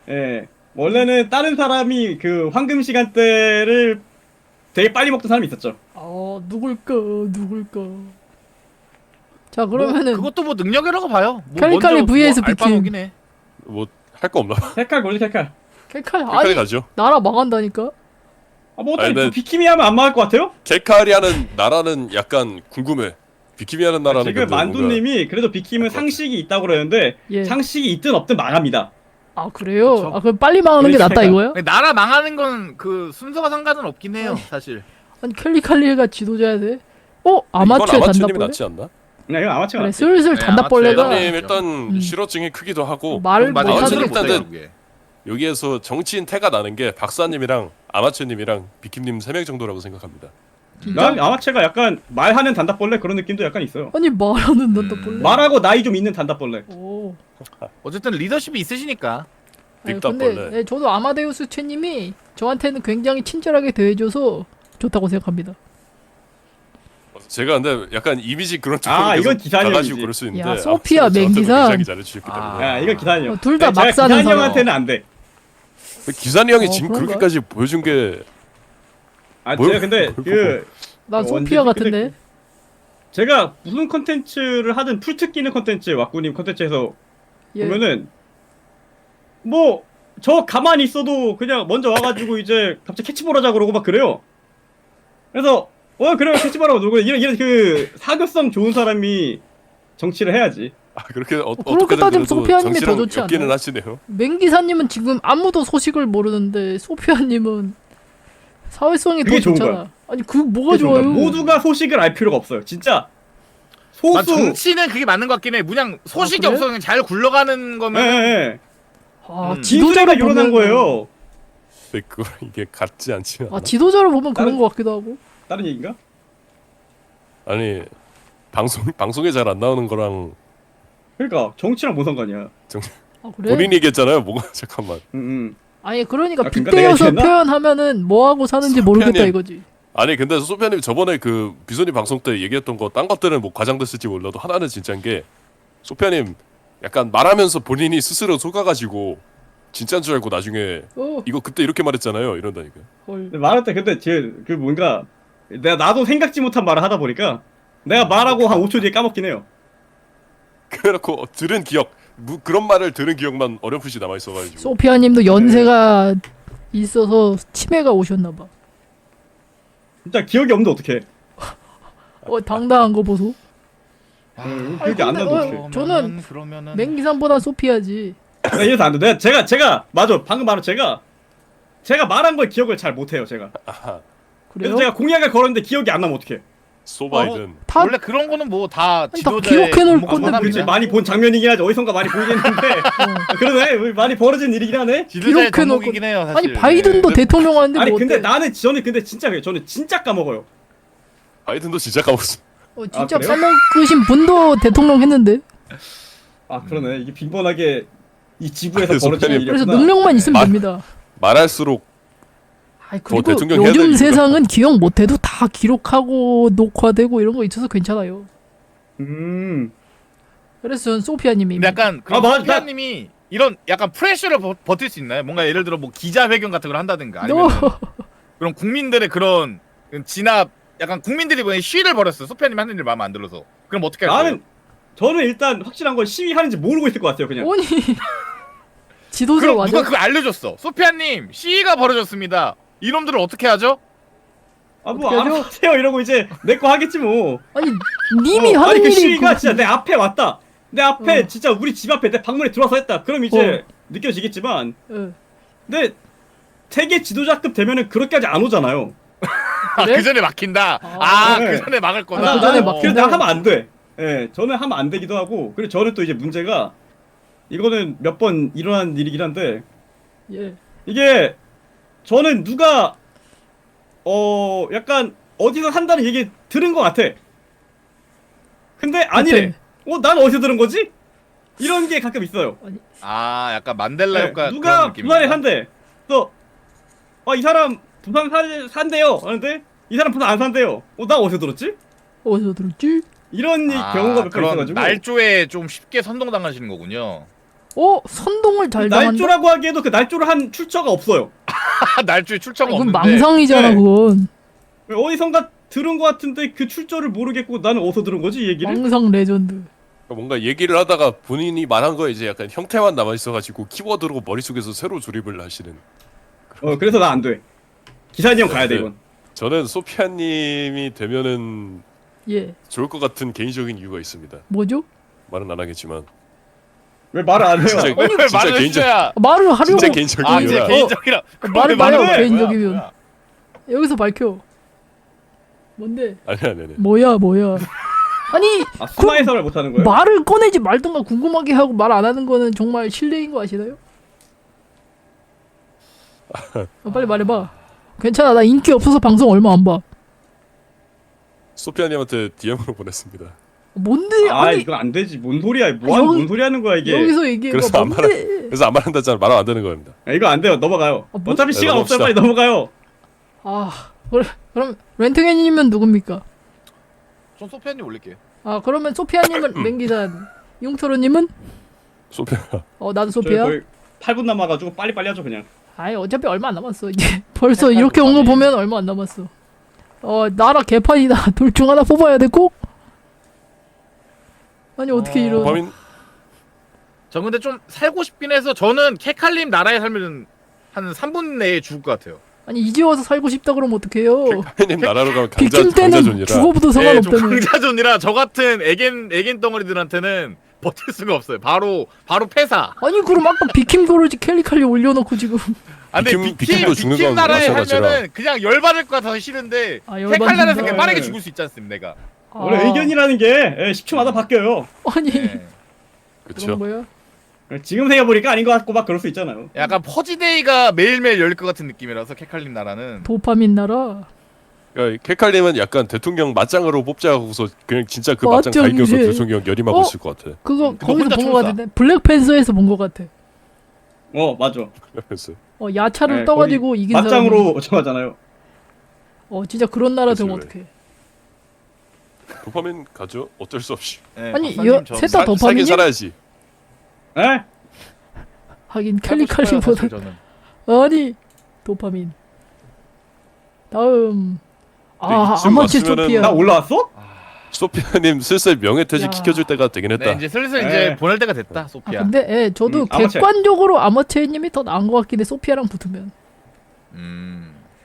예 원래는 다른 사람이 그 황금 시간대를 되게 빨리 먹던 사람이 있었죠. 누굴까? 자 그러면은 그것도 뭐 능력이라고 봐요. 뭐 칼리칼리 먼저 vs 뭐 알바 비킴. 먹긴 해. 뭐 할 거 없나? 켈칼 골드 켈칼. 켈칼 켈칼이 아니 가죠. 나라 망한다니까? 뭐 아니, 어차피 근데- 비키미 하면 안 망할 것 같아요? 켈칼이 하는 나라는 약간 궁금해. 비키미 하는 나라는 지금 근데 뭔가- 만두님이 그래도 비킴은 알것 같아. 상식이 있다고 그러는데 예. 상식이 있든 없든 망합니다. 아 그래요? 그쵸. 그럼 빨리 망하는 게 낫다 그러니까. 이거야? 근데 나라 망하는 건 그 순서가 상관은 없긴 해요, 사실. 아니 켈리칼리가 지도자야 돼? 이건 아마추어 아마추어님이 단답벌레? 낫지 않나? 그냥 이거 아마추어. 그래 슬슬 네, 단답벌레가 아마추어가- 대장님 일단 음. 실어증이 크기도 하고 말을 맞아, 아마추어는 못하는 일단은 일단은 못해요, 그게. 여기에서 정치인 태가 나는 게 박사님이랑 아마추어님이랑 비킴님 3명 정도라고 생각합니다. 난 아마추어가 약간 말하는 단답벌레 그런 느낌도 약간 있어요. 아니 말하는 단답벌레? 말하고 나이 좀 있는 단답벌레. 오. 어쨌든 리더십이 있으시니까. 아니, 빅답벌레. 근데 저도 아마데우스 최님이 저한테는 굉장히 친절하게 대해줘서 좋다고 생각합니다. 제가 근데 약간 이미지 그런 쪽으로 아, 이건 계속 기사님이지. 가가지고 그럴 수 있는데 야, 소피아 저한테는 맹기사. 굉장히 잘해주셨기 아. 때문에 야 이거 기사님. 둘다 막 사는 기사님 사람. 형한테는 안 돼. 기산이 형이 지금 그런가? 그렇게까지 보여준 게 제가 근데 그 난 언제- 소피아 근데 같은데. 제가 무슨 컨텐츠를 하든 풀특 끼는 컨텐츠 왁구님 컨텐츠에서 예. 보면은 뭐 저 가만히 있어도 그냥 먼저 와가지고 이제 갑자기 캐치볼 하자 그러고 막 그래요. 그래서 그래요 캐치볼하고 놀고 이런 그 사교성 좋은 사람이 정치를 해야지. 그렇게 그렇게 어떻게든 따지면 그래도 소피아님이 더 정치랑 좋지 엮기는 않나요? 하시네요. 맹기사님은 지금 아무도 소식을 모르는데 소피아님은 사회성이 더 그게 좋은 좋잖아. 거야. 아니 그 뭐가 그게 좋은 거야. 좋아요? 모두가 소식을 알 필요가 없어요. 진짜 소수. 정치는 그게 맞는 것 같긴 해. 그냥 소식이 그래? 없어 그냥 잘 굴러가는 예, 거면 예. 아 지도자가 지도자를 일어난 보면 거예요. 근데 그거 이게 같지 않지 않나? 지도자를 보면 그런 다른- 것 같기도 하고. 다른 얘기인가? 아니 방송에 잘 안 나오는 거랑 그러니까 정치랑 뭔 상관이야. 아 그래? 본인 얘기했잖아요. 뭐가 잠깐만. 아니 그러니까 아, 그러니까 빗대어서 내가 얘기했나? 표현하면은 뭐 하고 사는지 모르겠다 소피아님. 이거지. 아니 근데 소피아님 저번에 그 비소니 방송 때 얘기했던 거 딴 것들은 뭐 과장됐을지 몰라도 하나는 진짜인 게 소피아님 약간 말하면서 본인이 스스로 속아가지고 진짜인 줄 알고 나중에 이거 그때 이렇게 말했잖아요 이런다니까. 헐. 근데 말할 때 근데 그 뭔가 나도 생각지 못한 말을 하다 보니까 내가 말하고 한 5초 뒤에 까먹긴 해요. 그래놓고 들은 기억 그런 말을 들은 기억만 어렴풋이 남아 있어가지고. 소피아님도 연세가 있어서 치매가 오셨나봐. 진짜 기억이 없는데 어떡해. 당당한 거 보소. 기억이 안 나는데 어떡해. 저는 그러면은 맹기산보다 소피아지. 내가 이래서 안 돼. 제가 맞아. 방금 말한 제가 말한 걸 기억을 잘 못해요. 제가. 아하. 그래요? 그래서 제가 공약을 걸었는데 기억이 안 나면 어떡해. 소바이든 다 원래 그런 거는 뭐 다 아니, 다 지도자의 기록해놓을 공목 건데 아, 그치, 권한입니다. 많이 본 장면이긴 하지. 어디선가 많이 보이겠는데. 아, 그러네. 우리 많이 벌어진 일이긴 하네. 지도자의 기록해놓고- 덕목이긴 해요 사실. 아니 바이든도 네. 대통령 하는데 아니 뭐 근데 어때? 저는 근데 진짜 그래요. 저는 진짜 까먹어요. 바이든도 진짜 까먹었어. 진짜 그래요? 까먹으신 분도 대통령 했는데. 아 그러네. 이게 빈번하게 이 지구에서 그래서 벌어지는 그냥- 일이었구나. 그래서 능력만 있으면 말- 됩니다. 말할수록 아이, 그리고 대통령 해야 요즘 되니까. 세상은 기억 못해도 다 기록하고 녹화되고 이런 거 있어서 괜찮아요. 그래서 전 소피아님이 근데 약간 그런 맞아. 소피아님이 이런 약간 프레셔를 버틸 수 있나요? 뭔가 예를 들어 뭐 기자회견 같은 걸 한다든가 아니면 그런 국민들의 그런 진압 약간 국민들이 뭐 시위를 벌였어. 소피아님 하는 일 마음에 안 들어서. 그럼 어떻게 할 거예요? 저는 일단 확실한 건 시위하는지 모르고 있을 것 같아요. 그냥. 아니 지도자 그럼 맞아? 누가 그거 알려줬어. 소피아님 시위가 벌어졌습니다. 이놈들을 어떻게 하죠? 아 뭐 어떻게 하죠? 알아보세요 이러고 이제 내 거 하겠지 뭐. 아니 님이 아니 하는 그 일이 시위가 그- 진짜 내 앞에 왔다. 내 앞에 어. 진짜 우리 집 앞에 내 방문에 들어와서 했다. 그럼 이제 느껴지겠지만, 예. 근데 세계 지도자급 되면은 그렇게까지 안 오잖아요. 그래? 그 전에 막힌다. 네. 그 전에 막을 거다. 그 전에 어. 막힌다. 그래서 내가 하면 안 돼. 예, 저는 하면 안 되기도 하고. 그리고 저는 또 이제 문제가 이거는 몇 번 일어난 일이긴 한데 예. 이게 저는 누가 약간 어디서 한다는 얘기 들은 것 같아. 근데 아니래. 난 어디서 들은 거지? 이런 게 가끔 있어요. 아, 약간 만델라 네, 효과 누가 그런 느낌이구나. 부산에 산대. 또 이 사람 부산 산대요. 하는데 이 사람 부산 안 산대요. 나 어디서 들었지? 어디서 들었지? 이런 경우가 몇 번 그런 있어가지고. 날조에 좀 쉽게 선동당하시는 거군요. 선동을 잘 당한다? 날조라고 하기에도 그 날조를 한 출처가 없어요. 날조에 출처가 이건 없는데. 망상이잖아 네. 그건. 어디선가 들은 것 같은데 그 출처를 모르겠고 나는 어디서 들은 거지 이 얘기를? 망상 레전드. 뭔가 얘기를 하다가 본인이 말한 거에 이제 약간 형태만 남아 있어가지고 키워드로 머릿속에서 새로 조립을 하시는. 그래서 나 안 돼. 기사님 형 가야 돼 이건. 저는 소피아님이 되면은 예. 좋을 것 같은 개인적인 이유가 있습니다. 뭐죠? 말은 안 하겠지만 왜 말을 안 해요? 진짜- 왜 진짜 말을 개인적- 해줘야. 말을 하려고 진짜 개인적인 아, 이제 이유라. 개인적이라. 말을 말을 말해요, 해. 개인적이면. 뭐야. 여기서 밝혀. 뭔데? 아니. 뭐야? 아니 수마 해설을 못 하는 거예요? 말을 꺼내지 말든가 궁금하게 하고 말 안 하는 거는 정말 실례인 거 아시나요? 빨리 말해봐. 괜찮아, 나 인기 없어서 방송 얼마 안 봐. 소피아님한테 DM으로 보냈습니다. 뭔데? 아니 이거 안 되지. 뭔 소리야? 여기- 뭔 소리 하는 거야 이게? 여기서 얘기해봐. 그래서 안 뭔데? 그래서 안 말한다잖아. 말하면 안 되는 겁니다. 이거 안 돼요. 넘어가요. 뭐- 어차피 네, 시간 없어요. 넘어갑시다. 빨리 넘어가요. 그럼 렌트겐님은 누굽니까? 전 소피아님 올릴게요. 그러면 소피아님은 맹기산, 융토로님은? 소피아. 나도 저희 소피아. 거의 8분 남아가지고 빨리빨리 하죠 그냥. 아이 어차피 얼마 안 남았어 이제. 벌써 이렇게 온 거 보면 얼마 안 남았어. 나라 개판이다. 둘 중 하나 뽑아야 돼 꼭? 아니 어떻게 이런? 도파민 저 근데 좀 살고 싶긴 해서 저는 케칼림 나라에 살면 한 3분 내에 죽을 것 같아요. 아니 이제 와서 살고 싶다 그러면 어떡해요? 케카님 나라로 가면 비킴 때는 강자존이라. 죽어도 좀 상관없다는. 강자존이라 저 같은 애겐 덩어리들한테는 버틸 수가 없어요. 바로 폐사. 아니 그럼 아까 비킴 도로지 캘리칼리 올려놓고 지금. 근데 비킴도 죽는 비킴 건 나라에 마찬가지라. 살면은 그냥 열받을 것 같아서 싫은데 열받는다. 케칼 나라에서 그냥 빠르게 네. 죽을 수 있지 않습니까, 내가. 원래 의견이라는 게 10초마다 바뀌어요. 아니 네. 그런 그렇죠. 거야? 지금 생각해보니까 아닌 것 같고 막 그럴 수 있잖아요. 약간 퍼지데이가 매일매일 열릴 것 같은 느낌이라서 케칼림 나라는. 도파민 나라. 그러니까 케칼님은 약간 대통령 맞짱으로 뽑자고서 그냥 진짜 그 맞짱 다 맞짱이지. 이겨서 대통령 열임하고 있을 것 같아. 그거 그거 거기서 혼자 본 거 총사. 같은데 블랙팬서에서 본 거 같아. 맞아. 그래서 야차를 네, 떠가지고 거기 이긴 맞짱으로 정하잖아요. 사람이. 진짜 그런 나라 되면 그치, 어떡해? 도파민 가죠. 어쩔 수 없이. 네, 아니 박사님 저 셋 다 살긴 도파민이? 살아야지. 에? 하긴 살고 싶어요, 캘리칼리보다 사실 저는. 아니 도파민. 다음 이쯤 아마치 왔으면은 소피아. 나 올라왔어? 소피아님 슬슬 명예퇴직 야. 시켜줄 때가 되긴 했다. 네, 이제 슬슬 네. 이제 보낼 때가 됐다, 소피아. 근데 저도 아마추어. 객관적으로 아마추어님이 더 나은 것 같긴 해. 소피아랑 붙으면.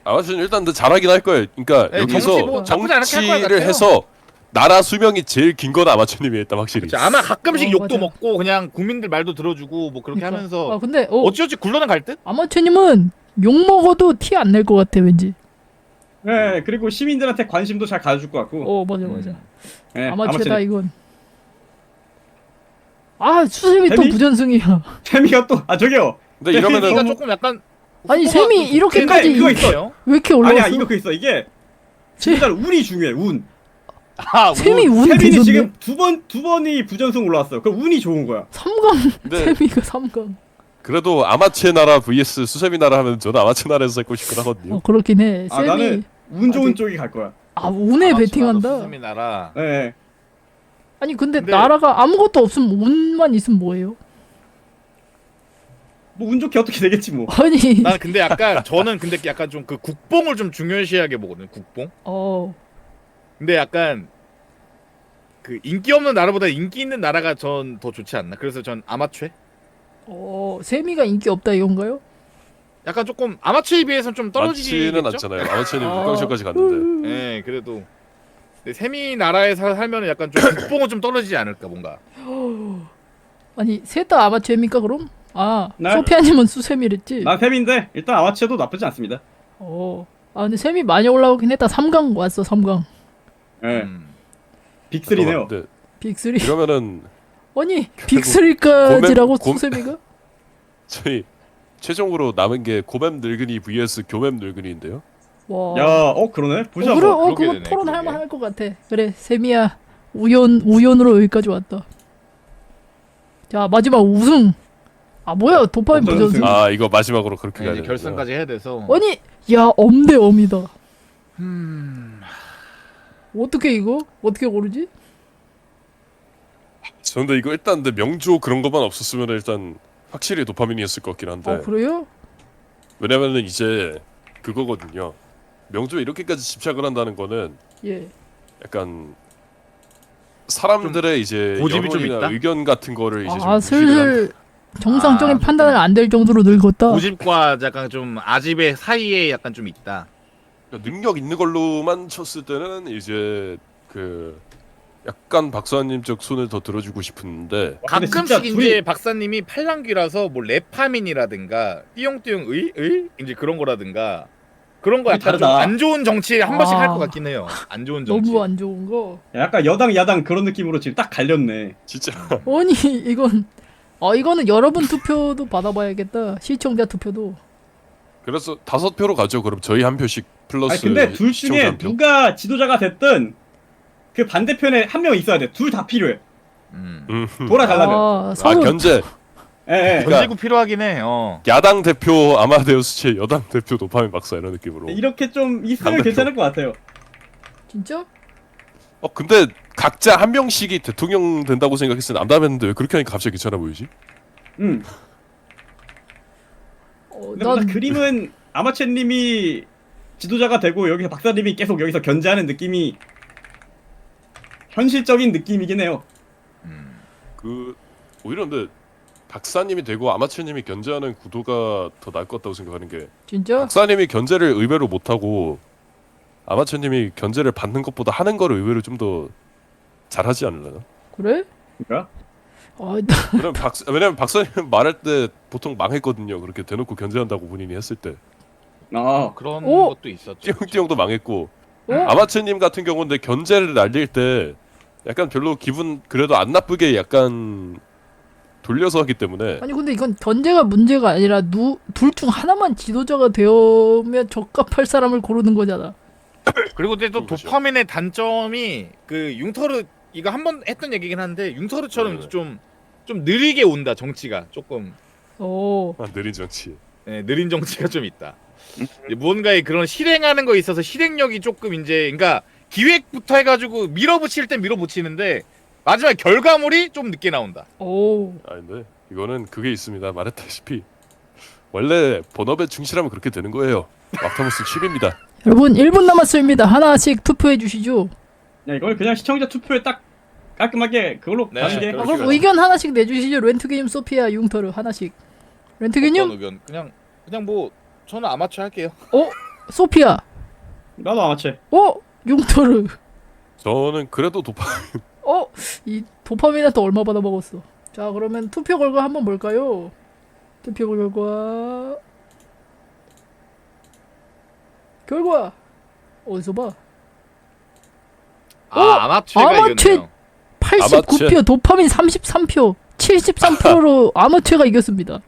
아마추어는 일단 더 잘하긴 할 거예요. 그러니까 네, 여기서 정치 뭐 나쁘지 않게 할것 정치를 같아요. 해서 나라 수명이 제일 긴 건 아마추어님이 일단 확실히. 그쵸, 아마 가끔씩 욕도 맞아. 먹고 그냥 국민들 말도 들어주고 뭐 그렇게 그러니까. 하면서 근데 어찌어찌 굴러는 갈 듯? 아마추어님은 욕 먹어도 티 안 낼 것 같아 왠지. 네, 그리고 시민들한테 관심도 잘 가져줄 것 같고. 맞아 맞아. 네, 아마추어다 이건. 아 수세미 또 뱀이? 부전승이야. 재미가 또, 저기요. 근데 이러면은 세미가 조금 약간 아니, 후보가 셈이 좀 이렇게까지 높게 그거 있어요. 왜 이렇게 올라왔어? 아니야, 이거 있어. 이게 진짜 운이 중요해. 운. 아, 셈이 운. 운 세민이 대전데. 지금 두 번이 부전승 올라왔어요. 그럼 운이 좋은 거야. 3강 근데 세미가 3강. 그래도 아마추어 나라 vs 수세미 나라 하면 저는 아마추어 나라에서 살고 싶긴 하거든요. 그렇긴 해. 아, 셈이 나는 운 좋은 쪽이 갈 거야. 운에 베팅한다. 수세미 나라. 네. 아니 근데 근데- 나라가 아무것도 없으면 운만 있으면 뭐예요? 뭐 운 좋게 어떻게 되겠지 뭐. 아니 난 근데 약간 저는 근데 약간 좀 그 국뽕을 좀 중요시하게 보거든요. 국뽕. 근데 약간 그 인기 없는 나라보다 인기 있는 나라가 전 더 좋지 않나? 그래서 전 아마추어? 세미가 인기 없다 이건가요? 약간 조금 아마추어에 비해서는 좀 떨어지겠죠? 많지는 않잖아요. 아마추어는 아. 6강전까지 갔는데. 네, 그래도 근데 세미 나라에 살면 약간 좀 국뽕은 좀 떨어지지 않을까 뭔가. 아니 셋 다 아마추어입니까 그럼? 네. 소피아님은 수세미랬지? 난 셈인데 일단 아마추어도 나쁘지 않습니다. 근데 세미 많이 올라오긴 했다. 3강 왔어 3강. 네. 음. 빅3네요. 근데 빅3. 이러면은 아니 빅3까지라고 고멤- 수세미가? 저희 최종으로 남은 게 고맵 늙은이 vs 교맵 늙은이인데요. 와. 야, 그러네. 보자 그래, 뭐. 그러게 그거 되네, 토론할 그러게. 만할 것 같아. 그래, 세미야. 우연으로 여기까지 왔다. 자, 마지막 우승. 뭐야, 도파민 어떤 부전승. 우승? 아 이거 마지막으로 그렇게 네, 가야 이제 되는 결승까지 해야 돼서. 아니, 야, 엄대 엄이다. 음. 어떻게 이거? 어떻게 고르지? 저는 이거 일단 근데 명조 그런 것만 없었으면 일단 확실히 도파민이었을 것 같긴 한데. 그래요? 왜냐면은 이제 그거거든요. 명조에 이렇게까지 집착을 한다는 거는 예. 약간 사람들의 이제 고집이 좀 여론이나 있다? 의견 같은 거를 이제 좀 무시를 슬슬 정상적인 아, 판단을 안 될 정도로 늙었다. 고집과 약간 좀 아집의 사이에 약간 좀 있다. 그러니까 능력 있는 걸로만 쳤을 때는 이제 그 약간 박사님 쪽 손을 더 들어주고 싶은데 근데 진짜 가끔씩 이제 박사님이 팔랑귀라서 뭐 레파민이라든가 띠용띠용 이제 그런 거라든가 그런 거 둘이 약간 좀 다르다. 안 좋은 정치 한 번씩 할 아. 것 같긴 해요. 안 좋은 정치. 너무 안 좋은 거. 약간 여당 야당 그런 느낌으로 지금 딱 갈렸네. 진짜 아니, 이거는 여러분 투표도 받아봐야겠다. 시청자 투표도. 그래서 5표로 가죠. 그럼 저희 한 표씩 플러스 아니 근데 둘 시청자 중에 한 표. 누가 지도자가 됐든 그 반대편에 한 명 있어야 돼. 둘 다 필요해. 돌아가려면. 서로 견제 예, 예. 던지고 필요하긴 해. 야당 대표 아마데우스 치 여당 대표 도파민 박사 이런 느낌으로. 이렇게 좀 있으면 반대표. 괜찮을 것 같아요. 진짜? 근데 각자 한 명씩이 대통령 된다고 생각했을 때 남담했는데 왜 그렇게 하니까 갑자기 괜찮아 보이지? 근데 뭔가 그림은 아마추어님이 지도자가 되고 여기서 박사님이 계속 여기서 견제하는 느낌이 현실적인 느낌이긴 해요. 그 오히려 근데 박사님이 되고 아마추어님이 견제하는 구도가 더 나을 것 같다고 생각하는 게 진짜? 박사님이 견제를 의외로 못하고 아마추어님이 견제를 받는 것보다 하는 거를 의외로 좀 더 잘하지 않을래나? 그래? 그러니까 왜냐면 박사님 말할 때 보통 망했거든요. 그렇게 대놓고 견제한다고 본인이 했을 때 그런 오! 것도 있었죠. 띠용띠용도 망했고 어? 아마추어님 같은 경우는 견제를 날릴 때 약간 별로 기분 그래도 안 나쁘게 약간 돌려서 하기 때문에 아니 근데 이건 견제가 문제가 아니라 둘 중 하나만 지도자가 되면 적합할 사람을 고르는 거잖아. 그리고 근데 또 그렇죠. 도파민의 단점이 그 융터르 이거 한 번 했던 얘기긴 한데 융터르처럼 네. 좀 느리게 온다 정치가 조금 느린 정치. 느린 정치가 좀 있다. 이제 무언가의 그런 실행하는 거에 있어서 실행력이 조금 이제 그러니까 기획부터 해가지고 밀어붙일 땐 밀어붙이는데 마지막 결과물이 좀 늦게 나온다. 근데 이거는 그게 있습니다. 말했다시피 원래 본업에 충실하면 그렇게 되는 거예요. 막타무스 칩입니다. 여러분 1분 남았습니다. 하나씩 투표해 주시죠. 야, 이걸 그냥 시청자 투표에 딱 깔끔하게 그걸로 네, 가는 게 그렇게 그럼 의견 하나씩 내주시죠. 렌트게님, 소피아, 융터르 하나씩. 렌트게님? 어떤 의견? 그냥 뭐 저는 아마추어 할게요. 소피아. 나도 아마추어. 융터르. 저는 그래도 이 도파민한테 얼마 받아 먹었어. 자, 그러면 투표 결과 한번 볼까요? 투표 결과 어디서 봐? 아마추어가 아마추어 이겼네요. 89표, 도파민 33표, 73%로 아마추어가 이겼습니다.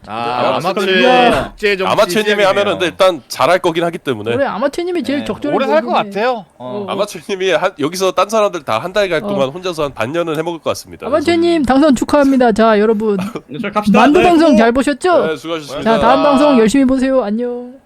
아마추어 국제 정치 아마추어님이 하면은 근데 일단 잘할 거긴 하기 때문에 올해 아마추어님이 제일 네, 적절해 오래 살 것 보이긴 해. 같아요. 아마추어님이 여기서 딴 사람들 다 한 달 갈 동안 혼자서 한 반년은 해먹을 것 같습니다. 아마추어님 당선 축하합니다. 자 여러분 네, 저 갑시다. 만두 네. 방송 잘 보셨죠? 네, 수고하셨습니다. 자 다음 방송 열심히 보세요. 안녕.